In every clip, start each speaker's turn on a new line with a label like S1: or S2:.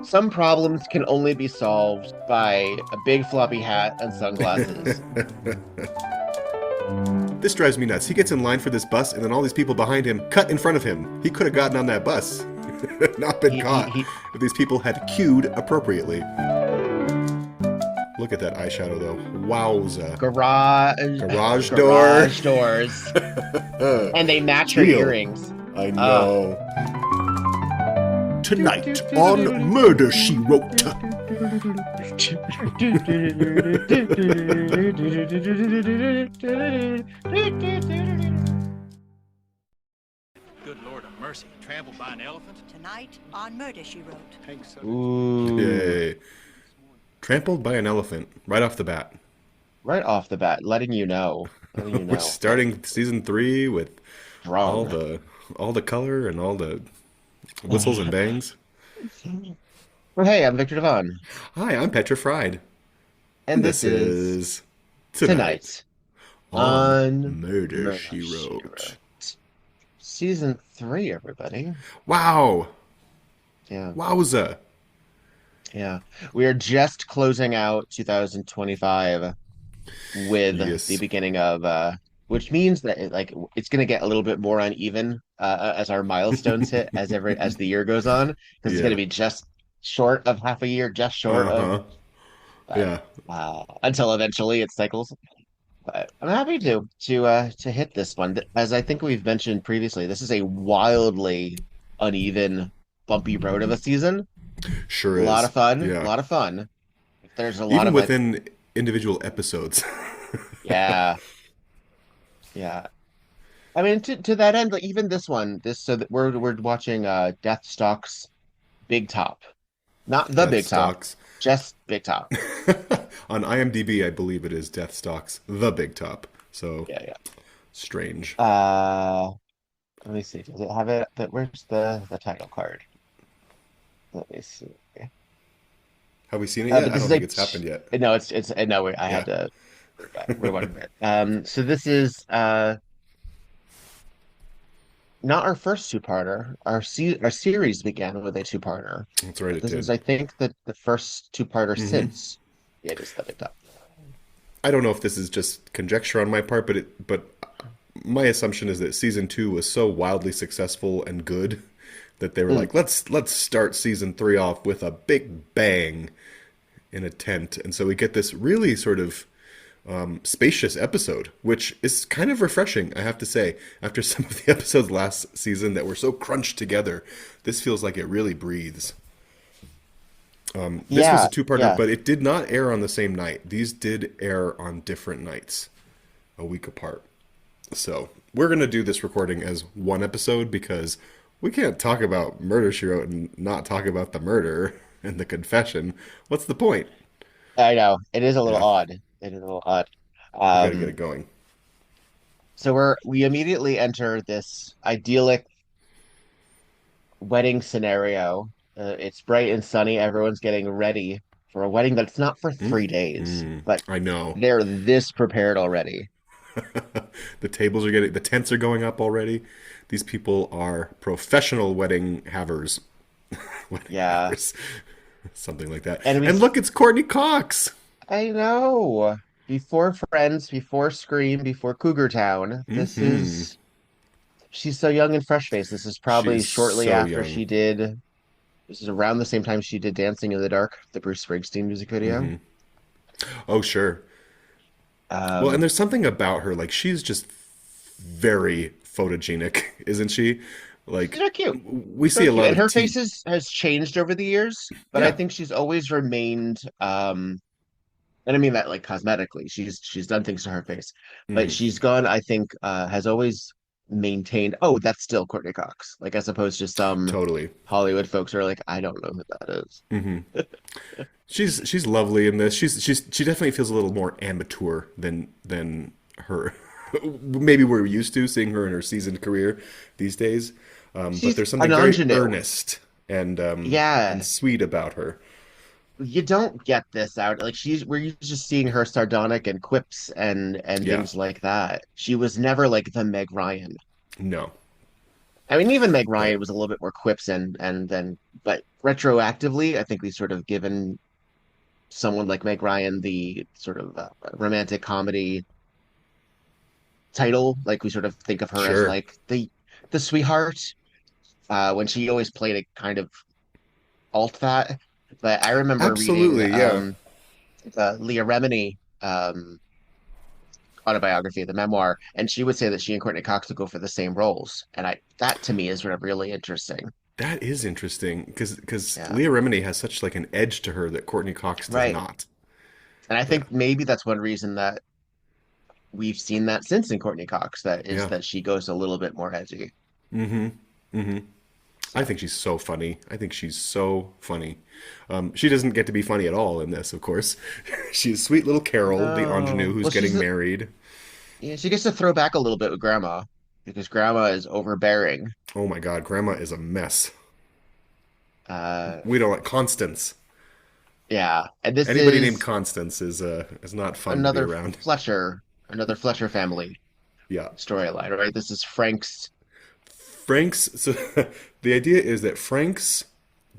S1: Some problems can only be solved by a big floppy hat and sunglasses.
S2: This drives me nuts. He gets in line for this bus, and then all these people behind him cut in front of him. He could have gotten on that bus, not been caught, if these people had queued appropriately. Look at that eyeshadow, though. Wowza. Garage
S1: doors. And they match her earrings.
S2: I know. Tonight on Murder, She Wrote.
S3: Good Lord of mercy, trampled by an elephant?
S4: Tonight on Murder, She Wrote.
S1: Ooh.
S2: Yay. Trampled by an elephant, right off the bat.
S1: Right off the bat, letting you know.
S2: We're starting season 3 with all
S1: Strong.
S2: the color and all the whistles and bangs.
S1: Well, hey, I'm Victor Devon.
S2: Hi, I'm Petra Fried.
S1: And this is
S2: Tonight
S1: on
S2: Murder, She Wrote.
S1: Season 3, everybody.
S2: Wow.
S1: Yeah.
S2: Wowza.
S1: Yeah. We are just closing out 2025 with the beginning of which means that it's going to get a little bit more uneven as our milestones hit as the year goes on, because it's going to be just short of half a year, just short of until eventually it cycles. But I'm happy to hit this one. As I think we've mentioned previously, this is a wildly uneven, bumpy road of a season.
S2: Sure is.
S1: A lot of fun.
S2: Yeah.
S1: A lot of fun. There's a lot
S2: Even
S1: of
S2: within individual episodes.
S1: Yeah. Yeah. I mean, to that end, like even this one, so that we're watching Deathstalk's Big Top. Not the Big Top,
S2: Deathstalk's.
S1: just Big Top.
S2: On IMDb, I believe it is Deathstalk's The Big Top. So
S1: Yeah.
S2: strange.
S1: Let me see. Does it have it? Where's the title card? Let me see.
S2: Have we seen it yet? I
S1: This
S2: don't
S1: is
S2: think it's happened yet.
S1: No, it's no. I had to rewind it. So this is not our first two-parter. Our series began with a two-parter.
S2: That's right, it
S1: This
S2: did.
S1: is, I think, the first two-parter since it is the Big Top.
S2: I don't know if this is just conjecture on my part, but my assumption is that season 2 was so wildly successful and good that they were like, let's start season 3 off with a big bang in a tent. And so we get this really sort of spacious episode, which is kind of refreshing, I have to say. After some of the episodes last season that were so crunched together, this feels like it really breathes. This was a two-parter, but it did not air on the same night. These did air on different nights, a week apart. So we're going to do this recording as one episode because we can't talk about Murder, She Wrote and not talk about the murder and the confession. What's the point?
S1: I know. It is a little odd. It is a little odd.
S2: We gotta get it going.
S1: So we immediately enter this idyllic wedding scenario. It's bright and sunny. Everyone's getting ready for a wedding that's not for 3 days, but
S2: I know.
S1: they're this prepared already.
S2: The tents are going up already. These people are professional wedding havers. Havers. Something like that. And look, it's Courtney Cox.
S1: I know. Before Friends, before Scream, before Cougar Town. She's so young and fresh-faced. This is probably shortly after she did. This is around the same time she did Dancing in the Dark, the Bruce Springsteen music video.
S2: Oh, sure. Well, and there's something about her, like she's just very photogenic, isn't she? Like
S1: she's cute.
S2: We see a lot
S1: and
S2: of
S1: her face has changed over the years, but I think she's always remained and I mean that like cosmetically. She's done things to her face. But she's gone, I think, has always maintained, oh, that's still Courtney Cox. Like as opposed to some Hollywood folks who are like, I don't know who that is.
S2: She's lovely in this. She definitely feels a little more amateur than her. Maybe we're used to seeing her in her seasoned career these days. But there's something very earnest and sweet about her.
S1: You don't get this out. Like we're used to seeing her sardonic and quips and things like that. She was never like the Meg Ryan.
S2: No.
S1: I mean, even Meg Ryan was a little bit more quips and then but retroactively, I think we've sort of given someone like Meg Ryan the sort of romantic comedy title. Like we sort of think of her as
S2: Sure.
S1: like the sweetheart when she always played a kind of alt that. But I remember reading
S2: Absolutely, yeah.
S1: Leah Remini autobiography, the memoir, and she would say that she and Courtney Cox would go for the same roles, and I that to me is sort of really interesting.
S2: That is interesting because
S1: Yeah,
S2: Leah Remini has such like an edge to her that Courtney Cox does
S1: right.
S2: not.
S1: And I
S2: Yeah.
S1: think maybe that's one reason that we've seen that since in Courtney Cox, that is
S2: Yeah.
S1: that she goes a little bit more edgy.
S2: Mm-hmm. Mm-hmm. I
S1: So
S2: think she's so funny. I think she's so funny. She doesn't get to be funny at all in this, of course. She's sweet little Carol, the ingenue
S1: no,
S2: who's
S1: well,
S2: getting married.
S1: yeah, she gets to throw back a little bit with Grandma because Grandma is overbearing.
S2: Oh my God, Grandma is a mess.
S1: Uh,
S2: We don't like Constance.
S1: yeah, and this
S2: Anybody named
S1: is
S2: Constance is not fun to be
S1: another
S2: around.
S1: Another Fletcher family
S2: Yeah.
S1: storyline, right? This is Frank's
S2: Frank's so the idea is that Frank's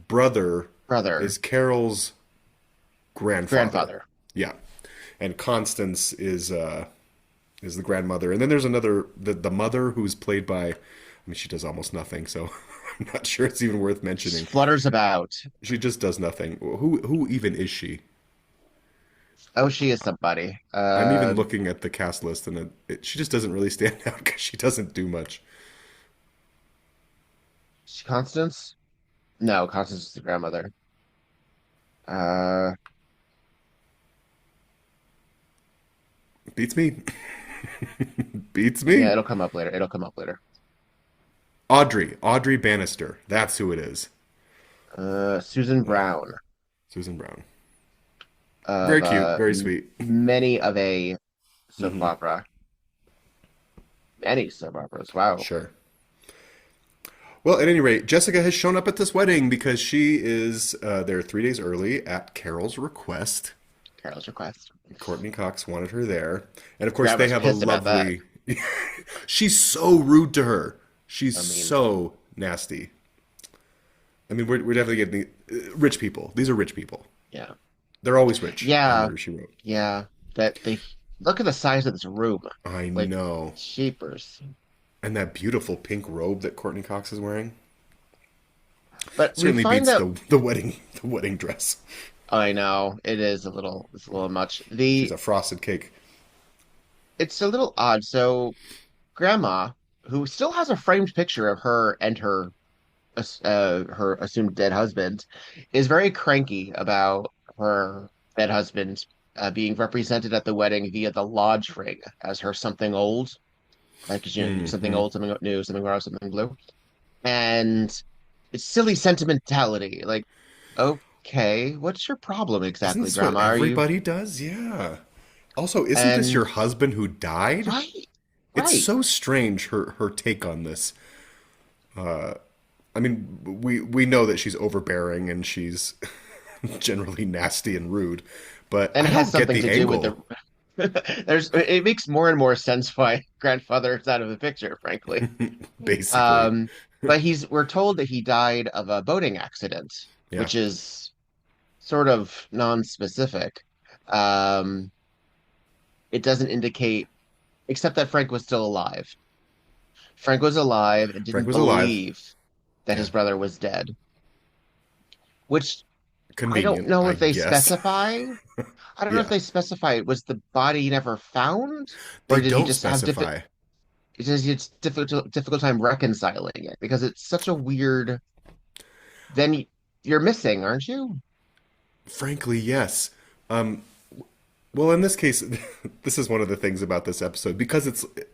S2: brother
S1: brother,
S2: is Carol's grandfather.
S1: grandfather.
S2: Yeah. And Constance is the grandmother. And then there's another the mother who's played by I mean she does almost nothing, so I'm not sure it's even worth mentioning.
S1: Flutters about.
S2: She just does nothing. Who even is she?
S1: Oh, she is somebody.
S2: I'm even looking at the cast list and she just doesn't really stand out because she doesn't do much.
S1: Constance? No, Constance is the grandmother. Uh,
S2: Beats me. Beats
S1: yeah,
S2: me.
S1: it'll come up later. It'll come up later.
S2: Audrey Bannister. That's who it is.
S1: Susan Brown
S2: Susan Brown. Very
S1: of
S2: cute. Very sweet.
S1: many of a soap
S2: Hmm.
S1: opera. Many soap operas. Wow.
S2: Sure. Well, at any rate, Jessica has shown up at this wedding because she is there 3 days early at Carol's request.
S1: Carol's request.
S2: Courtney Cox wanted her there. And of course, they
S1: Grandma's
S2: have a
S1: pissed about that.
S2: lovely. She's so rude to her. She's
S1: I mean,
S2: so nasty. I mean, we're definitely getting rich people. These are rich people.
S1: yeah.
S2: They're always rich on
S1: Yeah.
S2: Murder, She Wrote.
S1: Yeah. That they look at the size of this room.
S2: I
S1: Like,
S2: know.
S1: sheepers.
S2: And that beautiful pink robe that Courtney Cox is wearing
S1: But we
S2: certainly
S1: find
S2: beats
S1: that
S2: the wedding dress.
S1: I know it is it's a little much.
S2: She's a frosted cake.
S1: It's a little odd. So Grandma, who still has a framed picture of her and her assumed dead husband, is very cranky about her dead husband being represented at the wedding via the lodge ring as her something old, like something
S2: Hmm.
S1: old, something new, something rose, something blue, and it's silly sentimentality. Like, okay, what's your problem
S2: Isn't
S1: exactly,
S2: this what
S1: Grandma? Are you
S2: everybody does? Yeah. Also, isn't this
S1: and
S2: your husband who died?
S1: right,
S2: It's
S1: right?
S2: so strange her take on this. I mean, we know that she's overbearing and she's generally nasty and rude, but
S1: And
S2: I
S1: it has
S2: don't get
S1: something
S2: the
S1: to do with the
S2: angle.
S1: there's it makes more and more sense why grandfather is out of the picture, frankly.
S2: Basically.
S1: Um, but we're told that he died of a boating accident,
S2: Yeah.
S1: which is sort of non-specific. Um, it doesn't indicate except that Frank was still alive. Frank was alive and
S2: Frank
S1: didn't
S2: was alive.
S1: believe that
S2: Yeah.
S1: his brother was dead, which I don't
S2: Convenient,
S1: know
S2: I
S1: if they
S2: guess.
S1: specify. I don't know if
S2: Yeah.
S1: they specify was the body never found, or
S2: They
S1: did he
S2: don't
S1: just have
S2: specify.
S1: it's difficult time reconciling it because it's such a weird. Then you're missing, aren't you?
S2: Frankly, yes. Um, well, in this case, this is one of the things about this episode because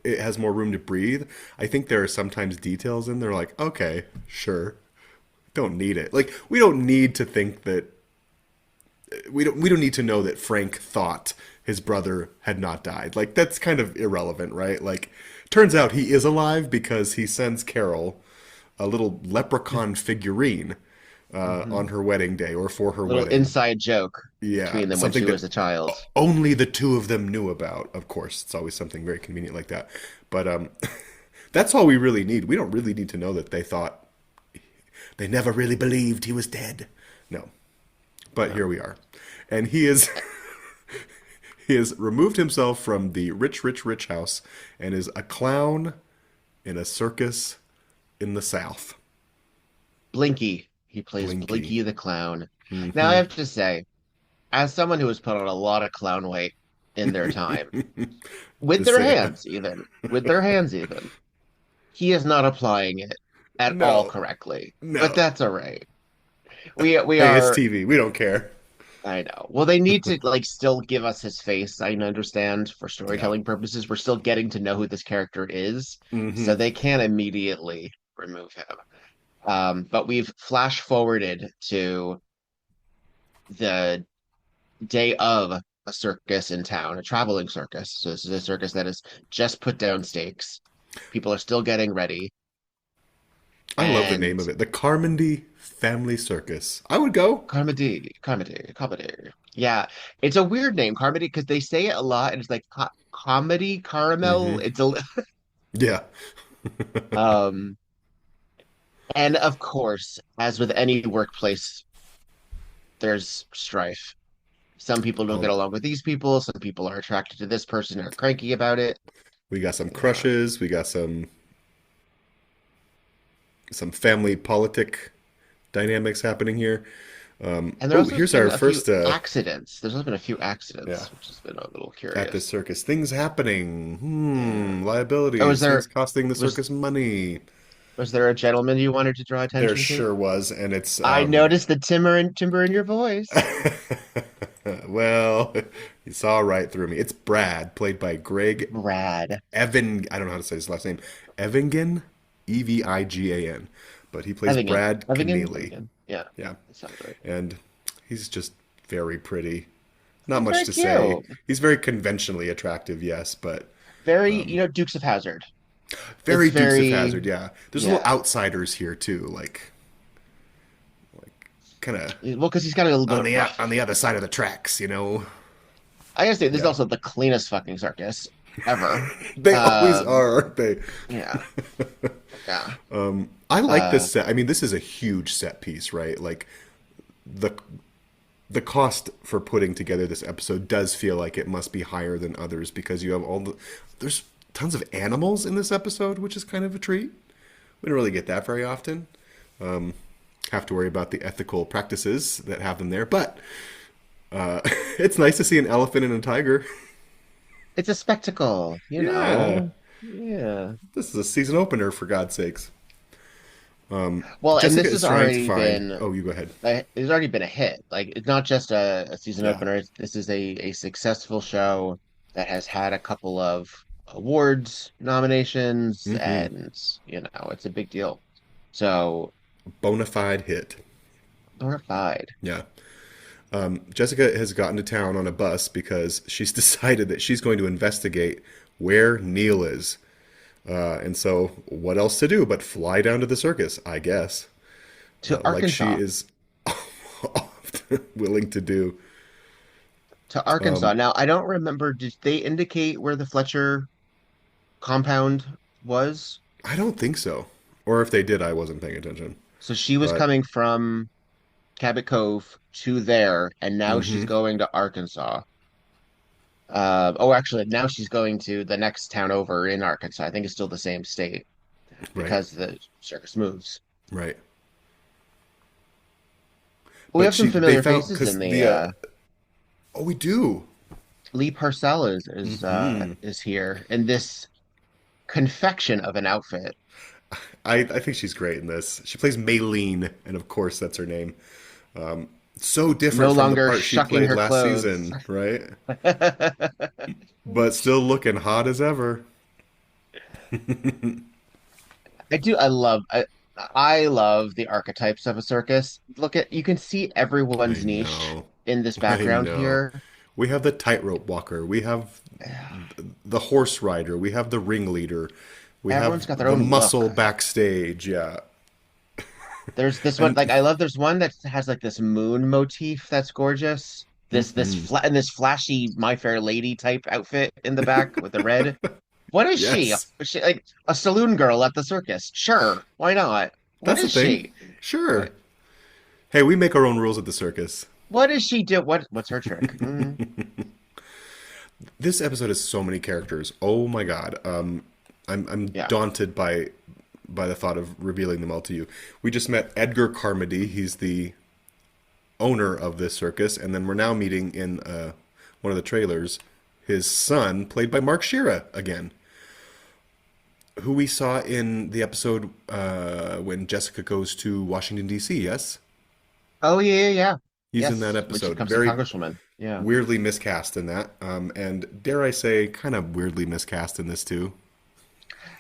S2: it has more room to breathe. I think there are sometimes details in there like, okay, sure, don't need it. Like we don't need to think that we don't need to know that Frank thought his brother had not died. Like that's kind of irrelevant, right? Like turns out he is alive because he sends Carol a little leprechaun figurine
S1: Hmm.
S2: on her wedding day or for her
S1: Little
S2: wedding.
S1: inside joke
S2: Yeah,
S1: between them when
S2: something
S1: she
S2: that
S1: was a child.
S2: only the two of them knew about. Of course, it's always something very convenient like that. But that's all we really need. We don't really need to know that they thought They never really believed he was dead. No. But here we are. And he is he has removed himself from the rich, rich, rich house and is a clown in a circus in the South.
S1: Blinky. He plays
S2: Blinky.
S1: Blinky the clown. Now I have to say, as someone who has put on a lot of clown weight in their time, with
S2: The
S1: their
S2: same.
S1: hands even, he is not applying it at all
S2: No.
S1: correctly.
S2: No.
S1: But that's all right. We
S2: Hey, it's
S1: are.
S2: TV. We don't care.
S1: I know. Well, they need to like still give us his face. I understand for
S2: Yeah.
S1: storytelling purposes. We're still getting to know who this character is,
S2: Hmm.
S1: so they can't immediately remove him. But we've flash forwarded to the day of a circus in town, a traveling circus. So this is a circus that has just put down stakes. People are still getting ready,
S2: I love the name
S1: and
S2: of it. The Carmody Family Circus. I would go.
S1: comedy. Yeah, it's a weird name, comedy, because they say it a lot, and it's like comedy caramel.
S2: Hmm.
S1: It's a
S2: Yeah.
S1: um, and of course, as with any workplace, there's strife. Some people don't
S2: Oh,
S1: get along with these people. Some people are attracted to this person and are cranky about it.
S2: we got some
S1: Yeah.
S2: crushes. We got some family politic dynamics happening here.
S1: And
S2: Oh, here's our first
S1: accidents. There's also been a few
S2: yeah,
S1: accidents, which has been a little
S2: at the
S1: curious.
S2: circus. Things happening.
S1: Yeah. Oh,
S2: Liabilities. Things costing the circus money.
S1: was there a gentleman you wanted to draw
S2: There
S1: attention to?
S2: sure was, and it's
S1: I noticed the timber in your voice.
S2: well, you saw right through me. It's Brad, played by Greg
S1: Brad.
S2: Evan. I don't know how to say his last name. Evigan, Evigan, but he plays
S1: Evigan.
S2: Brad Keneally.
S1: Evigan. Yeah,
S2: Yeah,
S1: that sounds right.
S2: and he's just very pretty. Not
S1: He's
S2: much
S1: very
S2: to say.
S1: cute.
S2: He's very conventionally attractive, yes, but
S1: Very, Dukes of Hazzard.
S2: very
S1: It's
S2: Dukes of
S1: very,
S2: Hazzard. Yeah, there's
S1: yeah.
S2: little outsiders here too, like kind of
S1: Well, because he's got a little bit
S2: on
S1: of
S2: the
S1: rough.
S2: on the other side of the tracks, you know.
S1: I gotta say, this is
S2: Yeah,
S1: also the cleanest fucking circus ever.
S2: they always
S1: Um,
S2: are, aren't they?
S1: yeah, yeah.
S2: I like
S1: Uh,
S2: this set. I mean, this is a huge set piece, right? Like the the cost for putting together this episode does feel like it must be higher than others because you have there's tons of animals in this episode, which is kind of a treat. We don't really get that very often. Have to worry about the ethical practices that have them there, but it's nice to see an elephant and a tiger.
S1: It's a spectacle,
S2: Yeah,
S1: Yeah.
S2: this is a season opener for God's sakes.
S1: Well, and
S2: Jessica
S1: this
S2: is
S1: has
S2: trying to
S1: already
S2: find.
S1: been
S2: Oh, you go ahead.
S1: it's already been a hit. Like it's not just a season
S2: Yeah.
S1: opener. This is a successful show that has had a couple of awards nominations,
S2: Hmm.
S1: and it's a big deal. So
S2: Bona fide hit.
S1: bona fide.
S2: Yeah. Jessica has gotten to town on a bus because she's decided that she's going to investigate where Neil is. And so, what else to do but fly down to the circus, I guess,
S1: To
S2: like she
S1: Arkansas.
S2: is often willing to do.
S1: To Arkansas. Now, I don't remember, did they indicate where the Fletcher compound was?
S2: I don't think so. Or if they did, I wasn't paying attention.
S1: So she was
S2: But,
S1: coming from Cabot Cove to there, and now she's
S2: hmm,
S1: going to Arkansas. Actually, now she's going to the next town over in Arkansas. I think it's still the same state
S2: right,
S1: because the circus moves.
S2: right.
S1: We
S2: But
S1: have some
S2: they
S1: familiar
S2: found,
S1: faces
S2: because
S1: in the
S2: oh, we do.
S1: Lee Purcell
S2: Hmm.
S1: is here in this confection of an outfit.
S2: I think she's great in this. She plays Maylene, and of course, that's her name. So
S1: No
S2: different from the
S1: longer
S2: part she
S1: shucking
S2: played
S1: her
S2: last
S1: clothes.
S2: season, right? But still looking hot as ever.
S1: I do. I love the archetypes of a circus. You can see
S2: I
S1: everyone's niche
S2: know.
S1: in this
S2: I
S1: background
S2: know.
S1: here.
S2: We have the tightrope walker. We have the horse rider. We have the ringleader. We have
S1: Everyone's got their
S2: the
S1: own
S2: muscle
S1: look.
S2: backstage. Yeah.
S1: There's this one,
S2: And
S1: like I love. There's one that has like this moon motif that's gorgeous. This
S2: mhm.
S1: flat and this flashy My Fair Lady type outfit in the back with the red. What is she?
S2: Yes,
S1: Is she like a saloon girl at the circus? Sure, why not? What
S2: that's the
S1: is
S2: thing.
S1: she?
S2: Sure.
S1: But
S2: Hey, we make our own rules at the circus.
S1: what does she do? What's her trick?
S2: This episode has so many characters. Oh my god. I'm
S1: Yeah.
S2: daunted by the thought of revealing them all to you. We just met Edgar Carmody. He's the owner of this circus, and then we're now meeting in one of the trailers his son, played by Mark Shearer again, who we saw in the episode when Jessica goes to Washington D.C. Yes,
S1: Oh yeah.
S2: he's in
S1: Yes,
S2: that
S1: when she
S2: episode.
S1: becomes a
S2: Very
S1: congresswoman. Yeah.
S2: weirdly miscast in that, and dare I say, kind of weirdly miscast in this too.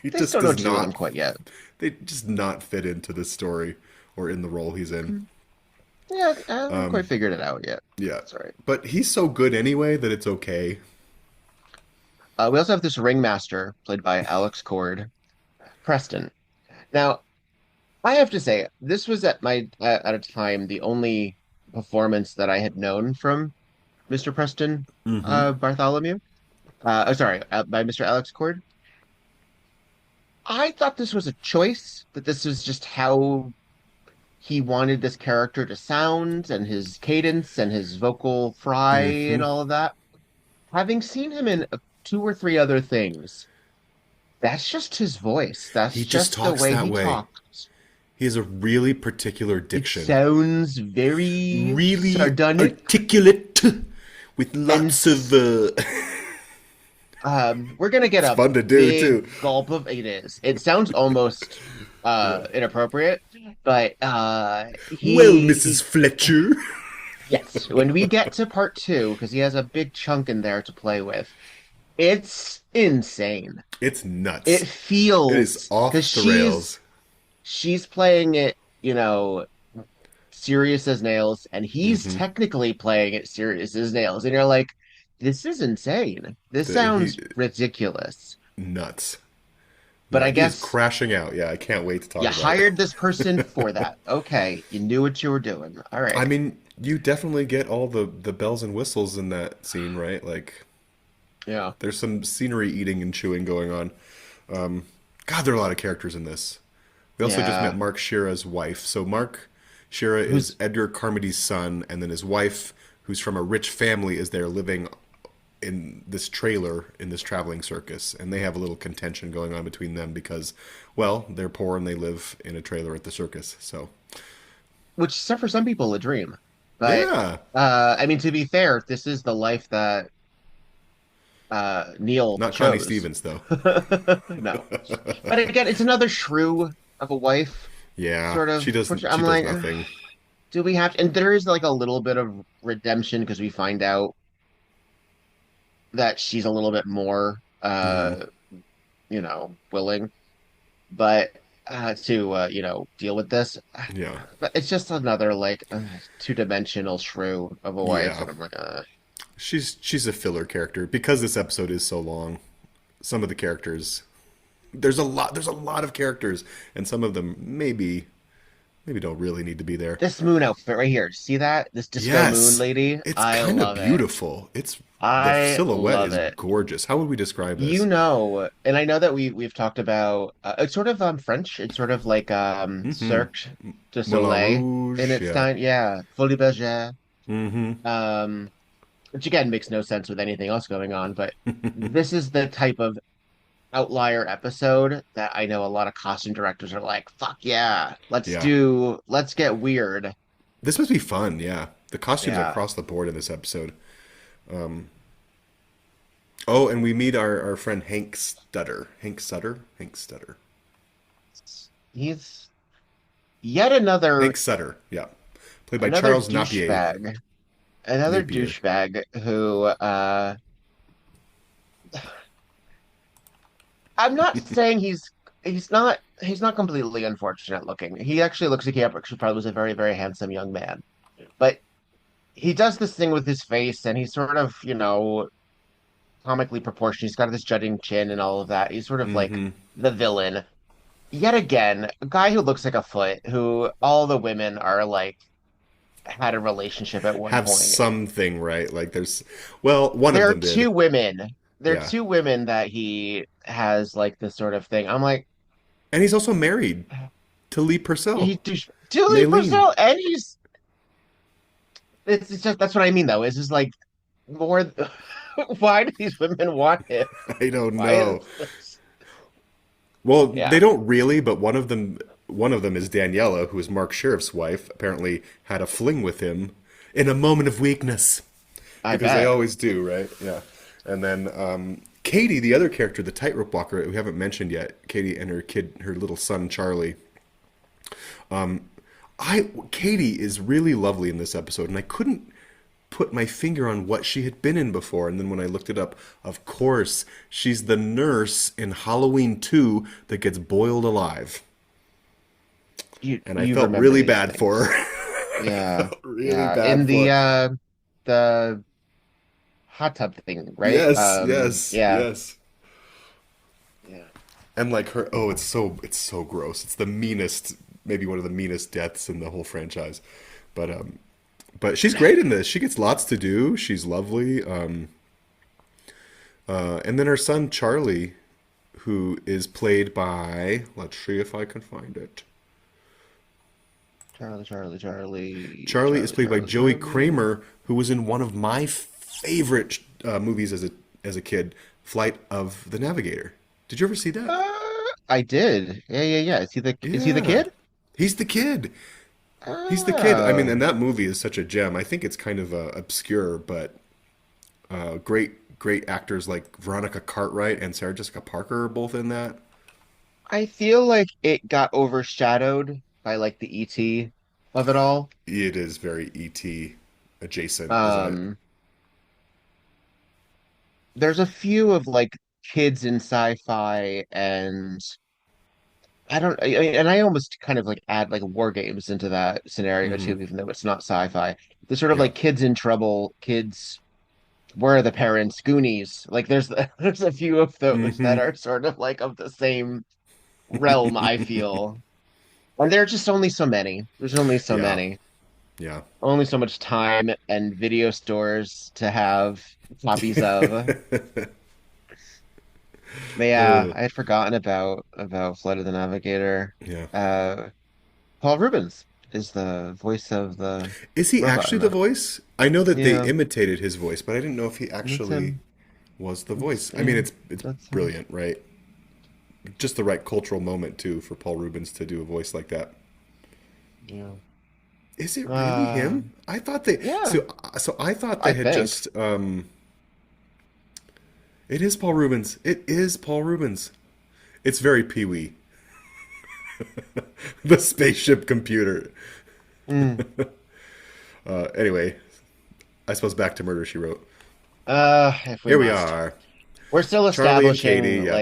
S2: He
S1: They
S2: just
S1: still don't
S2: does
S1: do with him
S2: not.
S1: quite yet.
S2: They just not fit into this story or in the role he's in.
S1: Yeah, I haven't quite figured it out yet.
S2: Yeah,
S1: That's all right.
S2: but he's so good anyway that it's okay.
S1: We also have this ringmaster played by Alex Cord, Preston. Now, I have to say, this was at a time the only performance that I had known from Mr. Preston
S2: Mm-hmm.
S1: Bartholomew. Sorry, by Mr. Alex Cord. I thought this was a choice, that this was just how he wanted this character to sound and his cadence and his vocal fry and
S2: Mm-hmm.
S1: all of that. Having seen him in two or three other things, that's just his voice. That's
S2: He just
S1: just the
S2: talks
S1: way
S2: that
S1: he
S2: way.
S1: talks.
S2: He has a really particular
S1: It
S2: diction.
S1: sounds very
S2: Really
S1: sardonic,
S2: articulate with
S1: and
S2: lots of
S1: we're gonna get
S2: it's
S1: a
S2: fun to do
S1: big
S2: too.
S1: gulp of it is. It sounds almost inappropriate, but
S2: Well,
S1: he
S2: Mrs. Fletcher.
S1: yes, when we get to part two, because he has a big chunk in there to play with, it's insane.
S2: It's
S1: It
S2: nuts. It is
S1: feels because
S2: off the rails.
S1: she's playing it, serious as nails, and he's
S2: Hmm.
S1: technically playing it serious as nails, and you're like, this is insane. This
S2: He
S1: sounds ridiculous.
S2: nuts.
S1: But
S2: Yeah,
S1: I
S2: he is
S1: guess
S2: crashing out. Yeah, I can't wait to talk
S1: you
S2: about
S1: hired this person
S2: it.
S1: for that. Okay, you knew what you were doing. All
S2: I
S1: right.
S2: mean, you definitely get all the bells and whistles in that scene, right? Like,
S1: Yeah.
S2: there's some scenery eating and chewing going on. God, there are a lot of characters in this. We also just met
S1: Yeah.
S2: Mark Shearer's wife. So Mark Shearer is
S1: Who's
S2: Edgar Carmody's son, and then his wife, who's from a rich family, is there living in this trailer in this traveling circus, and they have a little contention going on between them because, well, they're poor and they live in a trailer at the circus. So,
S1: which is for some people a dream. But
S2: yeah,
S1: I mean, to be fair, this is the life that Neil
S2: not Connie
S1: chose.
S2: Stevens though.
S1: No. But again, it's another shrew of a wife,
S2: Yeah,
S1: sort of.
S2: she doesn't.
S1: I'm
S2: She does
S1: like,
S2: nothing.
S1: do we have to? And there is like a little bit of redemption because we find out that she's a little bit more,
S2: Hmm.
S1: willing, but to deal with this.
S2: Yeah,
S1: But it's just another like two-dimensional shrew of a wife,
S2: yeah.
S1: and I'm like,
S2: She's a filler character because this episode is so long. Some of the characters, there's a lot. There's a lot of characters, and some of them maybe don't really need to be there.
S1: this moon outfit right here. See that? This disco moon
S2: Yes,
S1: lady.
S2: it's
S1: I
S2: kind of
S1: love it.
S2: beautiful. It's the
S1: I
S2: silhouette
S1: love
S2: is
S1: it.
S2: gorgeous. How would we describe
S1: You
S2: this?
S1: know, and I know that we've talked about it's sort of French. It's sort of like
S2: Hmm.
S1: Cirque du
S2: Moulin
S1: Soleil in
S2: Rouge,
S1: its
S2: yeah.
S1: time. Yeah, Folie Bergère.
S2: Hmm.
S1: Um, which again makes no sense with anything else going on, but this is the type of outlier episode that I know a lot of costume directors are like, fuck yeah,
S2: Yeah,
S1: let's get weird.
S2: this must be fun. Yeah, the costumes
S1: Yeah.
S2: across the board in this episode. Oh, and we meet our friend Hank Stutter. Hank Sutter? Hank Stutter.
S1: He's yet another
S2: Hank Sutter, yeah. Played by
S1: another
S2: Charles Napier.
S1: douchebag. Another
S2: Napier.
S1: douchebag who I'm not saying he's not completely unfortunate looking. He actually looks like he actually probably was a very, very handsome young man. But he does this thing with his face and he's sort of, comically proportioned. He's got this jutting chin and all of that. He's sort of like
S2: Hmm.
S1: the villain. Yet again, a guy who looks like a foot, who all the women are like had a relationship at one
S2: Have
S1: point.
S2: something, right? Like there's, well, one of
S1: There are
S2: them did.
S1: two women. There are
S2: Yeah.
S1: two women that he has like this sort of thing. I'm like,
S2: And he's also married to Lee Purcell.
S1: he douche Julie
S2: Maylene.
S1: Purcell, and he's it's just that's what I mean though. It's just like more. Why do these women want him?
S2: I don't
S1: Why is
S2: know.
S1: this?
S2: Well, they
S1: Yeah,
S2: don't really, but one of them is Daniela, who is Mark Sheriff's wife. Apparently, had a fling with him in a moment of weakness,
S1: I
S2: because they
S1: bet.
S2: always do, right? Yeah. And then Katie, the other character, the tightrope walker, we haven't mentioned yet. Katie and her little son Charlie. Katie is really lovely in this episode, and I couldn't put my finger on what she had been in before. And then when I looked it up, of course, she's the nurse in Halloween 2 that gets boiled alive. And I
S1: You
S2: felt
S1: remember
S2: really
S1: these
S2: bad for
S1: things.
S2: her. I
S1: Yeah,
S2: felt really
S1: yeah.
S2: bad
S1: In
S2: for her.
S1: the hot tub thing, right?
S2: Yes, yes,
S1: Yeah,
S2: yes.
S1: yeah.
S2: And like her, oh, it's so gross. It's the meanest, maybe one of the meanest deaths in the whole franchise. But she's great in this. She gets lots to do. She's lovely. And then her son Charlie, who is played by, let's see if I can find it.
S1: Charlie, Charlie, Charlie,
S2: Charlie is
S1: Charlie,
S2: played by
S1: Charlie,
S2: Joey
S1: Charlie.
S2: Kramer, who was in one of my favorite movies as a kid, Flight of the Navigator. Did you ever see that?
S1: I did. Yeah, yeah, yeah. Is he the
S2: Yeah,
S1: kid?
S2: he's the kid. He's the kid. I mean,
S1: Oh,
S2: and that movie is such a gem. I think it's kind of obscure, but great actors like Veronica Cartwright and Sarah Jessica Parker are both in that.
S1: I feel like it got overshadowed by like the ET of it all.
S2: It is very ET adjacent, isn't it?
S1: Um, there's a few of like kids in sci-fi and I don't and I almost kind of like add like war games into that scenario
S2: Hmm.
S1: too, even though it's not sci-fi. There's sort of
S2: Yeah.
S1: like kids in trouble, kids where are the parents, Goonies. Like there's there's a few of those that
S2: Hmm.
S1: are sort of like of the same realm, I feel. And there are just only so many. There's only so
S2: Yeah.
S1: many.
S2: Yeah.
S1: Only so much time and video stores to have copies of. But yeah,
S2: Uh,
S1: I had forgotten about Flight of the Navigator.
S2: yeah.
S1: Uh, Paul Rubens is the voice of the
S2: Is he
S1: robot
S2: actually
S1: in
S2: the
S1: that.
S2: voice? I know that they
S1: Yeah,
S2: imitated his voice, but I didn't know if he
S1: that's
S2: actually
S1: him.
S2: was the
S1: That's
S2: voice. I mean,
S1: yeah,
S2: it's
S1: that's him.
S2: brilliant, right? Just the right cultural moment too for Paul Rubens to do a voice like that.
S1: Yeah.
S2: Is it really
S1: Uh,
S2: him? I thought they
S1: yeah,
S2: so I thought they
S1: I
S2: had
S1: think.
S2: just it is Paul Rubens. It is Paul Rubens. It's very Pee-wee. The spaceship computer.
S1: Mm.
S2: Anyway, I suppose back to Murder She Wrote.
S1: If we
S2: Here we
S1: must.
S2: are.
S1: We're still
S2: Charlie and
S1: establishing
S2: Katie, yeah.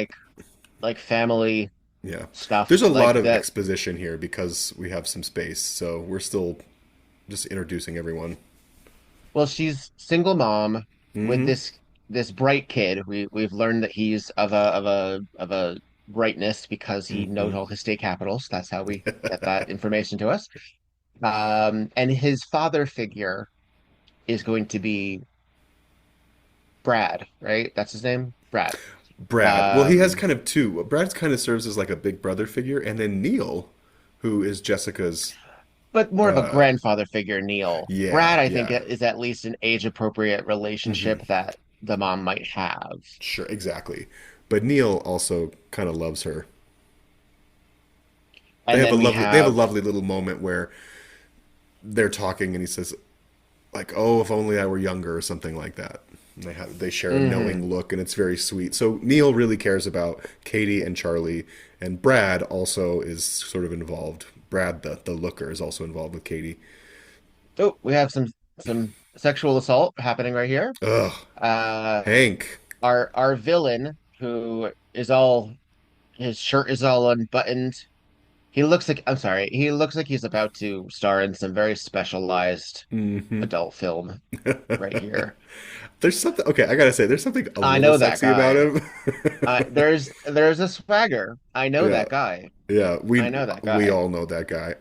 S1: like family
S2: Yeah.
S1: stuff
S2: There's a lot
S1: like
S2: of
S1: that.
S2: exposition here because we have some space, so we're still just introducing everyone.
S1: Well, she's single mom with
S2: Hmm.
S1: this bright kid. We've learned that he's of a brightness because he knows
S2: Hmm.
S1: all his state capitals. That's how we get that information to us. And his father figure is going to be Brad, right? That's his name, Brad.
S2: Brad. Well, he has
S1: Um,
S2: kind of two. Brad kind of serves as like a big brother figure, and then Neil, who is Jessica's.
S1: but more of a
S2: Uh,
S1: grandfather figure, Neil.
S2: yeah,
S1: Brad, I think,
S2: yeah.
S1: is at least an age-appropriate
S2: Hmm.
S1: relationship that the mom might have.
S2: Sure, exactly. But Neil also kind of loves her. They
S1: And
S2: have a
S1: then we
S2: lovely. They have a
S1: have,
S2: lovely little moment where they're talking, and he says, like, "Oh, if only I were younger," or something like that. And they share a
S1: mhm.
S2: knowing look, and it's very sweet. So Neil really cares about Katie and Charlie, and Brad also is sort of involved. Brad, the looker, is also involved with Katie.
S1: Oh, we have some sexual assault happening right here.
S2: Ugh,
S1: Uh,
S2: Hank.
S1: our villain, who is all his shirt is all unbuttoned. He looks like I'm sorry. He looks like he's about to star in some very specialized
S2: Hmm.
S1: adult film right here.
S2: There's something. Okay, I gotta say, there's something a
S1: I
S2: little
S1: know that
S2: sexy about
S1: guy.
S2: him.
S1: There's a swagger. I know
S2: Yeah,
S1: that guy.
S2: yeah.
S1: I
S2: We
S1: know that
S2: we
S1: guy.
S2: all know that guy.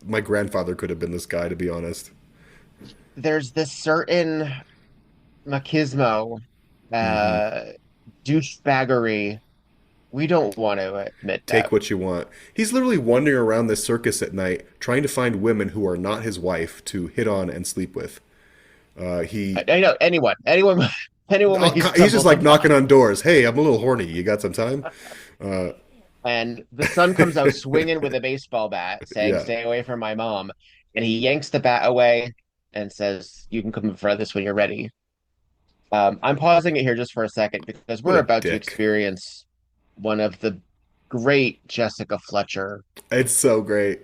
S2: My grandfather could have been this guy, to be honest.
S1: There's this certain machismo,
S2: Hmm.
S1: uh, douchebaggery We don't want to admit
S2: Take
S1: that.
S2: what you want. He's literally wandering around this circus at night trying to find women who are not his wife to hit on and sleep with. He
S1: I know anyone, any woman he
S2: he's just
S1: stumbles
S2: like
S1: upon.
S2: knocking on doors. Hey, I'm a little horny. You got some time? Uh,
S1: And the son comes out swinging with a baseball bat, saying,
S2: yeah.
S1: "Stay away from my mom." And he yanks the bat away and says, "You can come in front of this when you're ready." I'm pausing it here just for a second because
S2: What
S1: we're
S2: a
S1: about to
S2: dick.
S1: experience one of the great Jessica Fletcher
S2: It's so great.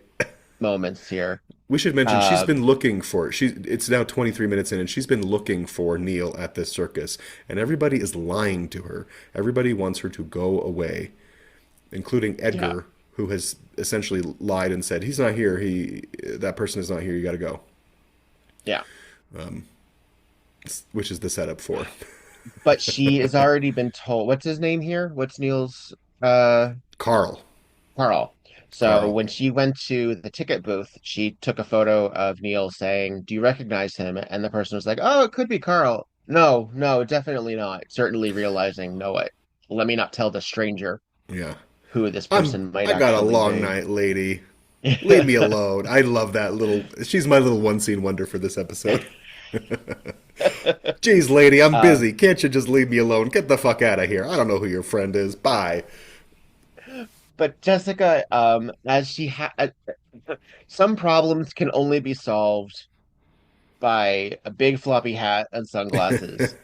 S1: moments here.
S2: We should mention she's
S1: Uh,
S2: been looking for it's now 23 minutes in and she's been looking for Neil at this circus and everybody is lying to her. Everybody wants her to go away, including
S1: yeah,
S2: Edgar, who has essentially lied and said he's not here. That person is not here. You got to go,
S1: yeah.
S2: which is the setup for
S1: But she has already been told. What's his name here? What's Neil's? Uh,
S2: Carl.
S1: Carl. So
S2: Carl.
S1: when she went to the ticket booth, she took a photo of Neil saying, "Do you recognize him?" And the person was like, "Oh, it could be Carl." No, no, definitely not. Certainly realizing, no, what? Let me not tell the stranger
S2: Yeah.
S1: who this person might
S2: I got a
S1: actually
S2: long
S1: be.
S2: night, lady. Leave me alone. I love that little. She's my little one scene wonder for this episode. Jeez, lady, I'm
S1: Uh,
S2: busy. Can't you just leave me alone? Get the fuck out of here. I don't know who your friend is. Bye.
S1: but Jessica, as some problems can only be solved by a big floppy hat and sunglasses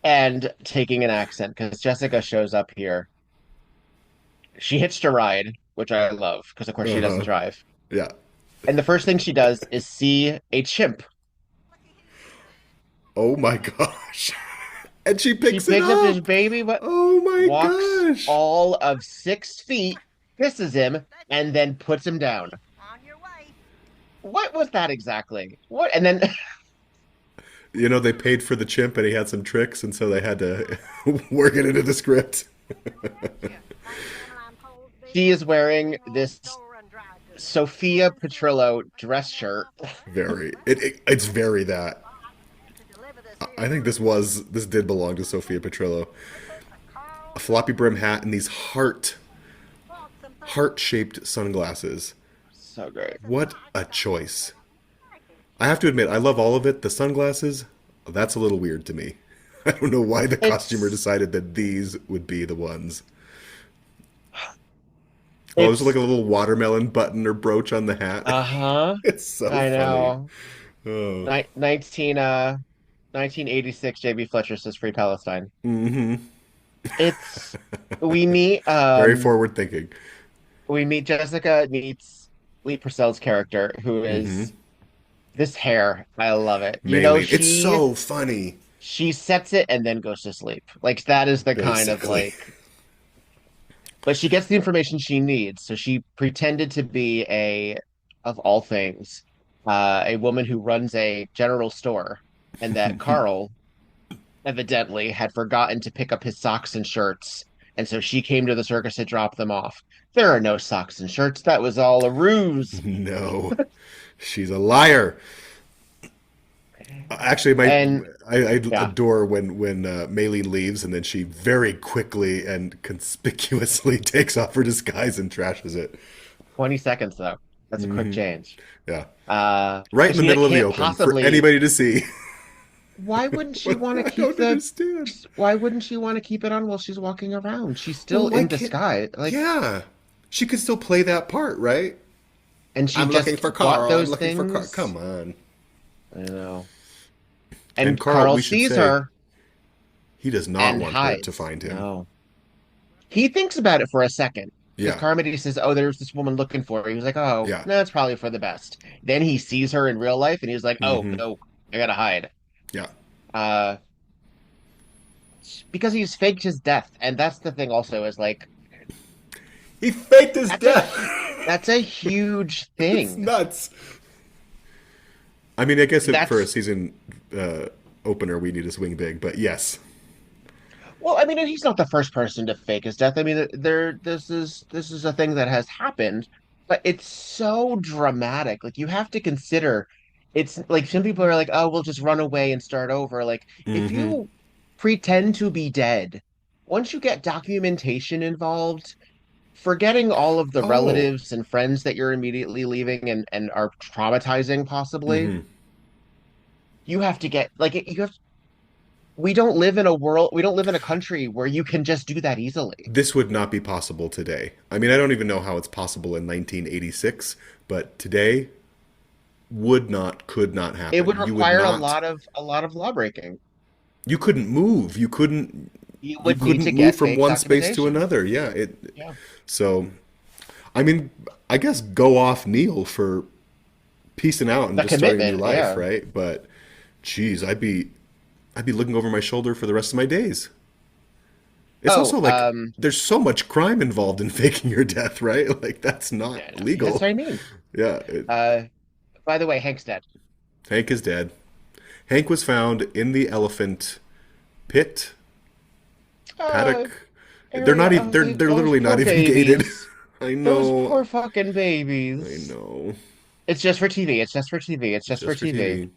S1: and taking an accent because Jessica shows up here. She hitched a ride, which I love because, of course, she doesn't
S2: Uh-huh.
S1: drive.
S2: Yeah.
S1: And the first thing she does is see a chimp.
S2: Oh my gosh. And she
S1: She
S2: picks it
S1: picks up this
S2: up.
S1: baby, but
S2: Oh my
S1: walks
S2: gosh.
S1: all of 6 feet, kisses him, and then puts him down.
S4: On your way.
S1: What was that exactly? What? And then
S2: You know, they paid for the chimp and he had some tricks, and so they had to work it into the script.
S1: she is wearing this Sophia Petrillo dress shirt.
S2: Very. It's very that. I think this did belong to Sophia Petrillo. A floppy brim hat and these heart-shaped sunglasses.
S1: So great.
S2: What a choice. I have to admit, I love all of it. The sunglasses, that's a little weird to me. I don't know why the costumer
S1: It's
S2: decided that these would be the ones. Oh, there's
S1: it's
S2: like a little watermelon button or brooch on the hat.
S1: uh-huh.
S2: It's so
S1: I
S2: funny.
S1: know.
S2: Oh.
S1: 1986 JB Fletcher says Free Palestine.
S2: Hmm.
S1: It's we meet
S2: Very forward thinking.
S1: Jessica meets Lee Purcell's character who
S2: Hmm.
S1: is this hair. I love it.
S2: Maylene. It's so funny.
S1: she sets it and then goes to sleep. Like that is the kind of
S2: Basically.
S1: like but she gets the information she needs. So she pretended to be of all things, a woman who runs a general store and that Carl evidently had forgotten to pick up his socks and shirts. And so she came to the circus to drop them off. There are no socks and shirts. That was all a ruse.
S2: No, she's a liar. Actually,
S1: And
S2: I
S1: yeah,
S2: adore when Maylene leaves and then she very quickly and conspicuously takes off her disguise and trashes it.
S1: 20 seconds though. That's a quick change.
S2: Yeah,
S1: Uh,
S2: right in
S1: which
S2: the
S1: means it
S2: middle of the
S1: can't
S2: open for
S1: possibly.
S2: anybody to see.
S1: Why wouldn't she want to
S2: I
S1: keep
S2: don't understand.
S1: why wouldn't she want to keep it on while she's walking around? She's
S2: Well,
S1: still
S2: why
S1: in
S2: can't?
S1: disguise. Like,
S2: Yeah, she could still play that part, right?
S1: and she
S2: I'm looking
S1: just
S2: for
S1: bought
S2: Carl. I'm
S1: those
S2: looking for Carl.
S1: things.
S2: Come on.
S1: I know.
S2: And
S1: And
S2: Carl,
S1: Carl
S2: we should
S1: sees
S2: say,
S1: her
S2: he does not
S1: and
S2: want her to
S1: hides.
S2: find him.
S1: No. He thinks about it for a second. Because
S2: Yeah,
S1: Carmody says, "Oh, there's this woman looking for her." He was like, "Oh,
S2: yeah,
S1: no, it's probably for the best." Then he sees her in real life and he's like, "Oh,
S2: hmm
S1: no, I gotta hide."
S2: yeah.
S1: Uh, because he's faked his death. And that's the thing also is like,
S2: He faked his
S1: that's a
S2: death.
S1: that's a huge
S2: It's
S1: thing.
S2: nuts. I mean, I guess for a
S1: That's
S2: season opener, we need to swing big, but yes.
S1: Well, I mean, and he's not the first person to fake his death. I mean, this is a thing that has happened, but it's so dramatic. Like you have to consider, it's like some people are like, "Oh, we'll just run away and start over." Like if
S2: Hmm.
S1: you pretend to be dead once you get documentation involved, forgetting all of the
S2: Oh,
S1: relatives and friends that you're immediately leaving and are traumatizing possibly,
S2: hmm.
S1: you have to get like you have we don't live in a world, we don't live in a country where you can just do that easily.
S2: This would not be possible today. I mean, I don't even know how it's possible in 1986, but today would not, could not
S1: It would
S2: happen. You would
S1: require
S2: not,
S1: a lot of law breaking.
S2: you couldn't move.
S1: You
S2: You
S1: would need
S2: couldn't
S1: to
S2: move
S1: get
S2: from
S1: fake
S2: one space to
S1: documentation.
S2: another. Yeah, it.
S1: Yeah.
S2: So, I mean, I guess go off Neil for piecing out and
S1: The
S2: just starting a new
S1: commitment,
S2: life,
S1: yeah.
S2: right? But, geez, I'd be looking over my shoulder for the rest of my days. It's
S1: Oh,
S2: also like there's so much crime involved in faking your death, right? Like that's
S1: yeah,
S2: not
S1: no, that's
S2: legal.
S1: what I mean.
S2: Yeah,
S1: Uh, by the way, Hank's dead.
S2: Hank is dead. Hank was found in the elephant pit
S1: Uh,
S2: paddock. They're
S1: area
S2: not even.
S1: of
S2: They're
S1: those
S2: literally not
S1: poor
S2: even gated.
S1: babies.
S2: I
S1: Those
S2: know.
S1: poor fucking
S2: I
S1: babies.
S2: know.
S1: It's just for TV. It's just for TV. It's
S2: It's
S1: just for
S2: just for
S1: TV.
S2: TV.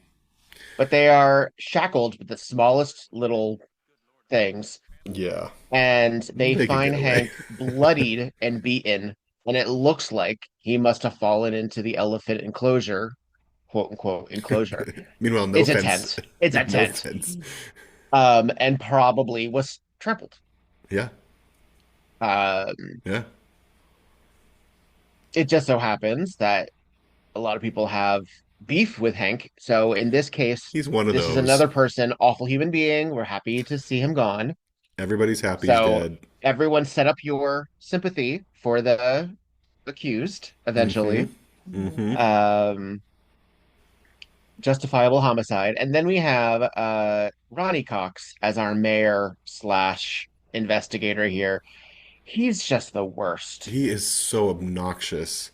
S1: But they are shackled with the smallest little things,
S2: Yeah,
S1: and they
S2: they could
S1: find
S2: get away.
S1: Hank bloodied and beaten, and it looks like he must have fallen into the elephant enclosure, quote unquote enclosure.
S2: Meanwhile, no
S1: It's a
S2: fence.
S1: tent. It's a
S2: No
S1: tent.
S2: fence.
S1: And probably was trampled.
S2: Yeah,
S1: Um,
S2: yeah.
S1: it just so happens that a lot of people have beef with Hank. So in this case,
S2: He's one of
S1: this is
S2: those.
S1: another person, awful human being. We're happy to see him gone.
S2: Everybody's happy he's
S1: So
S2: dead.
S1: everyone set up your sympathy for the accused
S2: Mm-hmm.
S1: eventually.
S2: Mm-hmm.
S1: Um, justifiable homicide. And then we have Ronnie Cox as our mayor slash investigator here. He's just the worst.
S2: He is so obnoxious.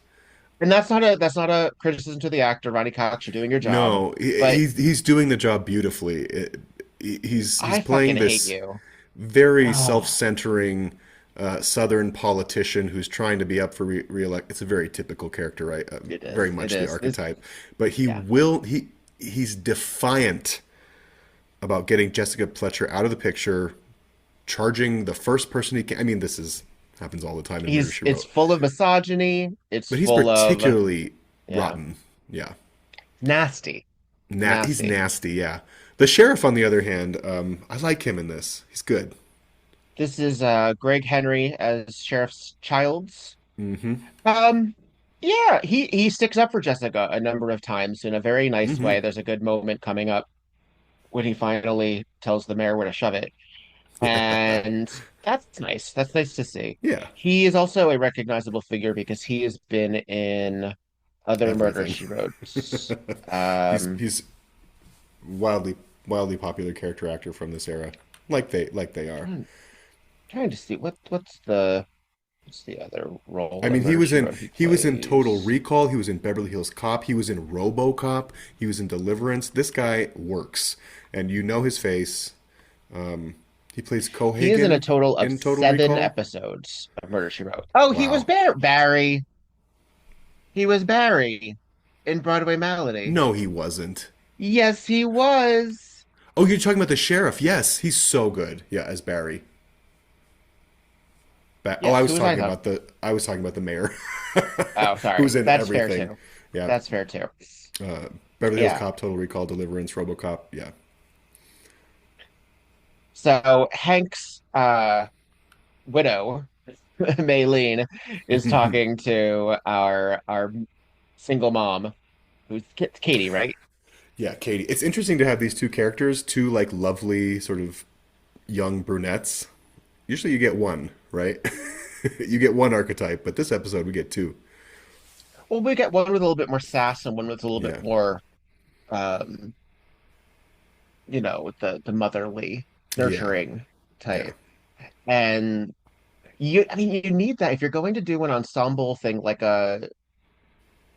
S1: And that's not a criticism to the actor, Ronnie Cox. You're doing your job.
S2: No,
S1: But
S2: he's doing the job beautifully. He's
S1: I
S2: playing
S1: fucking hate
S2: this
S1: you.
S2: very
S1: Oh,
S2: self-centering Southern politician who's trying to be up for re-elect. It's a very typical character, right?
S1: it
S2: Very
S1: is. It
S2: much the
S1: is. This,
S2: archetype. But
S1: yeah.
S2: he's defiant about getting Jessica Fletcher out of the picture, charging the first person he can. I mean, this is happens all the time in Murder,
S1: He's
S2: She
S1: it's
S2: Wrote.
S1: full of misogyny. It's
S2: But he's
S1: full of
S2: particularly
S1: yeah,
S2: rotten. Yeah.
S1: nasty.
S2: He's
S1: Nasty.
S2: nasty, yeah. The sheriff, on the other hand, I like him in this. He's good.
S1: This is Greg Henry as Sheriff Childs.
S2: Mm-hmm.
S1: Um yeah, he sticks up for Jessica a number of times in a very nice
S2: Mm-hmm.
S1: way. There's a good moment coming up when he finally tells the mayor where to shove it.
S2: Yeah.
S1: And that's nice. That's nice to see.
S2: Yeah.
S1: He is also a recognizable figure because he has been in other Murder
S2: Everything.
S1: She Wrote.
S2: he's
S1: Um,
S2: he's wildly popular character actor from this era, like they are.
S1: trying, trying to see what's the other role
S2: I
S1: in
S2: mean,
S1: Murder She Wrote he
S2: he was in Total
S1: plays?
S2: Recall. He was in Beverly Hills Cop. He was in RoboCop. He was in Deliverance. This guy works, and you know his face. He plays
S1: He is in a
S2: Cohagen
S1: total of
S2: in Total
S1: 7
S2: Recall.
S1: episodes of Murder She Wrote. Oh, he was
S2: Wow.
S1: Barry. He was Barry in Broadway Malady.
S2: No, he wasn't.
S1: Yes, he was.
S2: Oh, you're talking about the sheriff. Yes, he's so good. Yeah, as Barry. Oh,
S1: Yes, who was I talking?
S2: I was talking about the mayor,
S1: Oh, sorry.
S2: who's in
S1: That's fair
S2: everything.
S1: too.
S2: Yeah,
S1: That's fair too.
S2: Beverly Hills
S1: Yeah.
S2: Cop, Total Recall, Deliverance, RoboCop. Yeah.
S1: So Hank's widow, Maylene, is talking to our single mom, who's Katie, right?
S2: Yeah, Katie. It's interesting to have these two characters, two like lovely sort of young brunettes. Usually you get one, right? You get one archetype, but this episode we get two.
S1: Well, we get one with a little bit more sass and one with a little bit
S2: Yeah,
S1: more, um, with the motherly,
S2: yeah,
S1: nurturing
S2: yeah.
S1: type. And I mean, you need that if you're going to do an ensemble thing like a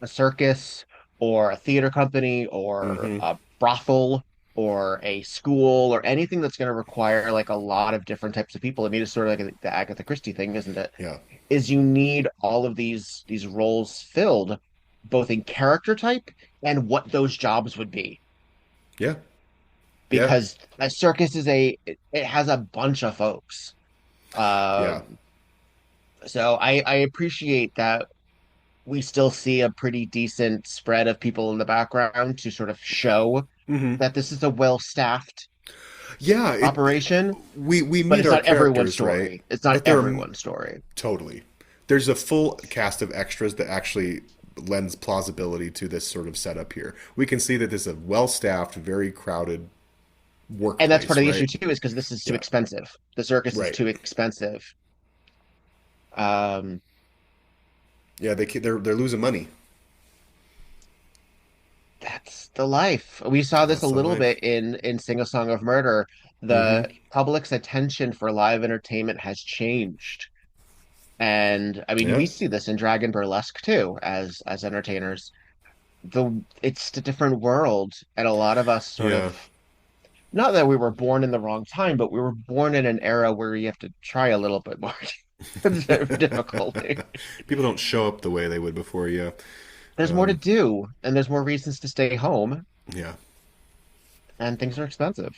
S1: circus or a theater company or
S2: Mm-hmm.
S1: a brothel or a school or anything that's going to require like a lot of different types of people. I mean, it's sort of like the Agatha Christie thing, isn't it?
S2: Yeah,
S1: Is you need all of these roles filled, both in character type and what those jobs would be.
S2: yeah, yeah.
S1: Because a circus it has a bunch of folks.
S2: Yeah.
S1: Um, so I appreciate that we still see a pretty decent spread of people in the background to sort of show that this is a well-staffed
S2: Yeah,
S1: operation,
S2: we
S1: but
S2: meet
S1: it's
S2: our
S1: not everyone's
S2: characters, right?
S1: story. It's not
S2: But there are
S1: everyone's story.
S2: totally. There's a full cast of extras that actually lends plausibility to this sort of setup here. We can see that this is a well-staffed, very crowded
S1: And that's part
S2: workplace,
S1: of the
S2: right?
S1: issue too, is because this is too
S2: Yeah.
S1: expensive. The circus is
S2: Right.
S1: too expensive. Um,
S2: Yeah, they're losing money.
S1: that's the life. We saw this a
S2: That's the
S1: little
S2: life.
S1: bit in Sing a Song of Murder.
S2: Mm-hmm.
S1: The public's attention for live entertainment has changed. And I mean,
S2: Yeah.
S1: we see this in drag and burlesque too, as entertainers. It's a different world, and a lot of us sort of,
S2: Yeah.
S1: not that we were born in the wrong time, but we were born in an era where you have to try a little bit more difficulty.
S2: People don't show up the way they would before. Yeah.
S1: There's more to do, and there's more reasons to stay home,
S2: Yeah.
S1: and things are expensive.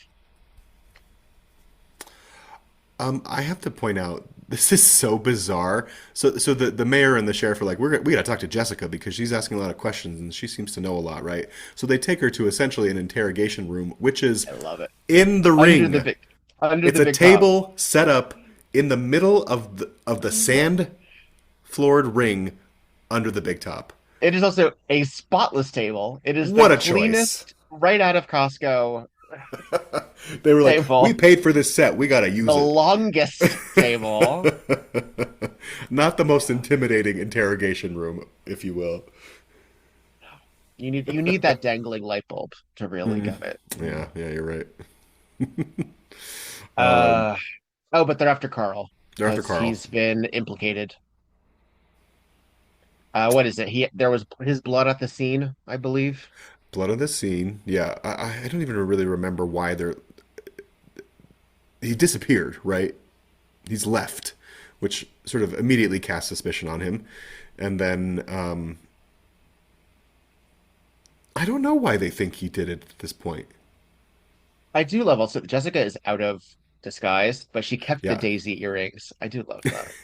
S2: I have to point out this is so bizarre. So the mayor and the sheriff are like, we gotta talk to Jessica because she's asking a lot of questions and she seems to know a lot, right? So they take her to essentially an interrogation room, which is
S1: I love it.
S2: in the
S1: Under the
S2: ring.
S1: big, under
S2: It's
S1: the
S2: a
S1: big top.
S2: table set up in the middle of the sand floored ring under the big top.
S1: It is also a spotless table. It is the
S2: What a choice.
S1: cleanest, right out of Costco
S2: They were like, we
S1: table,
S2: paid for this set, we gotta
S1: the
S2: use it.
S1: longest table.
S2: Not the most intimidating interrogation room, if you will.
S1: You need that dangling light bulb to really get it.
S2: Yeah, yeah, you're right.
S1: Uh, oh, but they're after Carl
S2: They're after
S1: because
S2: Carl.
S1: he's been implicated. What is it? There was his blood at the scene, I believe.
S2: Blood on the scene. Yeah, I don't even really remember why they're. He disappeared, right? He's left, which sort of immediately casts suspicion on him. And then I don't know why they think he did it at this point.
S1: I do love also Jessica is out of disguise, but she kept the
S2: Yeah.
S1: daisy earrings. I do love that.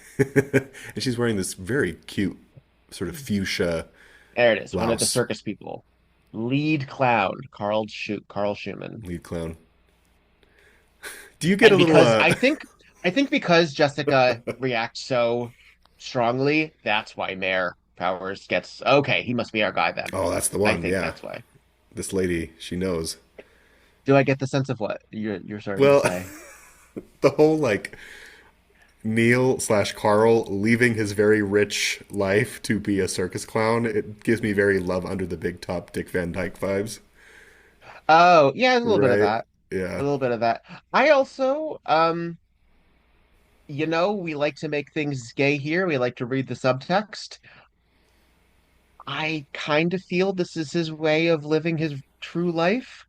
S2: And she's wearing this very cute sort of fuchsia
S1: There it is, one of the
S2: blouse.
S1: circus people. Lead clown, Carl Schumann.
S2: Lead clown. Do you get a
S1: And
S2: little
S1: because I think because Jessica reacts so strongly, that's why Mayor Powers gets okay, he must be our guy then.
S2: Oh, that's the
S1: I
S2: one.
S1: think
S2: Yeah.
S1: that's why.
S2: This lady, she knows.
S1: Do I get the sense of what you're starting to
S2: Well,
S1: say?
S2: the whole like Neil slash Carl leaving his very rich life to be a circus clown, it gives me very Love Under the Big Top Dick Van Dyke vibes.
S1: Oh, yeah, a little bit of
S2: Right?
S1: that. A
S2: Yeah.
S1: little bit of that. I also, we like to make things gay here. We like to read the subtext. I kind of feel this is his way of living his true life,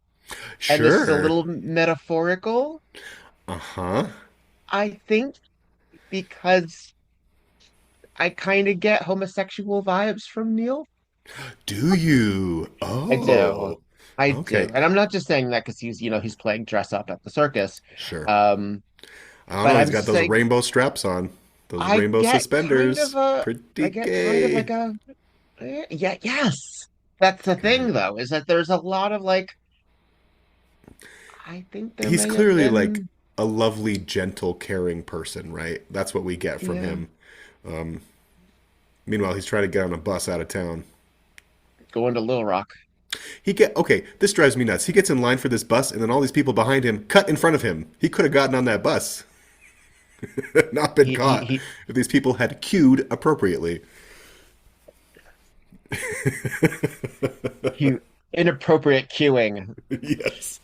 S1: and this is a
S2: Sure.
S1: little metaphorical.
S2: Uh-huh.
S1: I think because I kind of get homosexual vibes from Neil.
S2: Do you?
S1: I do.
S2: Oh.
S1: I do.
S2: Okay.
S1: And I'm not just saying that because he's playing dress up at the circus.
S2: Sure.
S1: Um,
S2: I don't
S1: but
S2: know. He's
S1: I'm
S2: got those
S1: saying
S2: rainbow straps on. Those
S1: I
S2: rainbow
S1: get kind
S2: suspenders.
S1: of a, I
S2: Pretty
S1: get kind of like
S2: gay.
S1: a, yeah, yes. That's the
S2: Okay.
S1: thing though, is that there's a lot of like, I think there
S2: He's
S1: may have
S2: clearly like
S1: been,
S2: a lovely, gentle, caring person, right? That's what we get from
S1: yeah,
S2: him. Meanwhile, he's trying to get on a bus out of town.
S1: going to Little Rock.
S2: Okay, this drives me nuts. He gets in line for this bus, and then all these people behind him cut in front of him. He could have gotten on that bus, not been
S1: He, he,
S2: caught,
S1: he,
S2: if these people had queued appropriately.
S1: he inappropriate queuing.
S2: Yes.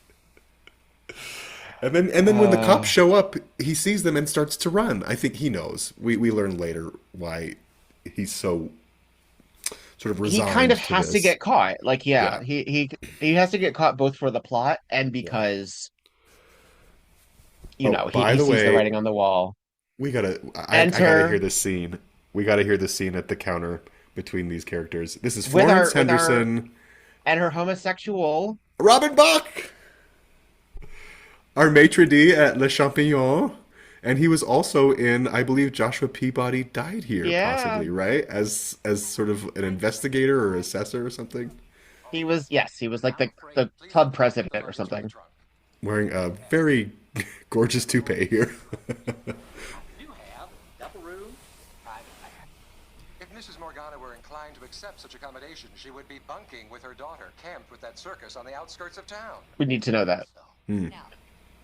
S2: And then when the
S1: Uh,
S2: cops show up, he sees them and starts to run. I think he knows. We learn later why he's so sort of
S1: he kind
S2: resigned
S1: of
S2: to
S1: has to
S2: this.
S1: get caught. Like,
S2: Yeah.
S1: yeah, he has to get caught both for the plot and
S2: Yeah.
S1: because,
S2: Oh,
S1: he,
S2: by
S1: he
S2: the
S1: sees the
S2: way,
S1: writing on the wall.
S2: I gotta hear
S1: Enter
S2: this scene. We gotta hear this scene at the counter between these characters. This is
S1: with
S2: Florence
S1: our
S2: Henderson,
S1: and her homosexual.
S2: Robin Bach, our maitre d' at Le Champignon, And he was also in, I believe, Joshua Peabody Died Here,
S1: Yeah.
S2: possibly, right? As sort of an investigator or assessor or something,
S1: He was, yes, he was like the club president or something.
S2: wearing a very gorgeous toupee here.
S5: You have double room, private bath.
S6: If Mrs. Morgana were inclined to accept such accommodation, she would be bunking with her daughter, camped with that circus on the outskirts of town.
S1: We need to know that.
S4: Now,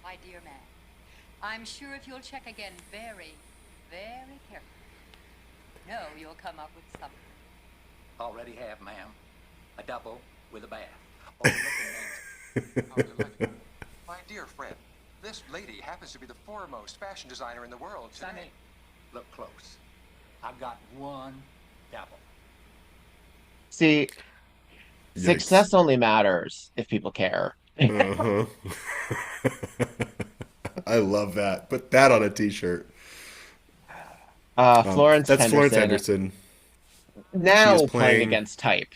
S4: my dear man, I'm sure if you'll check again very, very carefully, no, you'll come up with something.
S5: Already have, ma'am. A double with a bath. Oh, look
S6: How delightful. My dear friend, this lady happens to be the foremost fashion designer in the world
S5: at Sonny,
S6: today.
S5: look close. I've got one double.
S1: See,
S2: Yikes.
S1: success only matters if people care.
S2: Uh-huh. I love that. Put that on a t-shirt.
S1: Florence
S2: That's
S1: Henderson,
S2: Florence Henderson.
S1: now
S2: She is
S1: playing
S2: playing-
S1: against type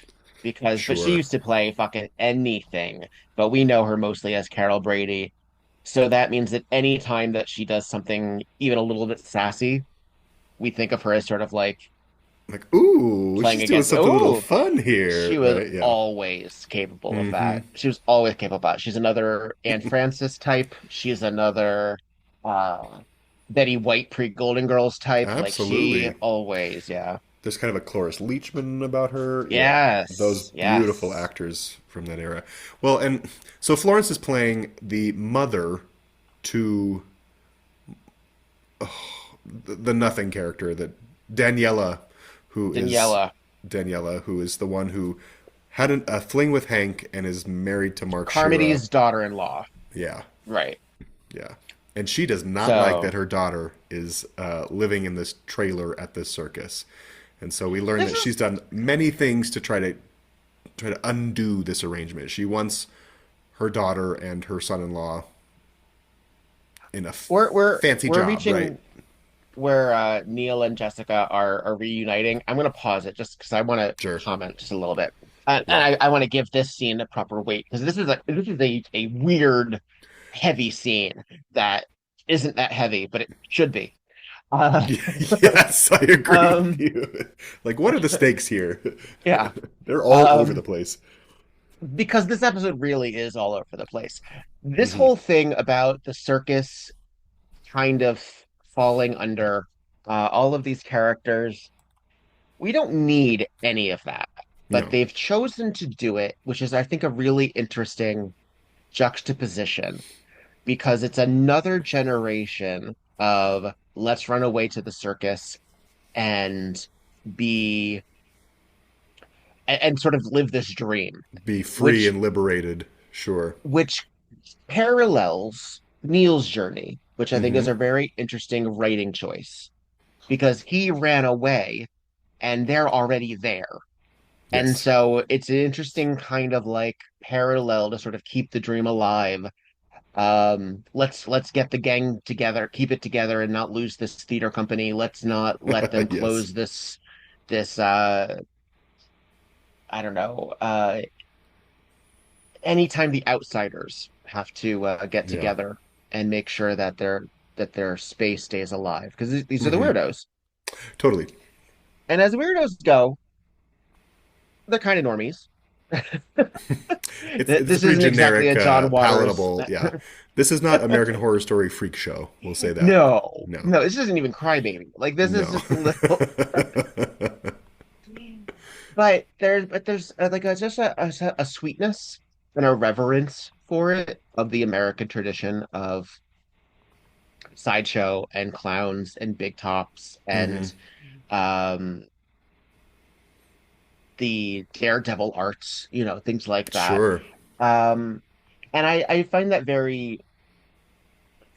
S1: but she
S2: Sure.
S1: used to play fucking anything, but we know her mostly as Carol Brady. So that means that any time that she does something even a little bit sassy, we think of her as sort of like
S2: Like, ooh,
S1: playing
S2: she's doing
S1: against.
S2: something a little
S1: Ooh,
S2: fun here.
S1: she was
S2: Right? Yeah.
S1: always capable of that. She was always capable of that. She's another Anne Francis type. She's another Betty White pre-Golden Girls type. Like
S2: Absolutely.
S1: she always, yeah.
S2: There's kind of a Cloris Leachman about her. Yeah.
S1: Yes.
S2: Those
S1: yes.
S2: beautiful actors from that era. Well, and so Florence is playing the mother to the nothing character that Daniela, who is the one who had a fling with Hank and is married to Mark
S1: Carmody's
S2: Shira.
S1: daughter-in-law.
S2: Yeah,
S1: Right.
S2: yeah. And she does not
S1: So-
S2: like that her daughter is living in this trailer at this circus. And so we learn that she's done many things to try to undo this arrangement. She wants her daughter and her son-in-law in a fancy
S1: we're
S2: job,
S1: reaching
S2: right?
S1: where Neil and Jessica are reuniting. I'm going to pause it just because I want to
S2: Sure.
S1: comment just a little bit, and I want to give this scene a proper weight because this is a weird, heavy scene that isn't that heavy, but it should be.
S2: Yes, I agree with you. Like, what are the stakes here?
S1: Yeah.
S2: They're all over the place.
S1: Because this episode really is all over the place. This whole thing about the circus kind of falling under all of these characters, we don't need any of that. But
S2: No.
S1: they've chosen to do it, which is, I think, a really interesting juxtaposition because it's another generation of let's run away to the circus and be and sort of live this dream,
S2: Be free
S1: which-
S2: and liberated. Sure.
S1: which parallels Neil's journey, which I think is a very interesting writing choice because he ran away and they're already there. And
S2: Yes.
S1: so it's an interesting kind of like parallel to sort of keep the dream alive. Let's get the gang together, keep it together and not lose this theater company. Let's not let them
S2: Yes.
S1: close this I don't know, anytime the outsiders have to get
S2: Yeah.
S1: together and make sure that their space stays alive because these are the weirdos.
S2: Totally.
S1: And as weirdos go, they're kind of normies.
S2: It's
S1: This
S2: pretty
S1: isn't exactly
S2: generic,
S1: a John Waters.
S2: palatable. Yeah. This is not American Horror Story Freak Show. We'll say that.
S1: No,
S2: No.
S1: this isn't even Crybaby. Like this is
S2: No.
S1: just a little. But there's like just a sweetness and a reverence for it of the American tradition of sideshow and clowns and big tops and the daredevil arts, things like that.
S2: Sure.
S1: And I find that very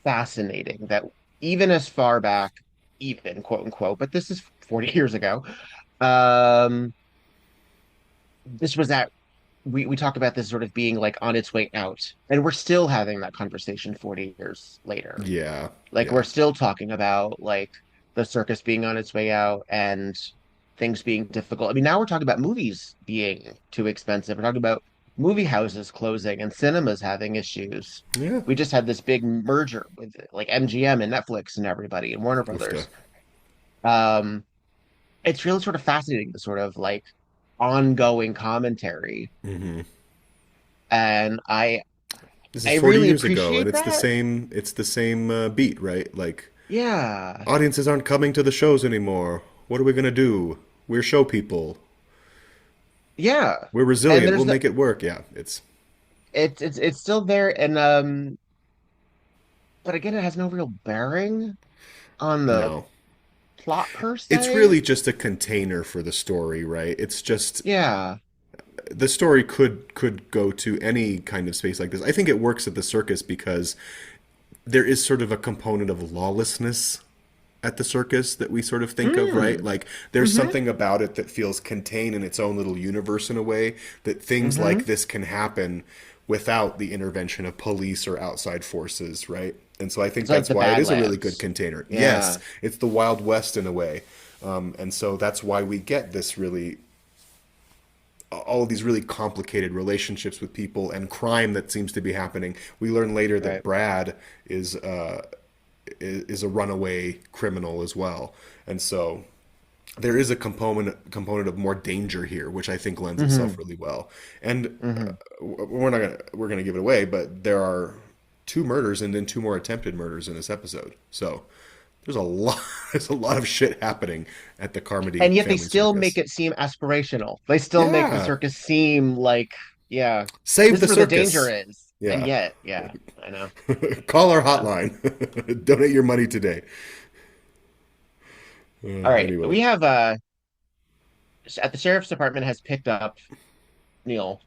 S1: fascinating that even as far back, even quote unquote, but this is 40 years ago, this was that we talk about this sort of being like on its way out, and we're still having that conversation 40 years later.
S2: Yeah.
S1: Like
S2: Yeah.
S1: we're still talking about like the circus being on its way out and things being difficult. I mean, now we're talking about movies being too expensive. We're talking about movie houses closing and cinemas having issues.
S2: Yeah.
S1: We just had this big merger with like MGM and Netflix and everybody and Warner
S2: Oofta.
S1: Brothers. Um, it's really sort of fascinating, the sort of like ongoing commentary,
S2: Hmm.
S1: and
S2: This is
S1: I
S2: 40
S1: really
S2: years ago, and
S1: appreciate
S2: it's the
S1: that.
S2: same. It's the same beat, right? Like
S1: Yeah,
S2: audiences aren't coming to the shows anymore. What are we gonna do? We're show people.
S1: yeah,
S2: We're
S1: and
S2: resilient.
S1: there's
S2: We'll
S1: the
S2: make it work. Yeah, it's
S1: it's still there, and but again, it has no real bearing on the
S2: no.
S1: plot per
S2: It's
S1: se.
S2: really just a container for the story, right? It's just
S1: Yeah.
S2: the story could go to any kind of space like this. I think it works at the circus because there is sort of a component of lawlessness at the circus that we sort of think of, right?
S1: Mm.
S2: Like there's
S1: Mm-hmm.
S2: something about it that feels contained in its own little universe in a way that things
S1: Mm-hmm.
S2: like this can happen without the intervention of police or outside forces, right? And so I think
S1: It's like
S2: that's
S1: the
S2: why it is a really good
S1: Badlands.
S2: container.
S1: Yeah.
S2: Yes, it's the Wild West in a way. And so that's why we get this really all of these really complicated relationships with people and crime that seems to be happening. We learn later that
S1: Right.
S2: Brad is a runaway criminal as well, and so there is a component of more danger here, which I think lends
S1: Mm-hmm.
S2: itself really well. And
S1: Mm-hmm.
S2: we're gonna give it away, but there are two murders and then two more attempted murders in this episode. So there's a lot there's a lot of shit happening at the Carmody
S1: And yet they
S2: family
S1: still
S2: circus.
S1: make it seem aspirational. They still make the
S2: Yeah,
S1: circus seem like, yeah,
S2: save
S1: this
S2: the
S1: is where the danger
S2: circus.
S1: is. And
S2: Yeah.
S1: yet, yeah, I know.
S2: Call our
S1: Yeah.
S2: hotline. Donate your money today.
S1: All right.
S2: Anyway.
S1: We have at the sheriff's department has picked up Neil,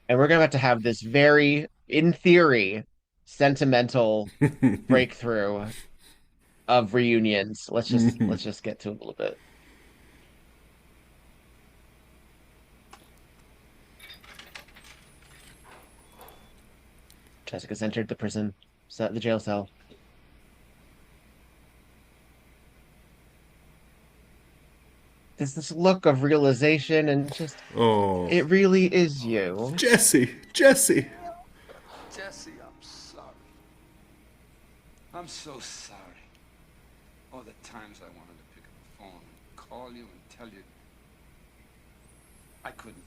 S1: and we're gonna have to have this very, in theory, sentimental breakthrough of reunions. Let's just get to it a little bit. Jessica's entered the prison, the jail cell. There's this look of realization and just,
S2: Oh,
S1: it really is you.
S2: Jesse.
S7: Jesse, I'm sorry. I'm so sorry. All the times I wanted to pick up the phone and call you and tell you. I couldn't.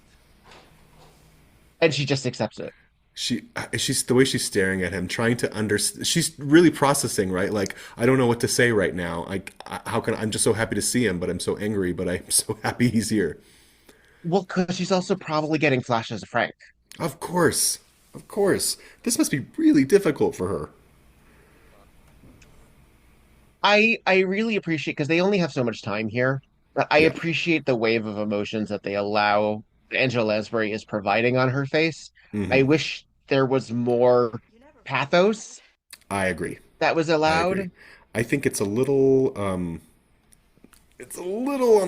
S1: And she just accepts it.
S2: She's the way she's staring at him, trying to understand. She's really processing, right? Like I don't know what to say right now. How can I'm just so happy to see him, but I'm so angry, but I'm so happy he's here.
S1: Well, because she's also probably getting flashes of Frank.
S2: Of course, of course. This must be really difficult for her.
S1: I really appreciate because they only have so much time here. But I
S2: Yeah.
S1: appreciate the wave of emotions that they allow Angela Lansbury is providing on her face. I
S2: Hmm.
S1: wish there was more pathos
S2: I agree.
S1: that was
S2: I agree.
S1: allowed.
S2: I think it's a little on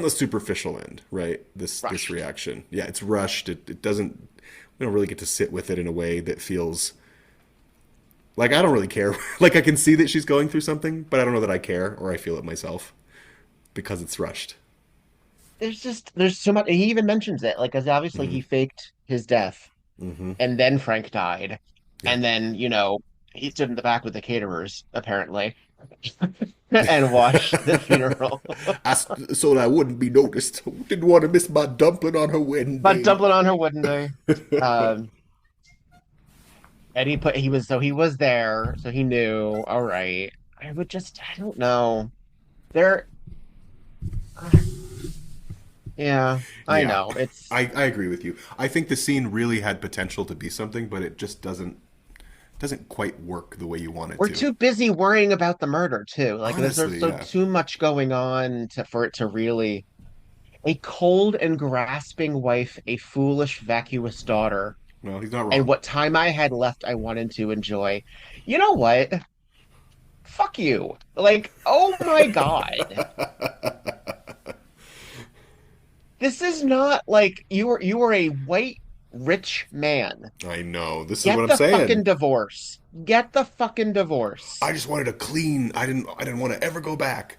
S2: the superficial end, right? This
S1: Rushed.
S2: reaction. Yeah, it's rushed. It doesn't we don't really get to sit with it in a way that feels like I don't really care. Like I can see that she's going through something, but I don't know that I care or I feel it myself because it's rushed.
S1: There's so much. He even mentions it, like, because obviously
S2: Hmm.
S1: he faked his death,
S2: Hmm.
S1: and then Frank died,
S2: Yeah.
S1: and then he stood in the back with the caterers apparently, and watched the funeral.
S2: So that I wouldn't be noticed. Didn't want to miss my dumpling on her wedding
S1: But
S2: day.
S1: dumpling on her wooden day. Um, and he was there, so he knew. All right. I don't know. There, yeah, I
S2: Yeah,
S1: know.
S2: I agree with you. I think the scene really had potential to be something, but it just doesn't quite work the way you want it
S1: We're
S2: to.
S1: too busy worrying about the murder too. Like there's
S2: Honestly,
S1: so
S2: yeah.
S1: too much going on for it to really a cold and grasping wife, a foolish, vacuous daughter,
S2: No, he's not
S1: and
S2: wrong.
S1: what time I had left I wanted to enjoy. You know what? Fuck you. Like, oh my God. This is not like you are a white rich man.
S2: I know. This is
S1: Get
S2: what I'm
S1: the fucking
S2: saying.
S1: divorce. Get the fucking divorce.
S2: I just wanted to clean. I didn't want to ever go back.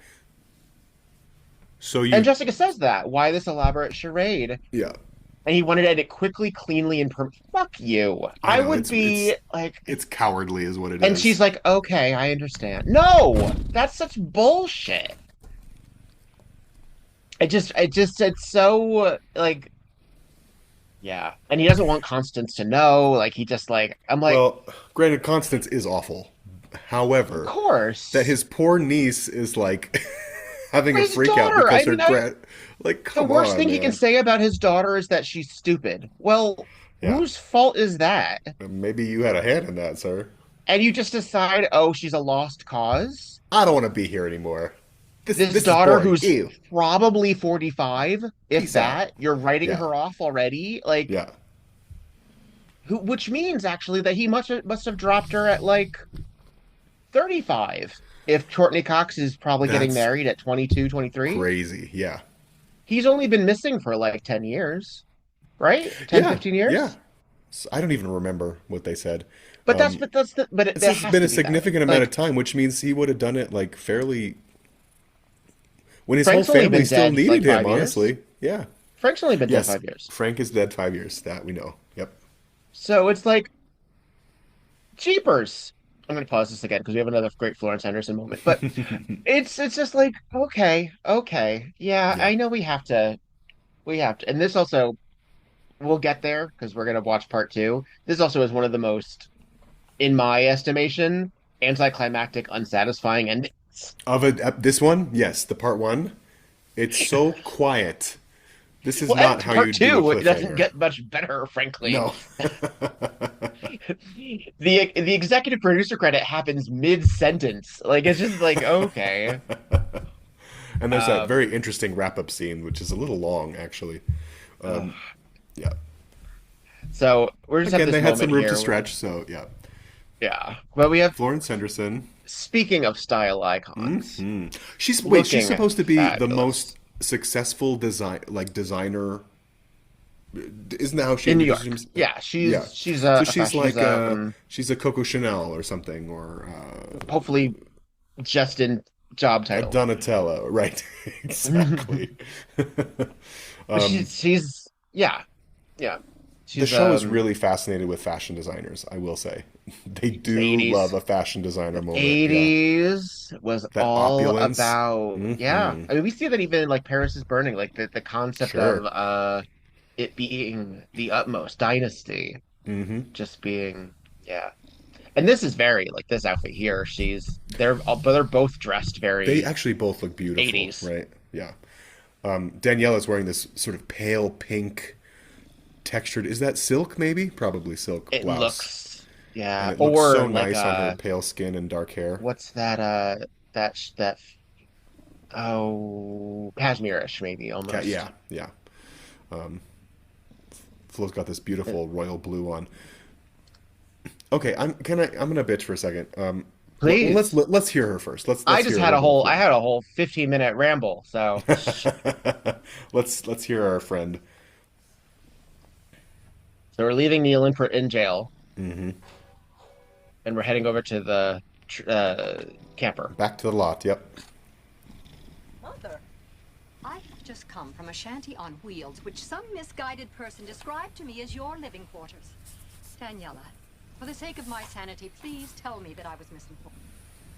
S2: So
S1: And
S2: you
S1: Jessica says that. Why this elaborate charade?
S2: yeah.
S1: and he wanted to end it quickly, cleanly, and fuck you.
S2: I
S1: I
S2: know
S1: would be like,
S2: it's cowardly, is what it
S1: and
S2: is.
S1: she's like, okay, I understand. No, that's such bullshit. It's so like, yeah. And he doesn't want Constance to know. Like, he just like, I'm like,
S2: Well, granted, Constance is awful.
S1: of
S2: However, that
S1: course.
S2: his poor niece is like having a
S1: His
S2: freak out
S1: daughter.
S2: because
S1: I
S2: her
S1: mean,
S2: like,
S1: the
S2: come
S1: worst
S2: on,
S1: thing he can
S2: man.
S1: say about his daughter is that she's stupid. Well,
S2: Yeah,
S1: whose fault is that?
S2: maybe you had a hand in that, sir.
S1: And you just decide, oh, she's a lost cause?
S2: I don't want to be here anymore.
S1: This
S2: This is
S1: daughter
S2: boring.
S1: who's
S2: Ew.
S1: probably 45, if
S2: Peace out.
S1: that, you're writing
S2: Yeah,
S1: her off already? Like,
S2: yeah.
S1: which means actually that he must have dropped her at like 35. If Courtney Cox is probably getting
S2: That's
S1: married at 22, 23,
S2: crazy. Yeah,
S1: he's only been missing for like 10 years, right? 10,
S2: yeah,
S1: 15
S2: yeah.
S1: years?
S2: I don't even remember what they said.
S1: But
S2: This
S1: there
S2: has
S1: has
S2: been
S1: to
S2: a
S1: be that.
S2: significant amount of
S1: Like,
S2: time, which means he would have done it like fairly when his whole
S1: Frank's only
S2: family
S1: been
S2: still
S1: dead
S2: needed
S1: like
S2: him,
S1: 5 years.
S2: honestly. Yeah.
S1: Frank's only been dead
S2: Yes,
S1: 5 years.
S2: Frank is dead 5 years. That we know. Yep.
S1: So it's like, jeepers. I'm going to pause this again because we have another great Florence Henderson moment. But it's just like, okay, okay. Yeah,
S2: Yeah.
S1: I know we have to. And this also, we'll get there because we're going to watch part two. This also is one of the most, in my estimation, anticlimactic, unsatisfying endings.
S2: Of this one, yes, the part one, it's so quiet. This is
S1: Well,
S2: not
S1: and
S2: how
S1: part
S2: you do a
S1: two, it doesn't
S2: cliffhanger.
S1: get much better, frankly.
S2: No.
S1: The executive producer credit happens mid-sentence. Like, it's just like, okay.
S2: And there's that
S1: Um,
S2: very interesting wrap-up scene, which is a little long, actually.
S1: ugh.
S2: Yeah.
S1: So we're just have
S2: Again,
S1: this
S2: they had some
S1: moment
S2: room to
S1: here.
S2: stretch, so yeah.
S1: Yeah, but we have.
S2: Florence Henderson.
S1: Speaking of style icons,
S2: She's
S1: looking
S2: supposed to be the
S1: fabulous
S2: most successful designer. Isn't that how she
S1: in New
S2: introduces
S1: York.
S2: herself?
S1: Yeah,
S2: Yeah.
S1: she's
S2: So
S1: a
S2: she's
S1: fashion. She's
S2: like she's a Coco Chanel or something, or
S1: hopefully just in job
S2: a
S1: title.
S2: Donatella, right? Exactly.
S1: But she's yeah, yeah.
S2: The
S1: She's
S2: show is really fascinated with fashion designers, I will say. They do
S1: 80s.
S2: love a fashion designer moment. Yeah.
S1: 80s was
S2: That
S1: all
S2: opulence.
S1: about, yeah.
S2: Hmm.
S1: I mean, we see that even in like Paris is Burning, like the concept of
S2: Sure.
S1: it being the utmost dynasty,
S2: Hmm.
S1: just being, yeah. And this is very like this outfit here. They're both dressed
S2: They
S1: very
S2: actually both look beautiful,
S1: 80s.
S2: right? Yeah. Danielle is wearing this sort of pale pink textured. Is that silk, maybe? Probably silk
S1: It
S2: blouse.
S1: looks,
S2: And
S1: yeah,
S2: it looks
S1: or
S2: so
S1: like
S2: nice on her pale skin and dark hair.
S1: what's that that oh cashmere-ish maybe almost.
S2: Yeah, yeah. Flo's got this beautiful royal blue on. Okay, I'm gonna bitch for a second. Let's hear her first.
S1: I
S2: Let's
S1: just
S2: hear
S1: had
S2: her
S1: a whole
S2: little
S1: I had a whole 15-minute ramble. So
S2: let's hear our friend.
S1: we're leaving Neil in jail, and we're heading over to the camper.
S2: Back to the lot. Yep.
S4: Mother, I have just come from a shanty on wheels, which some misguided person described to me as your living quarters. Daniela, for the sake of my sanity, please tell me that I was misinformed.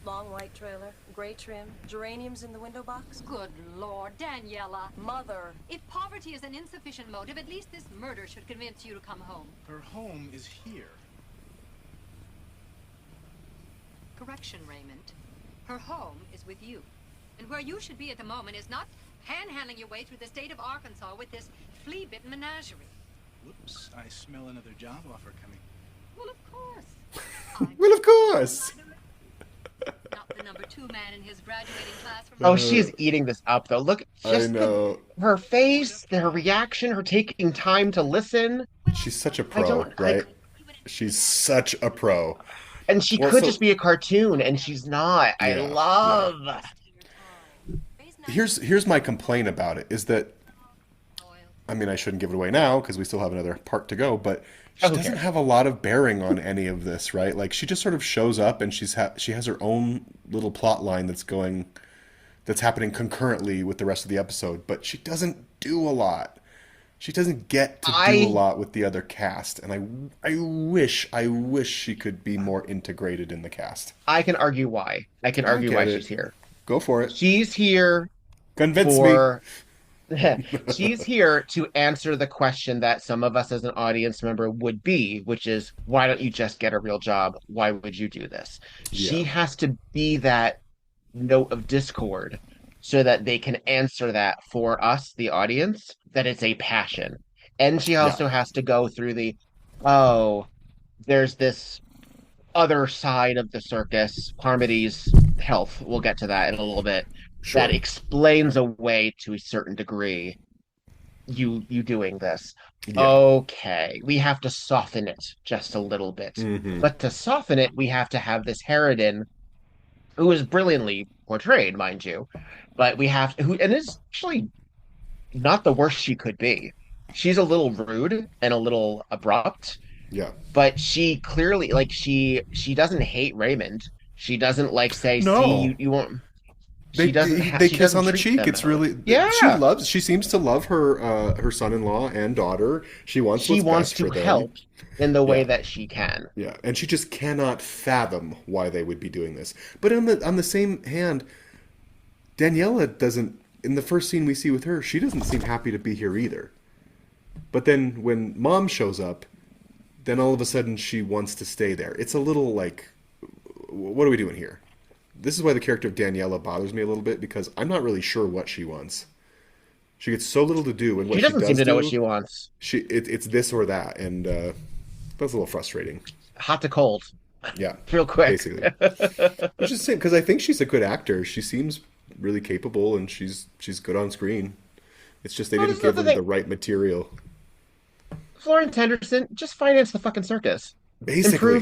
S8: Long white trailer, gray trim, geraniums in the window box.
S4: Good Lord, Daniela.
S8: Mother,
S4: If poverty is an insufficient motive, at least this murder should convince you to come home.
S3: Her home is here.
S4: Correction, Raymond. Her home is with you. And where you should be at the moment is not panhandling your way through the state of Arkansas with this flea-bitten menagerie.
S3: Whoops, I smell another job offer coming.
S4: Well, of course.
S2: Well, of course.
S4: Not the number 2 man in his graduating class from...
S1: Oh, she is eating this up though. Look,
S2: I
S1: just
S2: know.
S1: her face, her reaction, her taking time to listen.
S2: She's such a
S1: I
S2: pro,
S1: don't
S2: right? She's such a pro.
S1: And she
S2: Well,
S1: could
S2: so-
S1: just be a cartoon, and she's not. I
S2: Yeah,
S1: love.
S2: Here's my complaint about it is that I mean I shouldn't give it away now because we still have another part to go, but she
S1: Who
S2: doesn't
S1: cares?
S2: have a lot of bearing on any of this, right? Like she just sort of shows up and she has her own little plot line that's happening concurrently with the rest of the episode, but she doesn't do a lot. She doesn't get to do a
S1: I
S2: lot with the other cast, and I wish she could be more integrated in the cast.
S1: I can argue why. I can
S2: I
S1: argue
S2: get
S1: why she's
S2: it.
S1: here.
S2: Go for it.
S1: She's here
S2: Convince me.
S1: for she's here to answer the question that some of us as an audience member would be, which is, why don't you just get a real job? Why would you do this?
S2: Yeah.
S1: She has to be that note of discord so that they can answer that for us, the audience, that it's a passion. And she
S2: Yeah.
S1: also has to go through the, oh, there's this other side of the circus, Carmody's health. We'll get to that in a little bit. That
S2: Sure.
S1: explains away to a certain degree you doing this.
S2: Yeah.
S1: Okay, we have to soften it just a little bit.
S2: Hmm.
S1: But to soften it, we have to have this Harridan, who is brilliantly portrayed, mind you. But we have who and is actually not the worst she could be. She's a little rude and a little abrupt,
S2: Yeah.
S1: but she clearly she doesn't hate Raymond. She doesn't like say, see,
S2: No.
S1: you won't.
S2: They they
S1: She
S2: kiss
S1: doesn't
S2: on the
S1: treat
S2: cheek.
S1: them
S2: It's
S1: that way.
S2: really
S1: Yeah.
S2: she seems to love her son-in-law and daughter. She wants
S1: She
S2: what's
S1: wants
S2: best
S1: to
S2: for them.
S1: help in the way
S2: Yeah.
S1: that she can.
S2: Yeah, and she just cannot fathom why they would be doing this. But on the same hand, Daniela doesn't. In the first scene we see with her, she doesn't seem happy to be here either. But then when Mom shows up, then all of a sudden she wants to stay there. It's a little like, what are we doing here? This is why the character of Daniela bothers me a little bit, because I'm not really sure what she wants. She gets so little to do, and what
S1: She
S2: she
S1: doesn't
S2: does
S1: seem to know what
S2: do,
S1: she wants.
S2: it's this or that, and that's a little frustrating.
S1: Hot to cold,
S2: Yeah,
S1: real quick.
S2: basically. Which is because I think she's a good actor. She seems really capable, and she's good on screen. It's just they
S1: Well,
S2: didn't
S1: that's
S2: give
S1: not
S2: her
S1: the
S2: the
S1: thing.
S2: right material.
S1: Florence Henderson, just finance the fucking circus.
S2: Basically,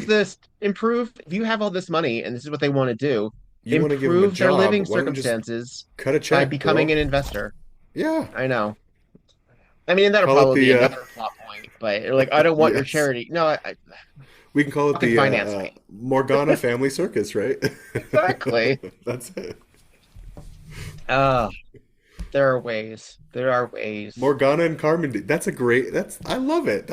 S1: Improve. If you have all this money and this is what they want to do,
S2: you want to give them a
S1: improve their
S2: job.
S1: living
S2: Why don't you just
S1: circumstances
S2: cut a
S1: by
S2: check,
S1: becoming
S2: bro?
S1: an investor.
S2: Yeah,
S1: I know. I mean, that'll
S2: call it
S1: probably be
S2: the
S1: another plot point, but like, I don't want your
S2: yes.
S1: charity. No,
S2: We can call it
S1: fucking
S2: the
S1: finance me.
S2: Morgana Family Circus, right?
S1: Exactly.
S2: That's it.
S1: Uh, there are ways. There are ways.
S2: Morgana and Carmen. That's a great. I love it.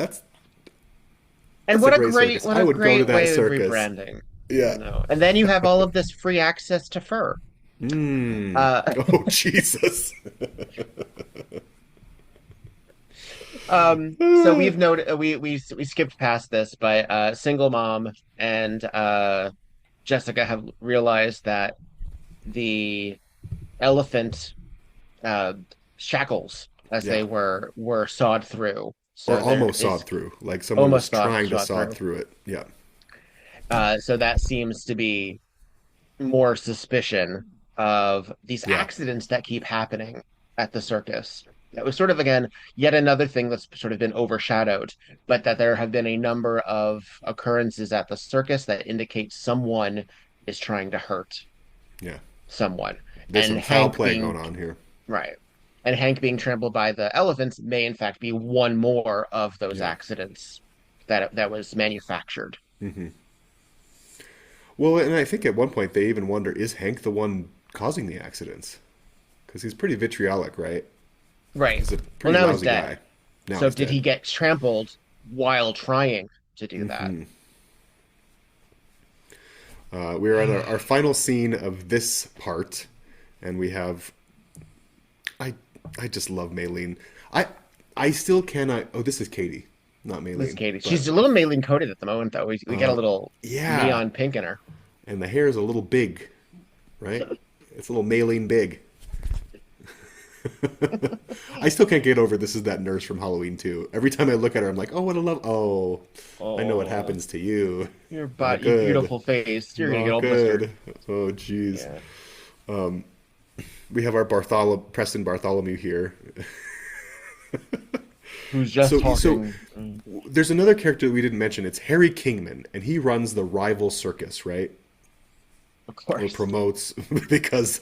S1: And
S2: that's
S1: what
S2: a
S1: a
S2: great
S1: great,
S2: circus.
S1: what
S2: I
S1: a
S2: would go to
S1: great
S2: that
S1: way of
S2: circus.
S1: rebranding.
S2: Yeah.
S1: No. And then you have all of this free access to fur.
S2: Mm.
S1: Uh,
S2: Oh Jesus.
S1: so we've noted we skipped past this, but single mom and Jessica have realized that the elephant uh, shackles, as
S2: Yeah.
S1: they were sawed through.
S2: Or
S1: So there
S2: almost
S1: is
S2: sawed through. Like someone was
S1: almost
S2: trying to
S1: sawed
S2: saw
S1: through.
S2: through it. Yeah.
S1: So that seems to be more suspicion of these
S2: Yeah.
S1: accidents that keep happening at the circus. That was sort of, again, yet another thing that's sort of been overshadowed, but that there have been a number of occurrences at the circus that indicate someone is trying to hurt
S2: Yeah.
S1: someone.
S2: There's
S1: And
S2: some foul
S1: Hank
S2: play
S1: being
S2: going on here.
S1: right. And Hank being trampled by the elephants may in fact be one more of those
S2: Yeah.
S1: accidents that was manufactured.
S2: Hmm. Well, and I think at one point they even wonder, is Hank the one causing the accidents? Because he's pretty vitriolic, right?
S1: Right.
S2: He's a
S1: Well,
S2: pretty
S1: now he's
S2: lousy
S1: dead.
S2: guy. Now
S1: So
S2: he's
S1: did
S2: dead.
S1: he get trampled while trying to do that?
S2: Mhm. We're at our final scene of this part, and we have. I just love Maylene. I still cannot. Oh, this is Katie, not Maylene.
S1: This is Katie.
S2: but-
S1: She's a little Maylene coated at the moment, though. We get a little
S2: yeah.
S1: neon pink in her.
S2: And the hair is a little big, right? It's a little Maylene big. I still can't get over this is that nurse from Halloween 2. Every time I look at her, I'm like, oh, what a love. Oh, I know what happens to you.
S1: Your
S2: Not
S1: butt, your
S2: good.
S1: beautiful face. You're gonna
S2: Not
S1: get all blistered.
S2: good. Oh, jeez.
S1: Yeah.
S2: We have our Preston Bartholomew here.
S1: Who's just
S2: So
S1: talking?
S2: there's another character that we didn't mention. It's Harry Kingman, and he runs the rival circus, right?
S1: Of
S2: Or
S1: course.
S2: promotes because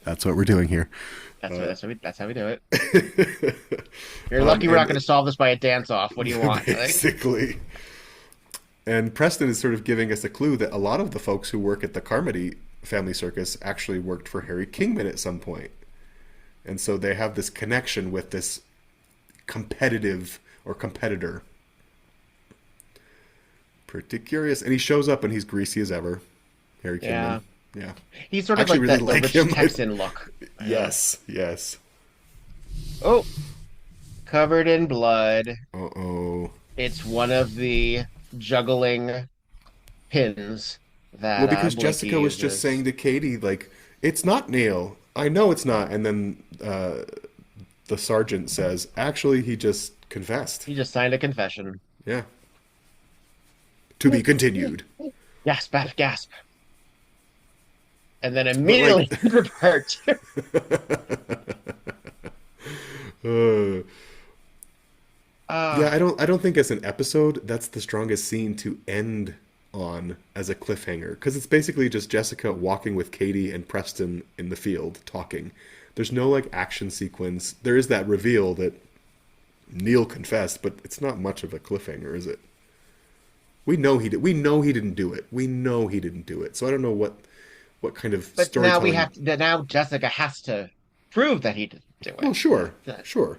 S2: that's what we're doing here.
S1: That's how we do it. You're lucky we're not going to solve this by a dance off. What do you want? Like,
S2: Basically. And Preston is sort of giving us a clue that a lot of the folks who work at the Carmody Family Circus actually worked for Harry Kingman at some point. And so they have this connection with this competitive or competitor. Pretty curious. And he shows up and he's greasy as ever. Harry
S1: Yeah.
S2: Kingman. Yeah.
S1: He's sort
S2: I
S1: of
S2: actually
S1: like
S2: really
S1: the
S2: like
S1: rich
S2: him.
S1: Texan look.
S2: Yes, yes.
S1: Oh, covered in blood.
S2: Uh-oh.
S1: It's one of the juggling pins
S2: Well,
S1: that
S2: because
S1: Blinky
S2: Jessica was just
S1: uses.
S2: saying to Katie, like, it's not Neil. I know it's not. And then the sergeant says, actually, he just confessed.
S1: He just signed a confession.
S2: Yeah. To be continued.
S1: Gasp, gasp, gasp. And then
S2: But
S1: immediately
S2: like,
S1: report.
S2: uh,
S1: uh,
S2: yeah, I don't think as an episode that's the strongest scene to end on as a cliffhanger because it's basically just Jessica walking with Katie and Preston in the field talking. There's no like action sequence. There is that reveal that Neil confessed, but it's not much of a cliffhanger, is it? We know he did. We know he didn't do it. We know he didn't do it. So I don't know what kind of
S1: but now we
S2: storytelling.
S1: have to, now Jessica has to prove that he didn't do
S2: Well,
S1: it.
S2: sure,
S1: That-
S2: sure,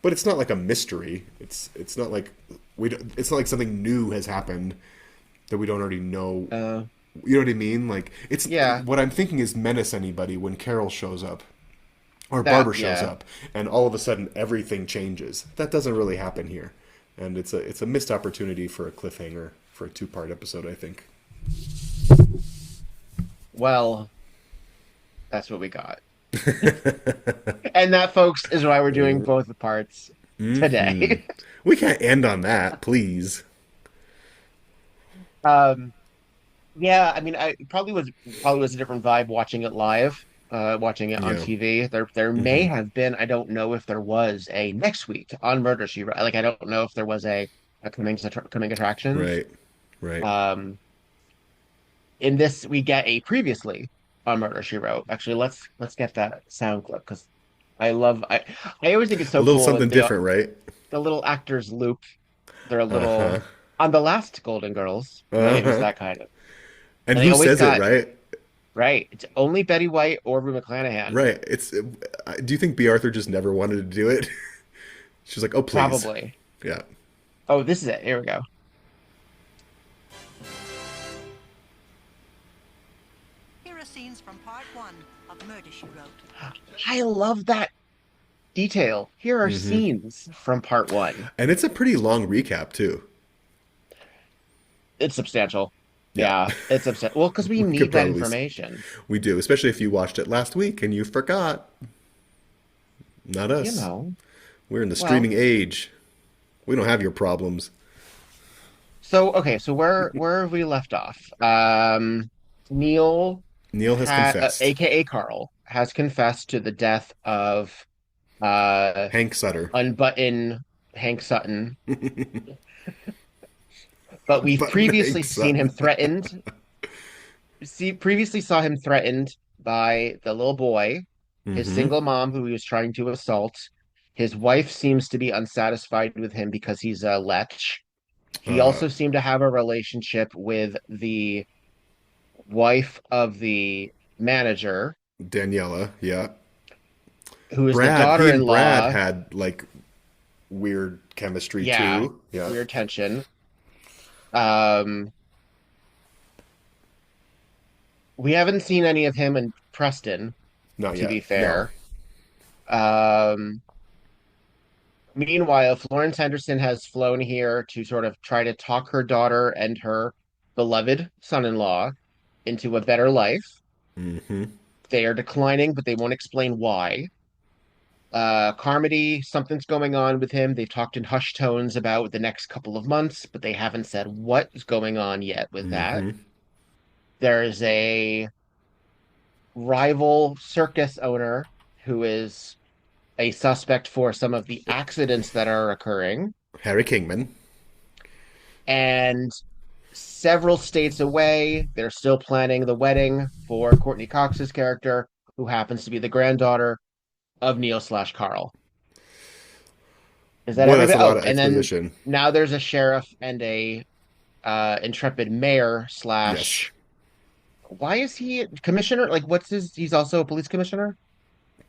S2: but it's not like a mystery. It's not like it's not like something new has happened that we don't already know.
S1: Uh,
S2: You know what I mean? Like it's
S1: yeah,
S2: what I'm thinking is menace anybody when Carol shows up or Barbara shows
S1: yeah.
S2: up, and all of a sudden everything changes. That doesn't really happen here, and it's a missed opportunity for a cliffhanger for a 2-part episode. I think.
S1: Well, that's what we got. And that, folks, is why we're doing both the parts today.
S2: We can't end on that, please.
S1: um, yeah, I mean, I probably was a different vibe watching it live, watching it on
S2: Yeah.
S1: TV. There may
S2: Hmm.
S1: have been, I don't know if there was a next week on Murder She Wrote. Like, I don't know if there was a coming attractions.
S2: Right. Right.
S1: Um, in this, we get a previously on Murder She Wrote. Actually, let's get that sound clip because I always think it's
S2: A
S1: so
S2: little
S1: cool
S2: something
S1: that
S2: different, right?
S1: the little actors loop. They're a
S2: Uh-huh.
S1: little on the last Golden Girls. Right? It was
S2: Uh-huh.
S1: that kind of.
S2: And
S1: And they
S2: who
S1: always
S2: says it,
S1: got
S2: right?
S1: right. It's only Betty White or Rue McClanahan.
S2: Right. It's. Do you think B. Arthur just never wanted to do it? She's like, oh, please.
S1: Probably.
S2: Yeah.
S1: Oh, this is it. Here we go.
S9: Here are scenes from part 1 of Murder, She Wrote.
S1: I love that detail. Here are
S2: Hmm.
S1: scenes from part one.
S2: And it's a pretty long recap too.
S1: It's substantial.
S2: Yeah.
S1: Yeah, it's substantial. Well, because we
S2: We could
S1: need that
S2: probably
S1: information.
S2: we do, especially if you watched it last week and you forgot. Not
S1: You
S2: us.
S1: know.
S2: We're in the
S1: Well,
S2: streaming age. We don't have your problems.
S1: so okay, so where have we left off? Neil,
S2: Neil has confessed.
S1: aka Carl, has confessed to the death of uh
S2: Hank Sutter.
S1: Unbutton Hank Sutton, but we've
S2: Button
S1: previously
S2: Hank
S1: seen him
S2: Sutton.
S1: threatened. Previously saw him threatened by the little boy, his
S2: Hmm.
S1: single mom who he was trying to assault. His wife seems to be unsatisfied with him because he's a lech. He
S2: Uh,
S1: also seemed to have a relationship with the wife of the manager,
S2: Daniela, yeah.
S1: who is the
S2: He and Brad
S1: daughter-in-law.
S2: had like weird chemistry
S1: Yeah,
S2: too. Yeah.
S1: weird tension. Um, we haven't seen any of him and Preston,
S2: Not
S1: to be
S2: yet. No.
S1: fair. Um, Meanwhile, Florence Henderson has flown here to sort of try to talk her daughter and her beloved son-in-law into a better life.
S2: Hmm.
S1: They are declining, but they won't explain why. Carmody, something's going on with him. They've talked in hushed tones about the next couple of months, but they haven't said what is going on yet with that.
S2: Hmm.
S1: There's a rival circus owner who is a suspect for some of the accidents that are occurring.
S2: Harry Kingman.
S1: And several states away, they're still planning the wedding for Courtney Cox's character, who happens to be the granddaughter of Neil slash Carl. Is that
S2: Boy, that's
S1: everybody?
S2: a lot
S1: Oh,
S2: of
S1: and then
S2: exposition.
S1: now there's a sheriff and a intrepid mayor
S2: Yes.
S1: slash. Why is he commissioner? Like, what's his? He's also a police commissioner.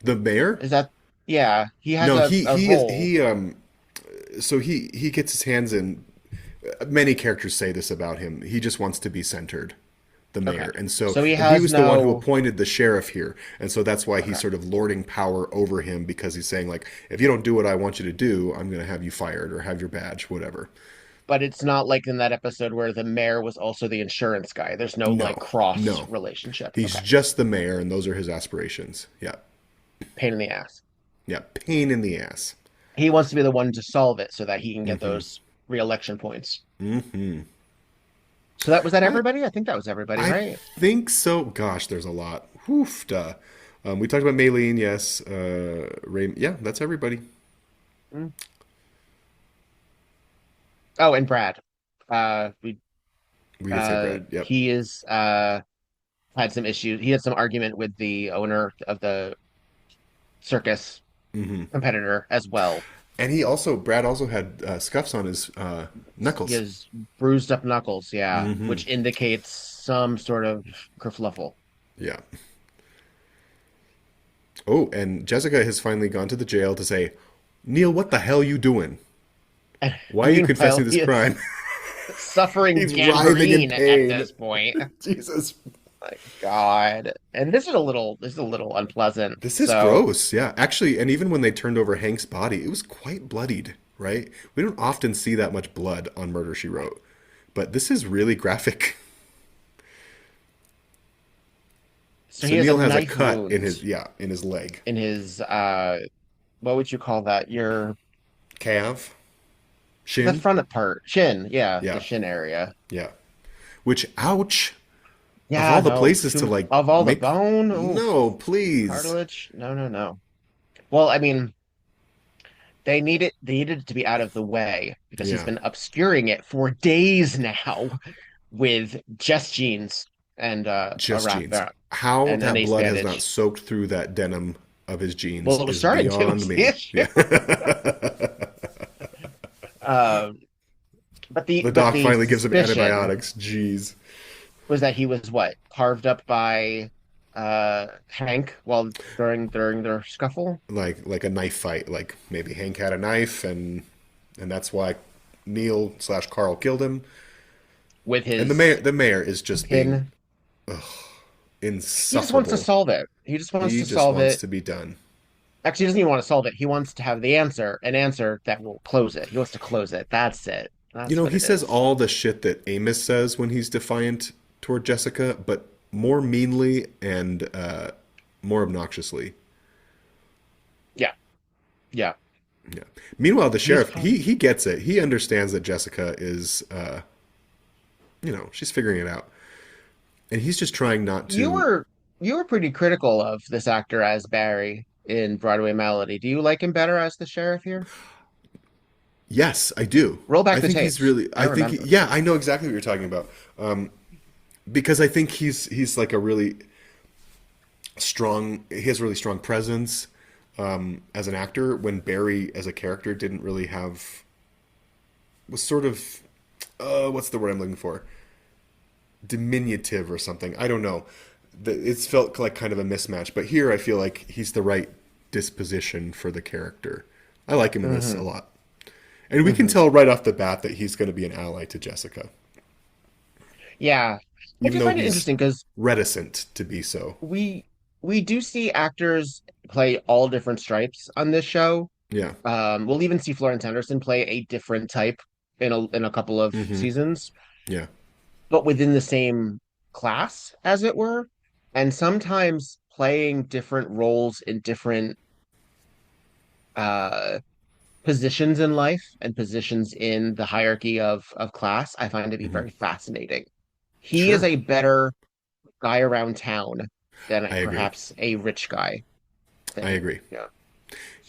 S2: The mayor?
S1: Is that? Yeah, he has
S2: No,
S1: a
S2: he is
S1: role.
S2: So he gets his hands in. Many characters say this about him. He just wants to be centered, the
S1: Okay.
S2: mayor, and so
S1: So he
S2: and he
S1: has
S2: was the one who
S1: no.
S2: appointed the sheriff here, and so that's why he's
S1: Okay.
S2: sort of lording power over him because he's saying like, if you don't do what I want you to do, I'm going to have you fired or have your badge, whatever.
S1: But it's not like in that episode where the mayor was also the insurance guy. There's no like
S2: No,
S1: cross
S2: no,
S1: relationship.
S2: he's
S1: Okay.
S2: just the mayor, and those are his aspirations. Yeah,
S1: Pain in the ass.
S2: yeah, pain in the ass.
S1: He wants to be the one to solve it so that he can get
S2: Mm-hmm.
S1: those re-election points.
S2: Mm-hmm.
S1: So that was that everybody? I think that was everybody,
S2: I
S1: right?
S2: think so. Gosh, there's a lot. Woof, duh. We talked about Maylene, yes. Ray, yeah, that's everybody.
S1: Mm. Oh, and Brad. We
S2: We did say Brad. Yep.
S1: he is had some issues. He had some argument with the owner of the circus
S2: Hmm.
S1: competitor as well.
S2: And Brad also had scuffs on his
S1: He
S2: knuckles.
S1: has bruised up knuckles, yeah,
S2: Hmm.
S1: which indicates some sort of kerfluffle.
S2: Yeah. Oh, and Jessica has finally gone to the jail to say, Neil, what the hell you doing?
S1: And
S2: Why are you
S1: meanwhile,
S2: confessing
S1: he
S2: this
S1: is
S2: crime?
S1: suffering
S2: He's writhing in
S1: gangrene at
S2: pain.
S1: this point.
S2: Jesus.
S1: My God. And this is a little unpleasant.
S2: This is
S1: So
S2: gross. Yeah. Actually, and even when they turned over Hank's body, it was quite bloodied, right? We don't often see that much blood on Murder, She Wrote. But this is really graphic.
S1: so
S2: So
S1: he has
S2: Neil
S1: a
S2: has a
S1: knife
S2: cut
S1: wound
S2: in his leg.
S1: in his what would you call that? Your
S2: Calf?
S1: the
S2: Shin?
S1: front part. Shin, yeah, the
S2: Yeah.
S1: shin area.
S2: Yeah. Which, ouch. Of
S1: Yeah,
S2: all the
S1: no.
S2: places to like
S1: Of all the
S2: make
S1: bone, oof,
S2: no, please.
S1: cartilage. No, no, no. Well, I mean, they needed it to be out of the way because he's
S2: Yeah.
S1: been obscuring it for days now with just jeans and a
S2: Just
S1: wrap
S2: jeans.
S1: back
S2: How
S1: and an
S2: that
S1: ace
S2: blood has not
S1: bandage.
S2: soaked through that denim of his jeans
S1: Well, it was
S2: is
S1: starting to.
S2: beyond me. Yeah.
S1: Um, but the
S2: The
S1: but
S2: doc
S1: the
S2: finally gives him
S1: suspicion
S2: antibiotics. Jeez.
S1: was that he was what carved up by Hank while during their scuffle
S2: Like a knife fight. Like maybe Hank had a knife and that's why Neil slash Carl killed him.
S1: with his
S2: And the mayor is just being
S1: pin. He just wants to
S2: insufferable.
S1: solve it. He just wants
S2: He
S1: to
S2: just
S1: solve
S2: wants
S1: it.
S2: to be done.
S1: Actually, he doesn't even want to solve it. He wants to have the answer, an answer that will close it. He wants to close it. That's it.
S2: You
S1: That's
S2: know,
S1: what
S2: he
S1: it
S2: says
S1: is.
S2: all the shit that Amos says when he's defiant toward Jessica, but more meanly and more obnoxiously.
S1: Yeah, yeah.
S2: Yeah. Meanwhile, the
S1: He's
S2: sheriff, he gets it. He understands that Jessica is, she's figuring it out. And he's just trying not
S1: You
S2: to.
S1: were you were pretty critical of this actor as Barry in Broadway Malady. Do you like him better as the sheriff here?
S2: Yes, I do.
S1: Roll back
S2: I
S1: the
S2: think he's
S1: tapes.
S2: really.
S1: I remember.
S2: Yeah, I know exactly what you're talking about. Because I think he's like a really strong. He has a really strong presence as an actor. When Barry as a character didn't really have was sort of what's the word I'm looking for? Diminutive or something. I don't know. It's felt like kind of a mismatch. But here, I feel like he's the right disposition for the character. I like him in this a lot. And we can tell right off the bat that he's going to be an ally to Jessica,
S1: Yeah. I
S2: even
S1: do
S2: though
S1: find it
S2: he's
S1: interesting because
S2: reticent to be so.
S1: we do see actors play all different stripes on this show.
S2: Yeah.
S1: We'll even see Florence Henderson play a different type in a couple of
S2: Hmm.
S1: seasons,
S2: Yeah.
S1: but within the same class, as it were, and sometimes playing different roles in different uh positions in life and positions in the hierarchy of class, I find to be
S2: Hmm.
S1: very fascinating. He is
S2: Sure.
S1: a better guy around town than
S2: I agree.
S1: perhaps a rich guy
S2: I
S1: thing.
S2: agree.
S1: Yeah.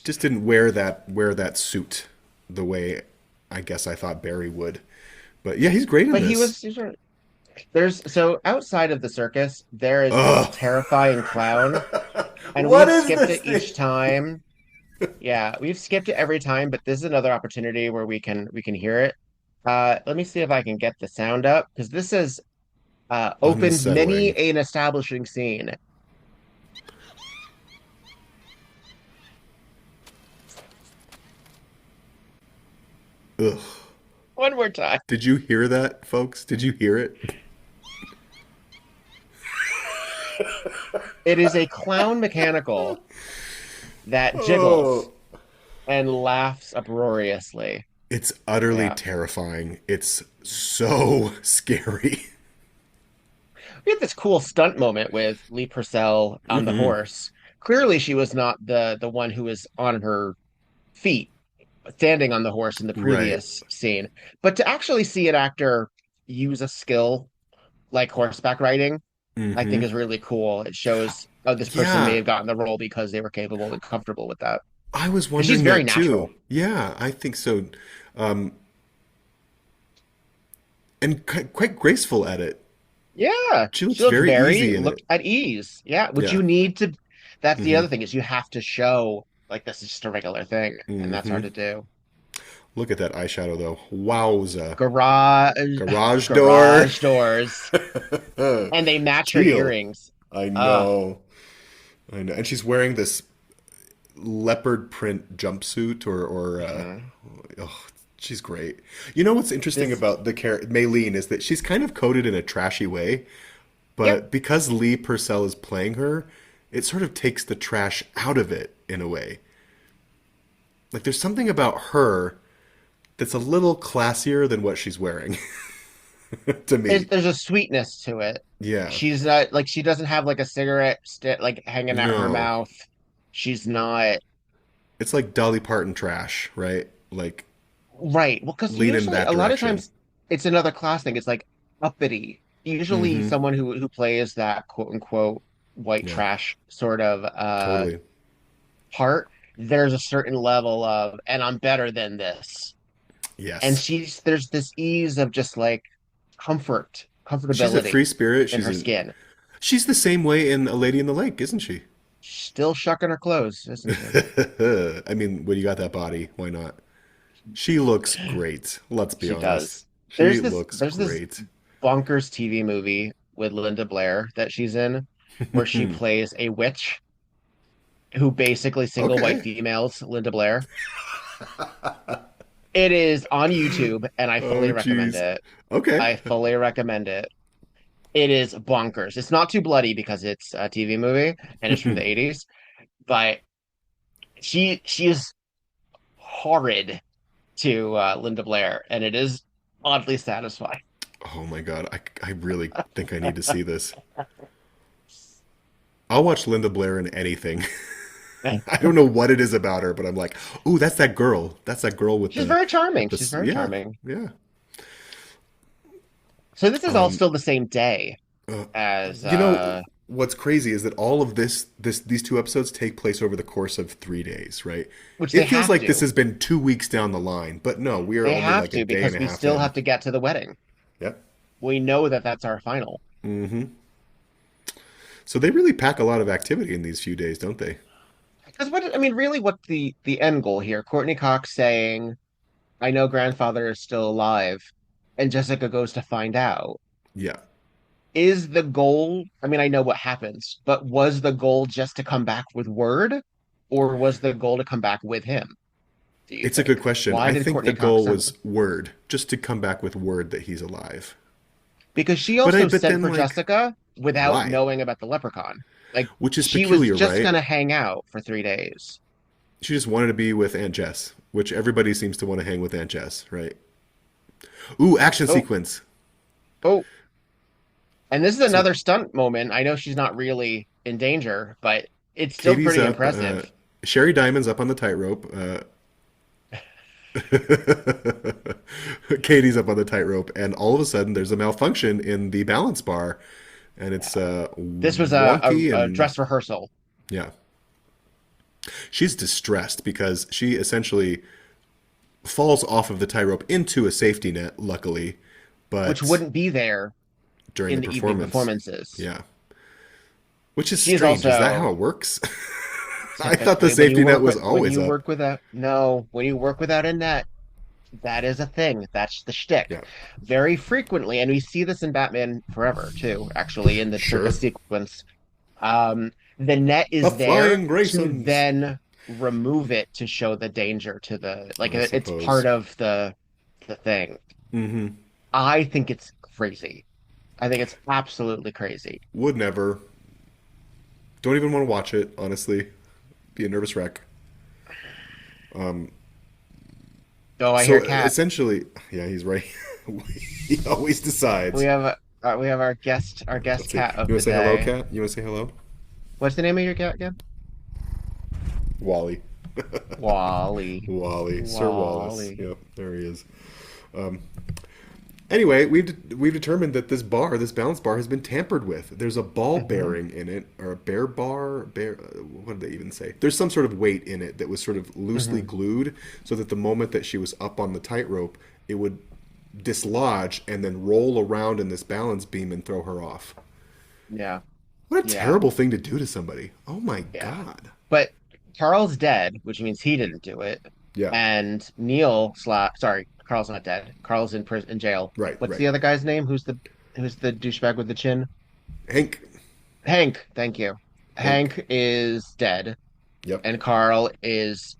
S2: Just didn't wear that suit the way I guess I thought Barry would. But yeah, he's great in
S1: But
S2: this.
S1: there's so outside of the circus, there is this
S2: Ugh.
S1: terrifying clown, and
S2: What
S1: we've
S2: is
S1: skipped
S2: this
S1: it each
S2: thing?
S1: time. Yeah, we've skipped it every time, but this is another opportunity where we can hear it. Let me see if I can get the sound up because this has opened many
S2: Unsettling.
S1: an establishing scene.
S2: Ugh.
S1: One more time.
S2: Did you hear that, folks? Did you hear it?
S1: It is a clown mechanical that jiggles
S2: Oh.
S1: and laughs uproariously.
S2: It's utterly
S1: Yeah.
S2: terrifying. It's so scary.
S1: We had this cool stunt moment with Lee Purcell on the
S2: Hmm.
S1: horse. Clearly, she was not the one who was on her feet, standing on the horse in the
S2: Right.
S1: previous scene. But to actually see an actor use a skill like horseback riding, I think
S2: Hmm.
S1: is really cool. It shows, oh, this person may
S2: Yeah,
S1: have gotten the role because they were capable and comfortable with that.
S2: I was
S1: And she's
S2: wondering
S1: very
S2: that
S1: natural.
S2: too. Yeah, I think so. Um, and quite graceful at it.
S1: Yeah,
S2: She
S1: she
S2: looks
S1: looks
S2: very
S1: very
S2: easy in
S1: look
S2: it.
S1: at ease. Yeah, which
S2: Yeah.
S1: you need to. That's the
S2: Hmm.
S1: other thing is you have to show like this is just a regular thing, and that's
S2: Hmm.
S1: hard to do.
S2: Look at that eyeshadow, though. Wowza.
S1: Garage,
S2: Garage door.
S1: garage doors, and they match her
S2: Teal.
S1: earrings.
S2: I
S1: Ah,
S2: know. I know. And she's wearing this leopard print jumpsuit
S1: mhm.
S2: oh, she's great. You know what's interesting
S1: This,
S2: about the character Maylene is that she's kind of coded in a trashy way,
S1: yep.
S2: but because Lee Purcell is playing her, it sort of takes the trash out of it in a way. Like there's something about her that's a little classier than what she's wearing to me.
S1: There's a sweetness to it.
S2: Yeah.
S1: She's not like she doesn't have like a cigarette stick like hanging out her
S2: No.
S1: mouth. She's not
S2: It's like Dolly Parton trash, right? Like
S1: right. Well, because
S2: lean in
S1: usually
S2: that
S1: a lot of
S2: direction.
S1: times it's another class thing. It's like uppity. Usually
S2: Hmm.
S1: someone who plays that quote unquote white
S2: Yeah,
S1: trash sort of
S2: totally.
S1: part, there's a certain level of and I'm better than this. And
S2: Yes.
S1: there's this ease of just like
S2: She's a
S1: comfortability
S2: free spirit.
S1: in her skin.
S2: She's the same way in A Lady in the Lake, isn't she?
S1: Still shucking her clothes, isn't she?
S2: I mean, when you got that body, why not? She looks great. Let's be
S1: She
S2: honest.
S1: does.
S2: She looks
S1: There's this
S2: great.
S1: bonkers TV movie with Linda Blair that she's in, where she plays a witch who basically single white
S2: Okay.
S1: females Linda Blair. It is on YouTube, and I
S2: Oh,
S1: fully recommend
S2: geez.
S1: it.
S2: Okay.
S1: I fully recommend it. It is bonkers. It's not too bloody because it's a TV movie and it's from the 80s, but she is horrid to Linda Blair, and it is oddly satisfying.
S2: Oh my God. I really think I need to see this. I'll watch Linda Blair in anything. I don't know what it is about her, but I'm like, ooh, that's that girl. That's that girl
S1: She's very charming.
S2: with
S1: She's
S2: this.
S1: very
S2: Yeah,
S1: charming.
S2: yeah.
S1: So this is all
S2: Um,
S1: still the same day
S2: uh,
S1: as
S2: you know, what's crazy is that all of these two episodes take place over the course of 3 days, right?
S1: which they
S2: It feels
S1: have
S2: like this
S1: to.
S2: has been 2 weeks down the line, but no, we are
S1: They
S2: only
S1: have
S2: like a
S1: to
S2: day and
S1: because
S2: a
S1: we
S2: half
S1: still
S2: in.
S1: have to get to the wedding.
S2: Yep.
S1: We know that that's our final.
S2: Hmm. So they really pack a lot of activity in these few days, don't they?
S1: Because what I mean, really, what the end goal here? Courtney Cox saying, "I know grandfather is still alive," and Jessica goes to find out.
S2: Yeah.
S1: Is the goal? I mean, I know what happens, but was the goal just to come back with word, or was the goal to come back with him? Do you
S2: It's a good
S1: think?
S2: question.
S1: Why
S2: I
S1: did
S2: think the
S1: Courtney Cox
S2: goal
S1: send them?
S2: was word, just to come back with word that he's alive.
S1: Because she
S2: But
S1: also
S2: but
S1: sent
S2: then
S1: for
S2: like
S1: Jessica without
S2: why?
S1: knowing about the leprechaun. Like
S2: Which is
S1: she was
S2: peculiar,
S1: just
S2: right?
S1: gonna hang out for 3 days.
S2: She just wanted to be with Aunt Jess, which everybody seems to want to hang with Aunt Jess, right? Ooh, action
S1: Oh,
S2: sequence.
S1: oh, and this is
S2: So
S1: another stunt moment. I know she's not really in danger, but it's still
S2: Katie's
S1: pretty
S2: up.
S1: impressive.
S2: Sherry Diamond's up on the tightrope. Katie's up on the tightrope, and all of a sudden there's a malfunction in the balance bar, and it's
S1: This was
S2: wonky
S1: a
S2: and
S1: dress rehearsal,
S2: yeah. She's distressed because she essentially falls off of the tightrope into a safety net, luckily,
S1: which
S2: but
S1: wouldn't be there
S2: during
S1: in
S2: the
S1: the evening
S2: performance,
S1: performances.
S2: yeah. Which is
S1: She is
S2: strange. Is that how
S1: also
S2: it works? I thought the
S1: typically when you
S2: safety net
S1: work
S2: was
S1: with when
S2: always
S1: you
S2: up.
S1: work without no when you work without a net, that is a thing. That's the shtick.
S2: Yeah,
S1: Very frequently, and we see this in Batman Forever too, actually, in the circus
S2: sure.
S1: sequence. The net
S2: The
S1: is there
S2: Flying
S1: to
S2: Graysons,
S1: then remove it to show the danger to the like
S2: I
S1: it's part
S2: suppose.
S1: of the the thing.
S2: Mm-hmm.
S1: I think it's crazy. I think it's absolutely crazy.
S2: Would never. Don't even want to watch it, honestly. Be a nervous wreck.
S1: Oh, I
S2: So
S1: hear cat.
S2: essentially, yeah, he's right. He always decides.
S1: We have our guest
S2: Let's see.
S1: cat
S2: You
S1: of
S2: want to
S1: the
S2: say hello,
S1: day.
S2: cat? You want to say hello?
S1: What's the name of your cat again?
S2: Wally.
S1: Wally.
S2: Wally. Sir Wallace.
S1: Wally.
S2: Yep, there he is. Um, anyway, we've determined that this balance bar, has been tampered with. There's a ball bearing in it, or a bear bar. What did they even say? There's some sort of weight in it that was sort of loosely glued, so that the moment that she was up on the tightrope, it would dislodge and then roll around in this balance beam and throw her off.
S1: Yeah.
S2: What a
S1: Yeah.
S2: terrible thing to do to somebody. Oh my
S1: Yeah.
S2: God.
S1: But Carl's dead, which means he didn't do it.
S2: Yeah.
S1: And sorry, Carl's not dead. Carl's in prison, in jail.
S2: Right,
S1: What's
S2: right.
S1: the other guy's name? Who's the douchebag with the chin?
S2: Hank.
S1: Hank, thank you. Hank is dead,
S2: Yep.
S1: and Carl is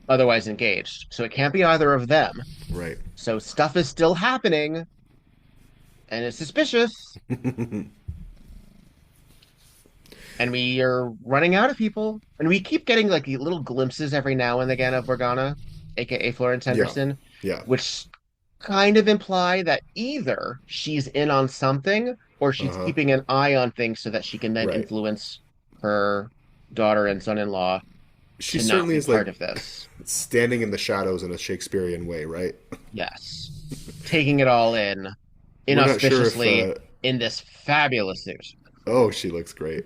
S1: otherwise engaged. So it can't be either of them.
S2: Right.
S1: So stuff is still happening, and it's suspicious. And we are running out of people. And we keep getting like little glimpses every now and again of Morgana, aka Florence Henderson,
S2: Yeah.
S1: which kind of imply that either she's in on something or she's
S2: Uh-huh.
S1: keeping an eye on things so that she can then
S2: Right.
S1: influence her daughter and son-in-law
S2: She
S1: to not
S2: certainly
S1: be
S2: is
S1: part
S2: like
S1: of this.
S2: standing in the shadows in a Shakespearean way, right?
S1: Yes. Taking it all in
S2: We're not sure if,
S1: inauspiciously in this fabulous suit.
S2: oh, she looks great.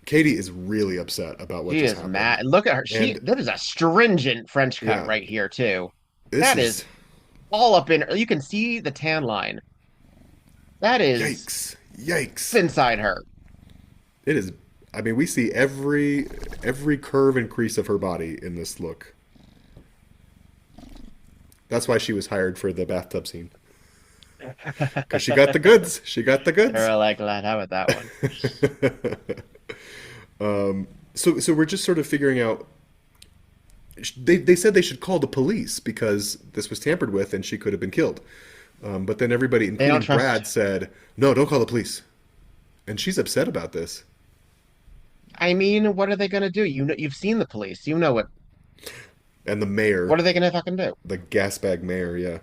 S2: Katie is really upset about what
S1: She
S2: just
S1: is
S2: happened.
S1: mad. Look at her.
S2: And
S1: That is a stringent French cut
S2: yeah,
S1: right here too.
S2: this
S1: That
S2: is
S1: is all up in. You can see the tan line. That is
S2: yikes. Yikes.
S1: inside her.
S2: It is. I mean, we see every curve and crease of her body in this look. That's why she was hired for the bathtub scene. Because she got the goods. She got the goods.
S1: They're like, "Lad, how about that one?"
S2: So we're just sort of figuring out. They said they should call the police because this was tampered with and she could have been killed. But then everybody,
S1: They don't
S2: including
S1: trust.
S2: Brad, said, "No, don't call the police." And she's upset about this.
S1: I mean, what are they gonna do? You know, you've seen the police. You know what?
S2: And the mayor,
S1: What are they gonna fucking do?
S2: the gasbag mayor, yeah.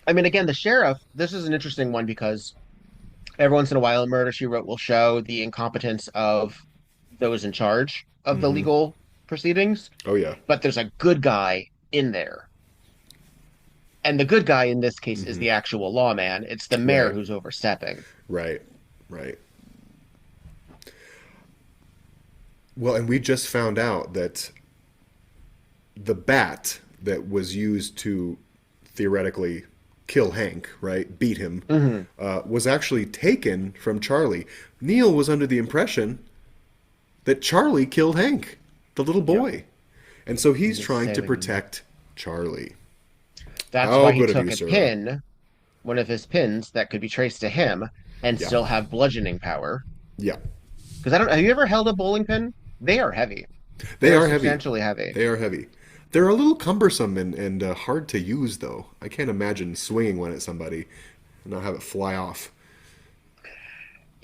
S1: I mean, again, the sheriff. This is an interesting one because every once in a while, Murder She Wrote will show the incompetence of those in charge of the legal proceedings.
S2: Oh yeah.
S1: But there's a good guy in there. And the good guy in this case is the actual lawman. It's the mayor
S2: Right.
S1: who's overstepping.
S2: Right. Right. Well, and we just found out that the bat that was used to theoretically kill Hank, right, beat him, was actually taken from Charlie. Neil was under the impression that Charlie killed Hank, the little boy. And so he's trying to
S1: saving him.
S2: protect Charlie.
S1: That's
S2: How
S1: why he
S2: good of
S1: took
S2: you,
S1: a
S2: sir.
S1: pin, one of his pins that could be traced to him and
S2: Yeah.
S1: still have bludgeoning power.
S2: Yeah.
S1: Because have you ever held a bowling pin? They are heavy.
S2: They
S1: They're
S2: are heavy.
S1: substantially heavy.
S2: They are heavy. They're a little cumbersome and hard to use, though. I can't imagine swinging one at somebody and not have it fly off.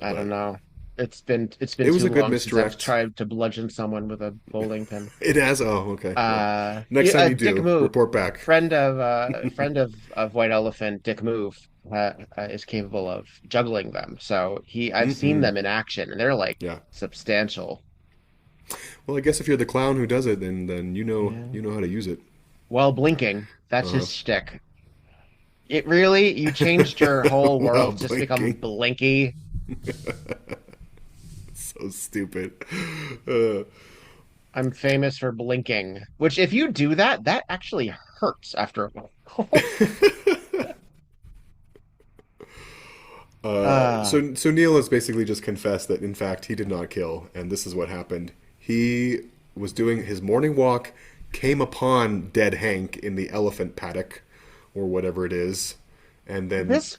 S1: I don't know. It's been
S2: It was
S1: too
S2: a good
S1: long since I've
S2: misdirect.
S1: tried to bludgeon someone with a bowling pin.
S2: It has. Oh, okay. Well, next
S1: Yeah,
S2: time you
S1: Dick
S2: do,
S1: Move,
S2: report back.
S1: friend of White Elephant, Dick Move, is capable of juggling them. So I've seen them in action, and they're like
S2: Yeah.
S1: substantial.
S2: Well, I guess if you're the clown who does it, then you know how to use it.
S1: While blinking, that's his shtick. It really, you changed your whole
S2: While
S1: world just to become
S2: blinking.
S1: blinky.
S2: So stupid.
S1: I'm famous for blinking. Which, if you do that, that actually hurts after a while.
S2: So Neil has basically just confessed that in fact he did not kill, and this is what happened. He was doing his morning walk, came upon dead Hank in the elephant paddock, or whatever it is, and then
S1: This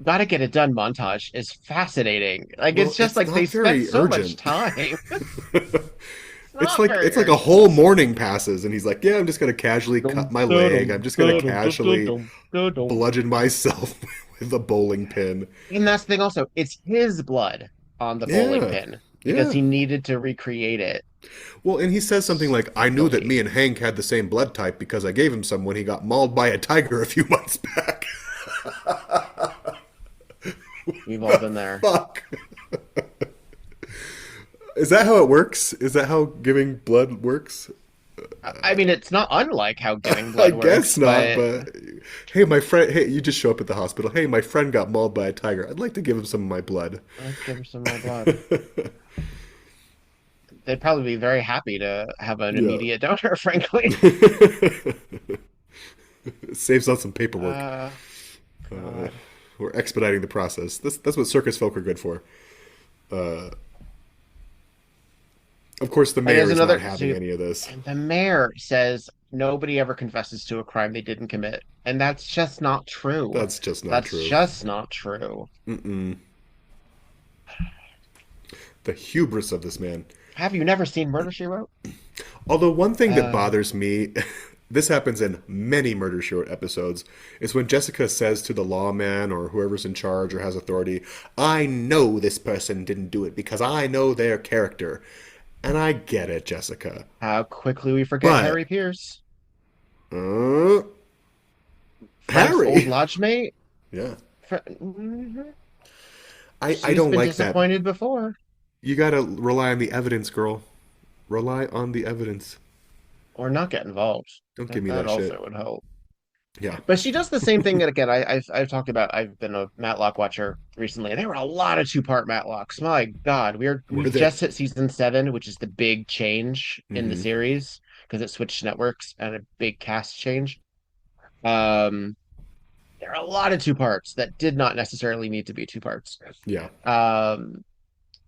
S1: gotta get it done montage is fascinating. Like
S2: Well,
S1: it's just
S2: it's
S1: like they
S2: not
S1: spent
S2: very
S1: so much
S2: urgent.
S1: time. It's
S2: It's
S1: not very
S2: like a
S1: urgent.
S2: whole morning passes, and he's like, "Yeah, I'm just gonna casually cut my leg. I'm just gonna casually bludgeon myself with a bowling pin."
S1: And that's the thing also, it's his blood on the bowling
S2: Yeah,
S1: pin because
S2: yeah.
S1: he needed to recreate it
S2: Well, and he says something like, "I knew that
S1: legally.
S2: me and Hank had the same blood type because I gave him some when he got mauled by a tiger a few months back."
S1: We've all been there.
S2: Fuck. Is that how it works? Is that how giving blood works?
S1: I mean, it's not unlike how giving
S2: I
S1: blood
S2: guess
S1: works,
S2: not,
S1: but
S2: but hey, my friend, hey, you just show up at the hospital. Hey, my friend got mauled by a tiger. I'd like to give him some of my blood.
S1: let's give her some more blood. They'd probably be very happy to have an
S2: Yeah.
S1: immediate donor, frankly.
S2: Saves on some paperwork.
S1: God.
S2: We're expediting the process. That's what circus folk are good for. Of course, the
S1: And
S2: mayor
S1: there's
S2: is
S1: another,
S2: not having
S1: see,
S2: any of this.
S1: and the mayor says nobody ever confesses to a crime they didn't commit. And that's just not true.
S2: That's just not
S1: That's
S2: true.
S1: just not true.
S2: Mm-mm. The hubris of this man.
S1: Have you never seen Murder, She Wrote?
S2: Although one thing that
S1: Uh,
S2: bothers me, this happens in many Murder She Wrote episodes, is when Jessica says to the lawman or whoever's in charge or has authority, "I know this person didn't do it because I know their character." And I get it, Jessica.
S1: how quickly we forget
S2: But
S1: Harry Pierce.
S2: uh,
S1: Frank's old
S2: Harry,
S1: lodge mate.
S2: yeah,
S1: Mhm.
S2: I
S1: She's
S2: don't
S1: been
S2: like that.
S1: disappointed before.
S2: You gotta rely on the evidence, girl. Rely on the evidence.
S1: Or not get involved.
S2: Don't give
S1: That,
S2: me
S1: that
S2: that shit.
S1: also would help.
S2: Yeah.
S1: But she does the same thing that again I've talked about. I've been a Matlock watcher recently, and there were a lot of two-part Matlocks. My God,
S2: Were
S1: we've
S2: there?
S1: just hit season 7, which is the big change in the
S2: Hmm.
S1: series because it switched networks and a big cast change. Um, there are a lot of two parts that did not necessarily need to be two parts.
S2: Yeah.
S1: Um,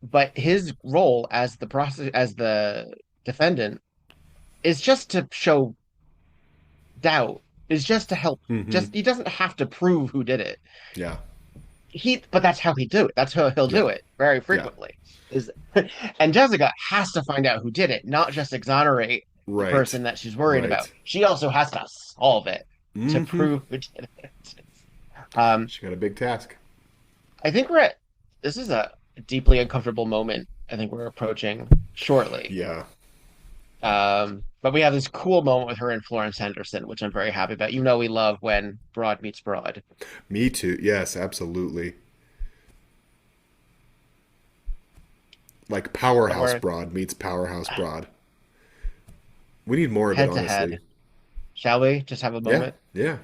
S1: but his role as the defendant is just to show doubt, is just to help.
S2: Hmm.
S1: Just he doesn't have to prove who did it.
S2: Yeah.
S1: But that's how he do it. That's how he'll
S2: Yeah.
S1: do it very
S2: Yeah.
S1: frequently. Is and Jessica has to find out who did it, not just exonerate the
S2: Right.
S1: person that she's worried about.
S2: Right.
S1: She also has to solve it to
S2: Hmm.
S1: prove who did it. Um,
S2: She got a big task.
S1: I think this is a deeply uncomfortable moment. I think we're approaching shortly.
S2: Yeah.
S1: But we have this cool moment with her and Florence Henderson, which I'm very happy about. You know, we love when broad meets broad.
S2: Me too. Yes, absolutely. Like
S1: But
S2: Powerhouse
S1: we're
S2: Broad meets Powerhouse Broad. We need more of it,
S1: head to
S2: honestly.
S1: head. Shall we just have a
S2: Yeah.
S1: moment?
S2: Yeah.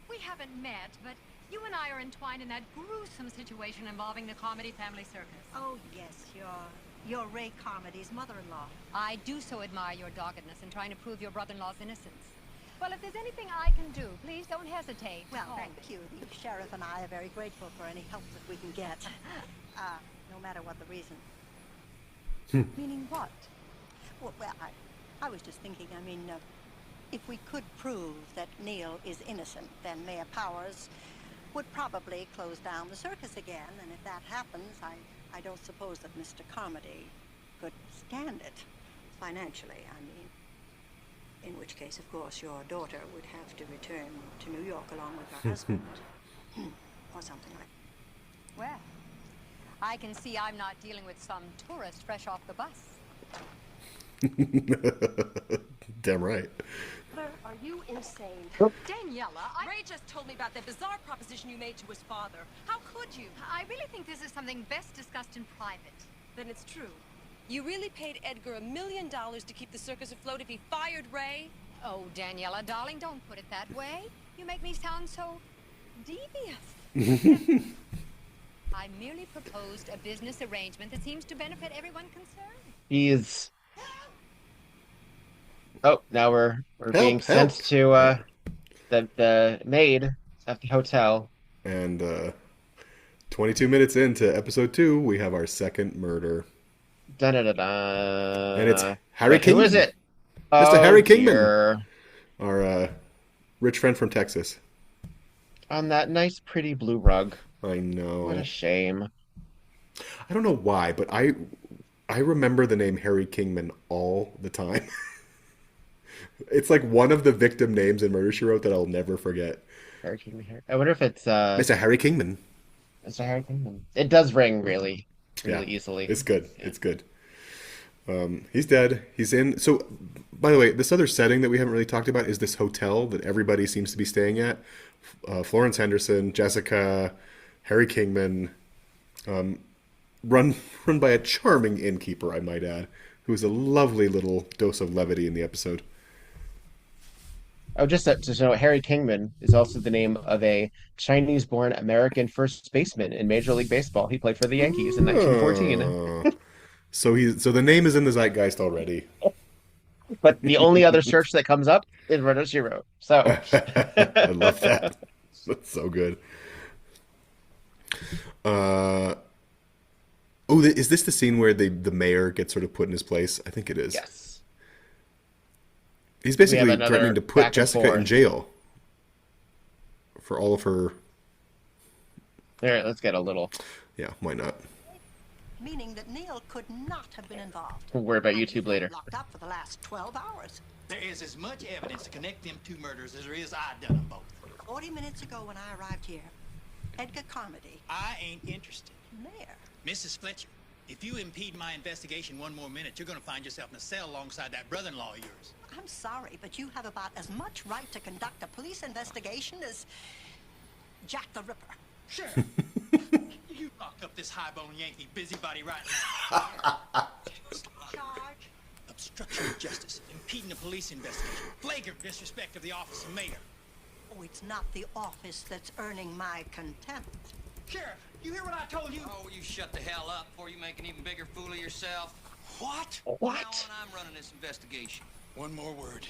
S4: We haven't met, but you and I are entwined in that gruesome situation involving the comedy family circus.
S9: Oh, yes, you're Ray Carmody's mother-in-law.
S4: I do so admire your doggedness in trying to prove your brother-in-law's innocence. Well, if there's anything I can do, please don't hesitate.
S9: Well,
S4: Oh.
S9: thank you. The sheriff and I are very grateful for any help that we can get. No matter what the reason.
S4: Meaning what?
S9: Well, I was just thinking, if we could prove that Neil is innocent, then Mayor Powers would probably close down the circus again. And if that happens, I don't suppose that Mr. Carmody could stand it financially, in which case, of course, your daughter would have to return to New York along with her husband. Or something like that.
S4: Well, I can see I'm not dealing with some tourist fresh off the bus.
S2: Damn right.
S8: Mother, are you insane?
S4: Daniela,
S8: Ray just told me about that bizarre proposition you made to his father. How could you?
S4: I really think this is something best discussed in private.
S8: Then it's true. You really paid Edgar $1 million to keep the circus afloat if he fired Ray?
S4: Oh, Daniela, darling, don't put it that way. You make me sound so devious. I merely proposed a business arrangement that seems to benefit everyone concerned.
S1: He's Oh, now we're being
S2: Help.
S1: sent to the maid at the hotel.
S2: And 22 minutes into episode 2, we have our second murder.
S1: Da-da-da-da.
S2: And it's Harry
S1: Wait, who
S2: Kingman.
S1: is it?
S2: Mr.
S1: Oh,
S2: Harry Kingman.
S1: dear.
S2: Our rich friend from Texas.
S1: on that nice, pretty blue rug.
S2: I
S1: What a
S2: know.
S1: shame.
S2: I don't know why, but I remember the name Harry Kingman all the time. It's like one of the victim names in Murder She Wrote that I'll never forget.
S1: Harry Kingman here. I wonder if it's
S2: Mr. Harry Kingman.
S1: Mr. Harry Kingman. It does ring really,
S2: Yeah,
S1: really easily.
S2: it's good.
S1: Yeah.
S2: It's good. He's dead. He's in. So, by the way, this other setting that we haven't really talked about is this hotel that everybody seems to be staying at. Florence Henderson, Jessica, Harry Kingman, run run by a charming innkeeper, I might add, who is a lovely little dose of levity in the episode.
S1: Oh, just to know, Harry Kingman is also the name of a Chinese-born American first baseman in Major League Baseball. He played for the Yankees in 1914.
S2: Oh. So the name is in the zeitgeist already.
S1: But the only other search that comes up is Murder She Wrote. So,
S2: I love that. That's so good. Uh, is this the scene where the mayor gets sort of put in his place? I think it is.
S1: yes,
S2: He's
S1: we have
S2: basically
S1: another
S2: threatening to
S1: back
S2: put
S1: and
S2: Jessica in
S1: forth.
S2: jail for all of her.
S1: All right, let's get a little.
S2: Yeah, why not?
S9: Meaning that Neil could not have been involved.
S1: We'll worry about
S9: And he's
S1: YouTube
S9: been
S1: later.
S9: locked up for the last 12 hours.
S3: There is as much evidence to connect them two murders as there is I done them both.
S9: 40 minutes ago when I arrived here, Edgar Carmody,
S3: I ain't interested.
S9: mayor.
S3: Mrs. Fletcher, if you impede my investigation one more minute, you're gonna find yourself in a cell alongside that brother-in-law of yours.
S9: I'm sorry, but you have about as much right to conduct a police investigation as Jack the Ripper.
S3: Sure. You lock up this high-bone Yankee busybody right now.
S9: Charge.
S3: Obstruction of justice, impeding a police investigation, flagrant disrespect of the office of mayor.
S9: Oh, it's not the office that's earning my contempt.
S3: Sheriff, you hear what I told you?
S5: Oh, you shut the hell up before you make an even bigger fool of yourself.
S3: What?
S5: Now
S1: What?
S5: on, I'm running this investigation.
S3: One more word,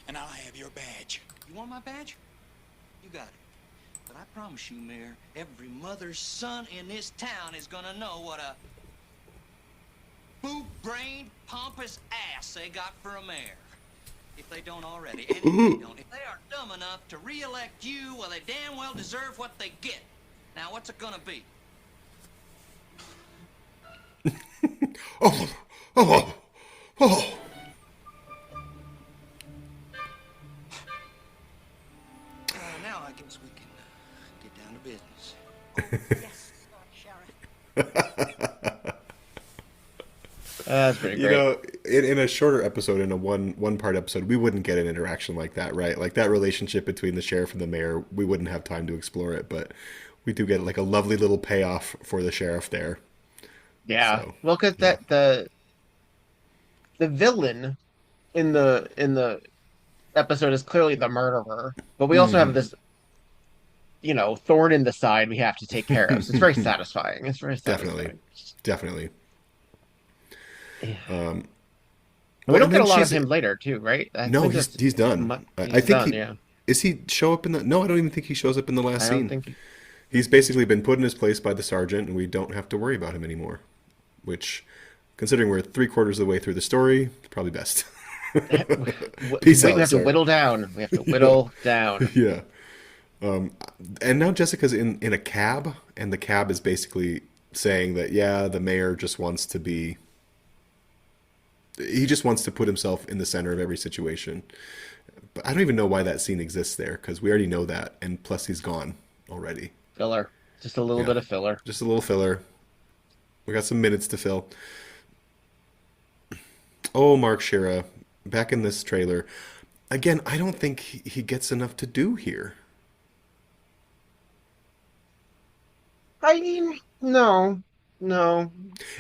S3: and I'll have your badge.
S5: You want my badge? You got it. But I promise you, Mayor, every mother's son in this town is gonna know what a boo-brained, pompous ass they got for a mayor. If they don't already, and if they don't, if they are dumb enough to re-elect you, well, they damn well deserve what they get. Now, what's it gonna be?
S2: Oh, oh, oh.
S5: Now I guess we can get down to business.
S9: Yes, Sheriff.
S1: That's pretty
S2: You
S1: great.
S2: know, in a shorter episode, in a one part episode, we wouldn't get an interaction like that, right? Like that relationship between the sheriff and the mayor, we wouldn't have time to explore it, but we do get like a lovely little payoff for the sheriff there.
S1: Yeah.
S2: So,
S1: Well, because
S2: yeah.
S1: that the villain in the episode is clearly the murderer, but we also have this, thorn in the side we have to take care of. So it's very satisfying. It's very
S2: Definitely,
S1: satisfying.
S2: definitely.
S1: Yeah.
S2: Um,
S1: We don't
S2: and
S1: get
S2: then
S1: a lot of
S2: she's-
S1: him later, too, right? I
S2: No,
S1: think
S2: he's done. I
S1: he's
S2: think
S1: done,
S2: he
S1: yeah.
S2: is he show up in the. No, I don't even think he shows up in the last
S1: I
S2: scene.
S1: don't think.
S2: He's basically been put in his place by the sergeant, and we don't have to worry about him anymore. Which, considering we're 3/4 of the way through the story, is probably best. Peace
S1: We
S2: out,
S1: have to
S2: sir.
S1: whittle down. We have to whittle down.
S2: Yeah. And now Jessica's in a cab, and the cab is basically saying that, yeah, the mayor just wants to be. He just wants to put himself in the center of every situation. But I don't even know why that scene exists there, because we already know that, and plus he's gone already.
S1: Filler. Just a little
S2: Yeah.
S1: bit of filler.
S2: Just a little filler. We got some minutes to fill. Oh, Mark Shira, back in this trailer. Again, I don't think he gets enough to do here.
S1: I mean, no.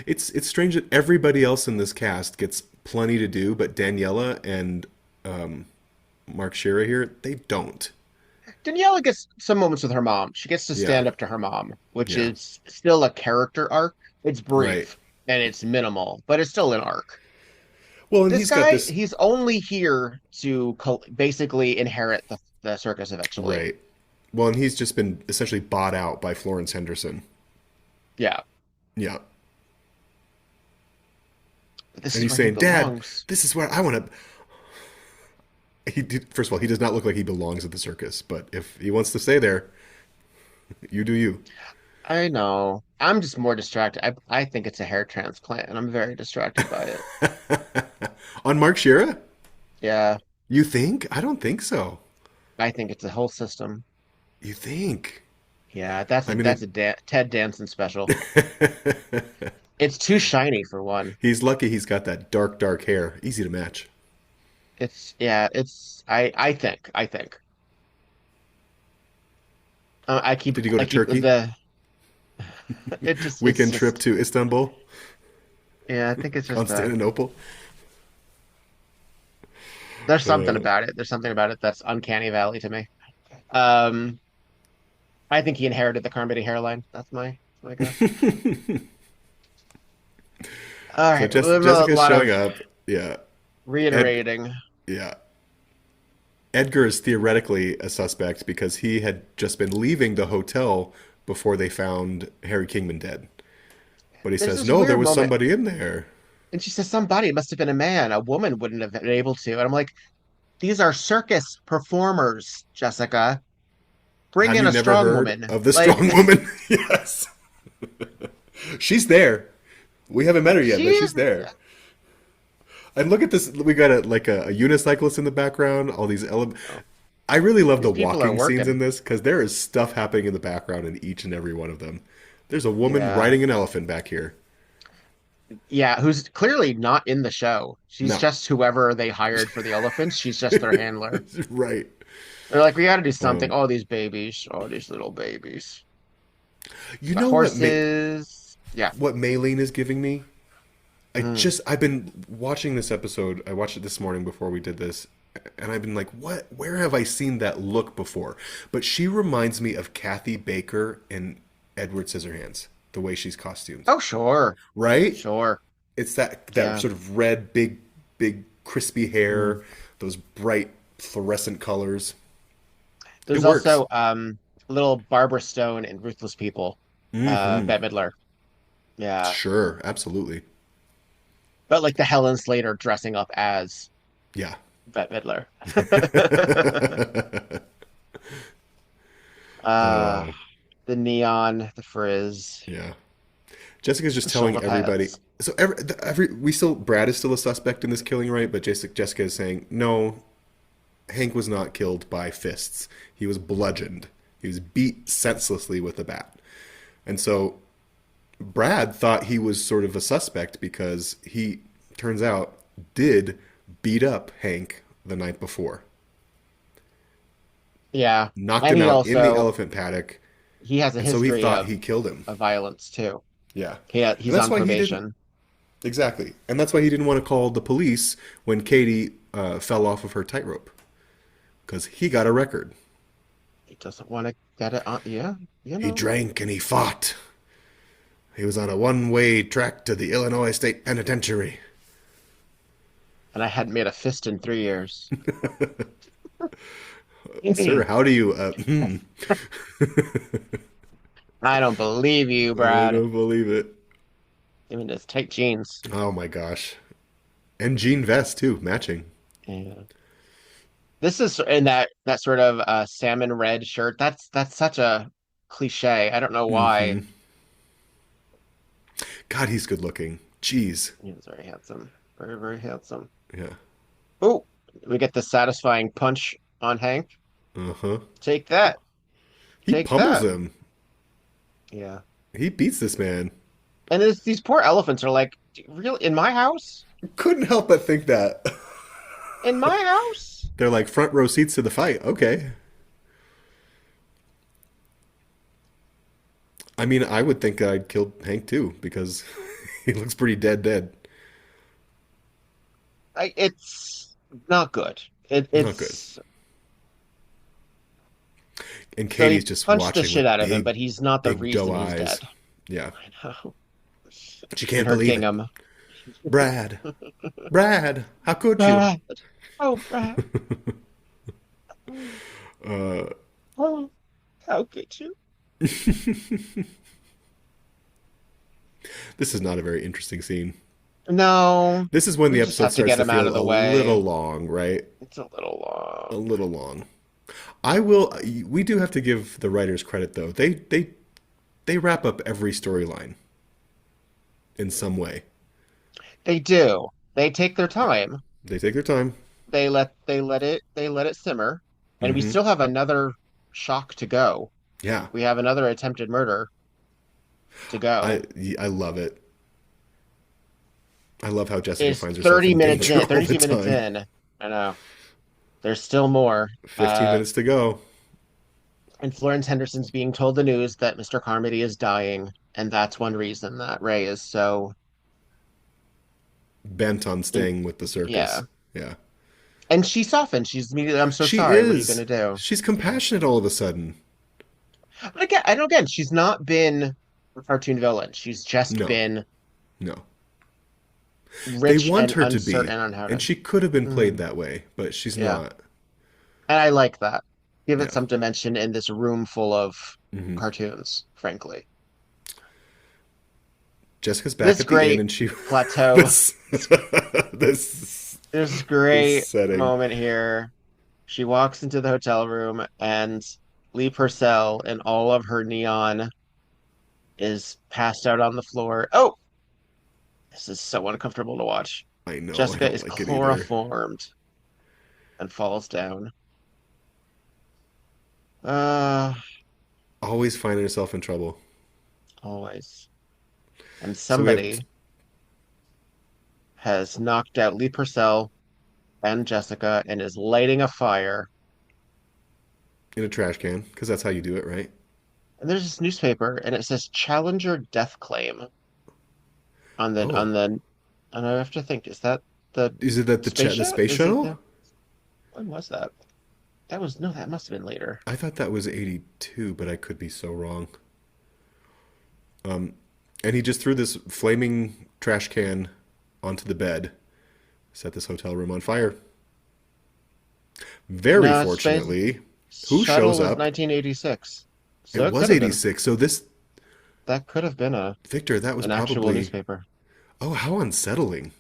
S2: It's strange that everybody else in this cast gets plenty to do, but Daniela and Mark Shira here, they don't.
S1: Daniela gets some moments with her mom. She gets to stand
S2: Yeah.
S1: up to her mom, which
S2: Yeah.
S1: is still a character arc. It's brief
S2: Right.
S1: and it's minimal, but it's still an arc.
S2: Well, and
S1: This
S2: he's
S1: guy,
S2: got this
S1: he's only here to basically inherit the circus eventually.
S2: right. Well, and he's just been essentially bought out by Florence Henderson.
S1: Yeah.
S2: Yeah.
S1: But this
S2: And
S1: is
S2: he's
S1: where he
S2: saying, "Dad,
S1: belongs.
S2: this is where I want to." First of all, he does not look like he belongs at the circus, but if he wants to stay there, You do you.
S1: I know. I'm just more distracted. I think it's a hair transplant, and I'm very distracted by it.
S2: On Mark Shearer?
S1: Yeah,
S2: You think? I don't think so.
S1: I think it's a whole system.
S2: You think?
S1: Yeah, that's
S2: I
S1: a
S2: mean,
S1: that's a Ted Danson special. It's too shiny for one.
S2: he's lucky he's got that dark, dark hair. Easy to match.
S1: It's yeah, it's I think.
S2: Did you go
S1: I
S2: to
S1: keep
S2: Turkey?
S1: the it just it's
S2: Weekend trip
S1: just
S2: to Istanbul?
S1: yeah, I think it's just
S2: Constantinople?
S1: there's something
S2: Uh,
S1: about it. There's something about it that's uncanny valley to me. Um, I think he inherited the Carmody hairline. That's my guess. All
S2: so
S1: right, a
S2: Jessica's
S1: lot
S2: showing
S1: of
S2: up. Yeah. Ed,
S1: reiterating.
S2: yeah. Edgar is theoretically a suspect because he had just been leaving the hotel before they found Harry Kingman dead. But he
S1: There's
S2: says,
S1: this
S2: no, there
S1: weird
S2: was
S1: moment,
S2: somebody in there.
S1: and she says somebody it must have been a man. A woman wouldn't have been able to. And I'm like, these are circus performers, Jessica. Bring
S2: Have
S1: in
S2: you
S1: a
S2: never
S1: strong
S2: heard
S1: woman.
S2: of the
S1: Like
S2: strong woman? Yes. She's there. We haven't met her yet, but
S1: she,
S2: she's there. And look at this. We got a unicyclist in the background. All these elements. I really love
S1: these
S2: the
S1: people are
S2: walking scenes
S1: working.
S2: in this because there is stuff happening in the background in each and every one of them. There's a woman
S1: Yeah.
S2: riding an elephant back here.
S1: Yeah, who's clearly not in the show. She's
S2: No.
S1: just whoever they hired for the elephants. She's just their handler.
S2: Right.
S1: They're like, we got to do something.
S2: Um,
S1: Oh, these babies. Oh, these little babies.
S2: you
S1: The
S2: know
S1: horses. Yeah.
S2: what Maylene is giving me?
S1: Mm.
S2: I've been watching this episode. I watched it this morning before we did this, and I've been like, what? Where have I seen that look before? But she reminds me of Kathy Baker in Edward Scissorhands, the way she's costumed.
S1: Oh, sure.
S2: Right?
S1: Sure.
S2: It's that
S1: Yeah.
S2: sort of red, big, crispy
S1: Mm.
S2: hair, those bright fluorescent colors. It
S1: There's
S2: works.
S1: also little Barbara Stone in Ruthless People,
S2: Hmm.
S1: Bette Midler. Yeah.
S2: Sure, absolutely.
S1: But like the Helen Slater dressing up as
S2: Yeah.
S1: Bette Midler. uh,
S2: uh,
S1: the neon, the frizz,
S2: yeah. Jessica's just
S1: the
S2: telling
S1: shoulder
S2: everybody.
S1: pads.
S2: So Brad is still a suspect in this killing, right? But Jessica is saying no. Hank was not killed by fists. He was bludgeoned. He was beat senselessly with a bat. And so Brad thought he was sort of a suspect because he turns out did beat up Hank the night before.
S1: Yeah.
S2: Knocked
S1: And
S2: him
S1: he
S2: out in the
S1: also
S2: elephant paddock.
S1: he has a
S2: And so he
S1: history
S2: thought he killed him.
S1: of violence too.
S2: Yeah. And
S1: He's
S2: that's
S1: on
S2: why he didn't.
S1: probation.
S2: Exactly. And that's why he didn't want to call the police when Katie fell off of her tightrope. Because he got a record.
S1: He doesn't want to get it on. Yeah, you
S2: He
S1: know.
S2: drank and he fought. He was on a one-way track to the Illinois State Penitentiary.
S1: And I hadn't made a fist in 3 years.
S2: Sir, how do you...
S1: I don't believe you,
S2: I
S1: Brad.
S2: don't believe it.
S1: Even his tight jeans.
S2: Oh my gosh. And jean vest, too, matching.
S1: Yeah. This is in that sort of salmon red shirt. That's such a cliche. I don't know why.
S2: Hmm. God, he's good looking. Jeez.
S1: He was very handsome. Very, very handsome.
S2: Yeah.
S1: Oh, we get the satisfying punch on Hank.
S2: Uh-huh.
S1: Take that.
S2: He
S1: Take
S2: pummels
S1: that.
S2: him.
S1: Yeah.
S2: He beats this man.
S1: And these poor elephants are like, really? In my house?
S2: Couldn't help but think that.
S1: In my house?
S2: They're like front row seats to the fight. Okay. I mean, I would think I'd killed Hank too because he looks pretty dead.
S1: It's not good.
S2: Not good.
S1: It's
S2: And
S1: so he
S2: Katie's just
S1: punched
S2: watching
S1: the shit
S2: with
S1: out of him,
S2: big,
S1: but he's not the
S2: big
S1: reason
S2: doe
S1: he's
S2: eyes.
S1: dead.
S2: Yeah.
S1: I know.
S2: She
S1: And
S2: can't
S1: her
S2: believe it.
S1: gingham.
S2: Brad. Brad, how could you?
S1: Brad. Oh, Brad.
S2: Uh,
S1: Oh, how could you?
S2: this is not a very interesting scene.
S1: No,
S2: This is when
S1: we
S2: the
S1: just
S2: episode
S1: have to
S2: starts
S1: get
S2: to
S1: him out
S2: feel
S1: of the
S2: a
S1: way.
S2: little long, right?
S1: It's a little
S2: A
S1: long.
S2: little long. I will. We do have to give the writers credit, though. They wrap up every storyline in some way.
S1: They do. They take their time.
S2: They take their time.
S1: They let it simmer, and we
S2: Hmm.
S1: still have another shock to go.
S2: Yeah,
S1: We have another attempted murder to go.
S2: I I love it. I love how Jessica
S1: It's
S2: finds herself
S1: 30
S2: in
S1: minutes
S2: danger
S1: in,
S2: all the
S1: 32 minutes
S2: time.
S1: in. I know. There's still more.
S2: 15 minutes to go.
S1: And Florence Henderson's being told the news that Mr. Carmody is dying, and that's one reason that Ray is so,
S2: Bent on staying with the
S1: yeah.
S2: circus. Yeah.
S1: And she softened. She's immediately, I'm so
S2: She
S1: sorry. What are you
S2: is.
S1: gonna do?
S2: She's compassionate all of a sudden.
S1: But again, I don't again, she's not been a cartoon villain. She's just
S2: No,
S1: been
S2: no. They
S1: rich
S2: want
S1: and
S2: her to be,
S1: uncertain on how
S2: and
S1: to.
S2: she could have been played
S1: Mhm.
S2: that way, but she's
S1: Yeah.
S2: not.
S1: And I like that. Give it
S2: Yeah.
S1: some dimension in this room full of
S2: Hmm.
S1: cartoons, frankly.
S2: Jessica's back
S1: This
S2: at the inn,
S1: great
S2: and she
S1: plateau,
S2: this this
S1: this
S2: this
S1: great
S2: setting.
S1: moment here. She walks into the hotel room and Lee Purcell in all of her neon is passed out on the floor. Oh, this is so uncomfortable to watch.
S2: I know. I
S1: Jessica
S2: don't
S1: is
S2: like it either.
S1: chloroformed and falls down. Uh,
S2: Always finding herself in trouble.
S1: always. And
S2: So we have
S1: somebody has knocked out Lee Purcell and Jessica and is lighting a fire.
S2: in a trash can because that's how you do it, right?
S1: And there's this newspaper and it says Challenger death claim on the
S2: Oh,
S1: on the and I have to think, is that the
S2: is it that
S1: space
S2: the
S1: shuttle?
S2: space
S1: Is it
S2: shuttle?
S1: the when was that? That was no, that must have been later.
S2: I thought that was 82, but I could be so wrong. And he just threw this flaming trash can onto the bed, set this hotel room on fire. Very
S1: No, space
S2: fortunately, who
S1: shuttle
S2: shows
S1: was
S2: up?
S1: 1986. So
S2: It
S1: it
S2: was
S1: could have been
S2: 86. So this,
S1: that could have been a
S2: Victor, that was
S1: an actual
S2: probably,
S1: newspaper.
S2: oh, how unsettling.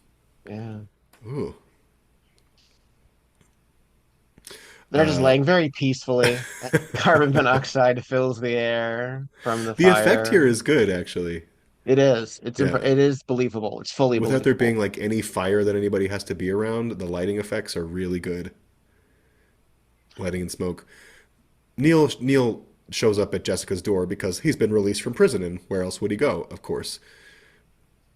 S1: Yeah.
S2: Ooh.
S1: They're just laying very peacefully. Carbon monoxide fills the air from the
S2: The effect
S1: fire.
S2: here is good, actually.
S1: It is.
S2: Yeah.
S1: It is believable. It's fully
S2: Without there being
S1: believable.
S2: like any fire that anybody has to be around, the lighting effects are really good. Lighting and smoke. Neil shows up at Jessica's door because he's been released from prison, and where else would he go? Of course.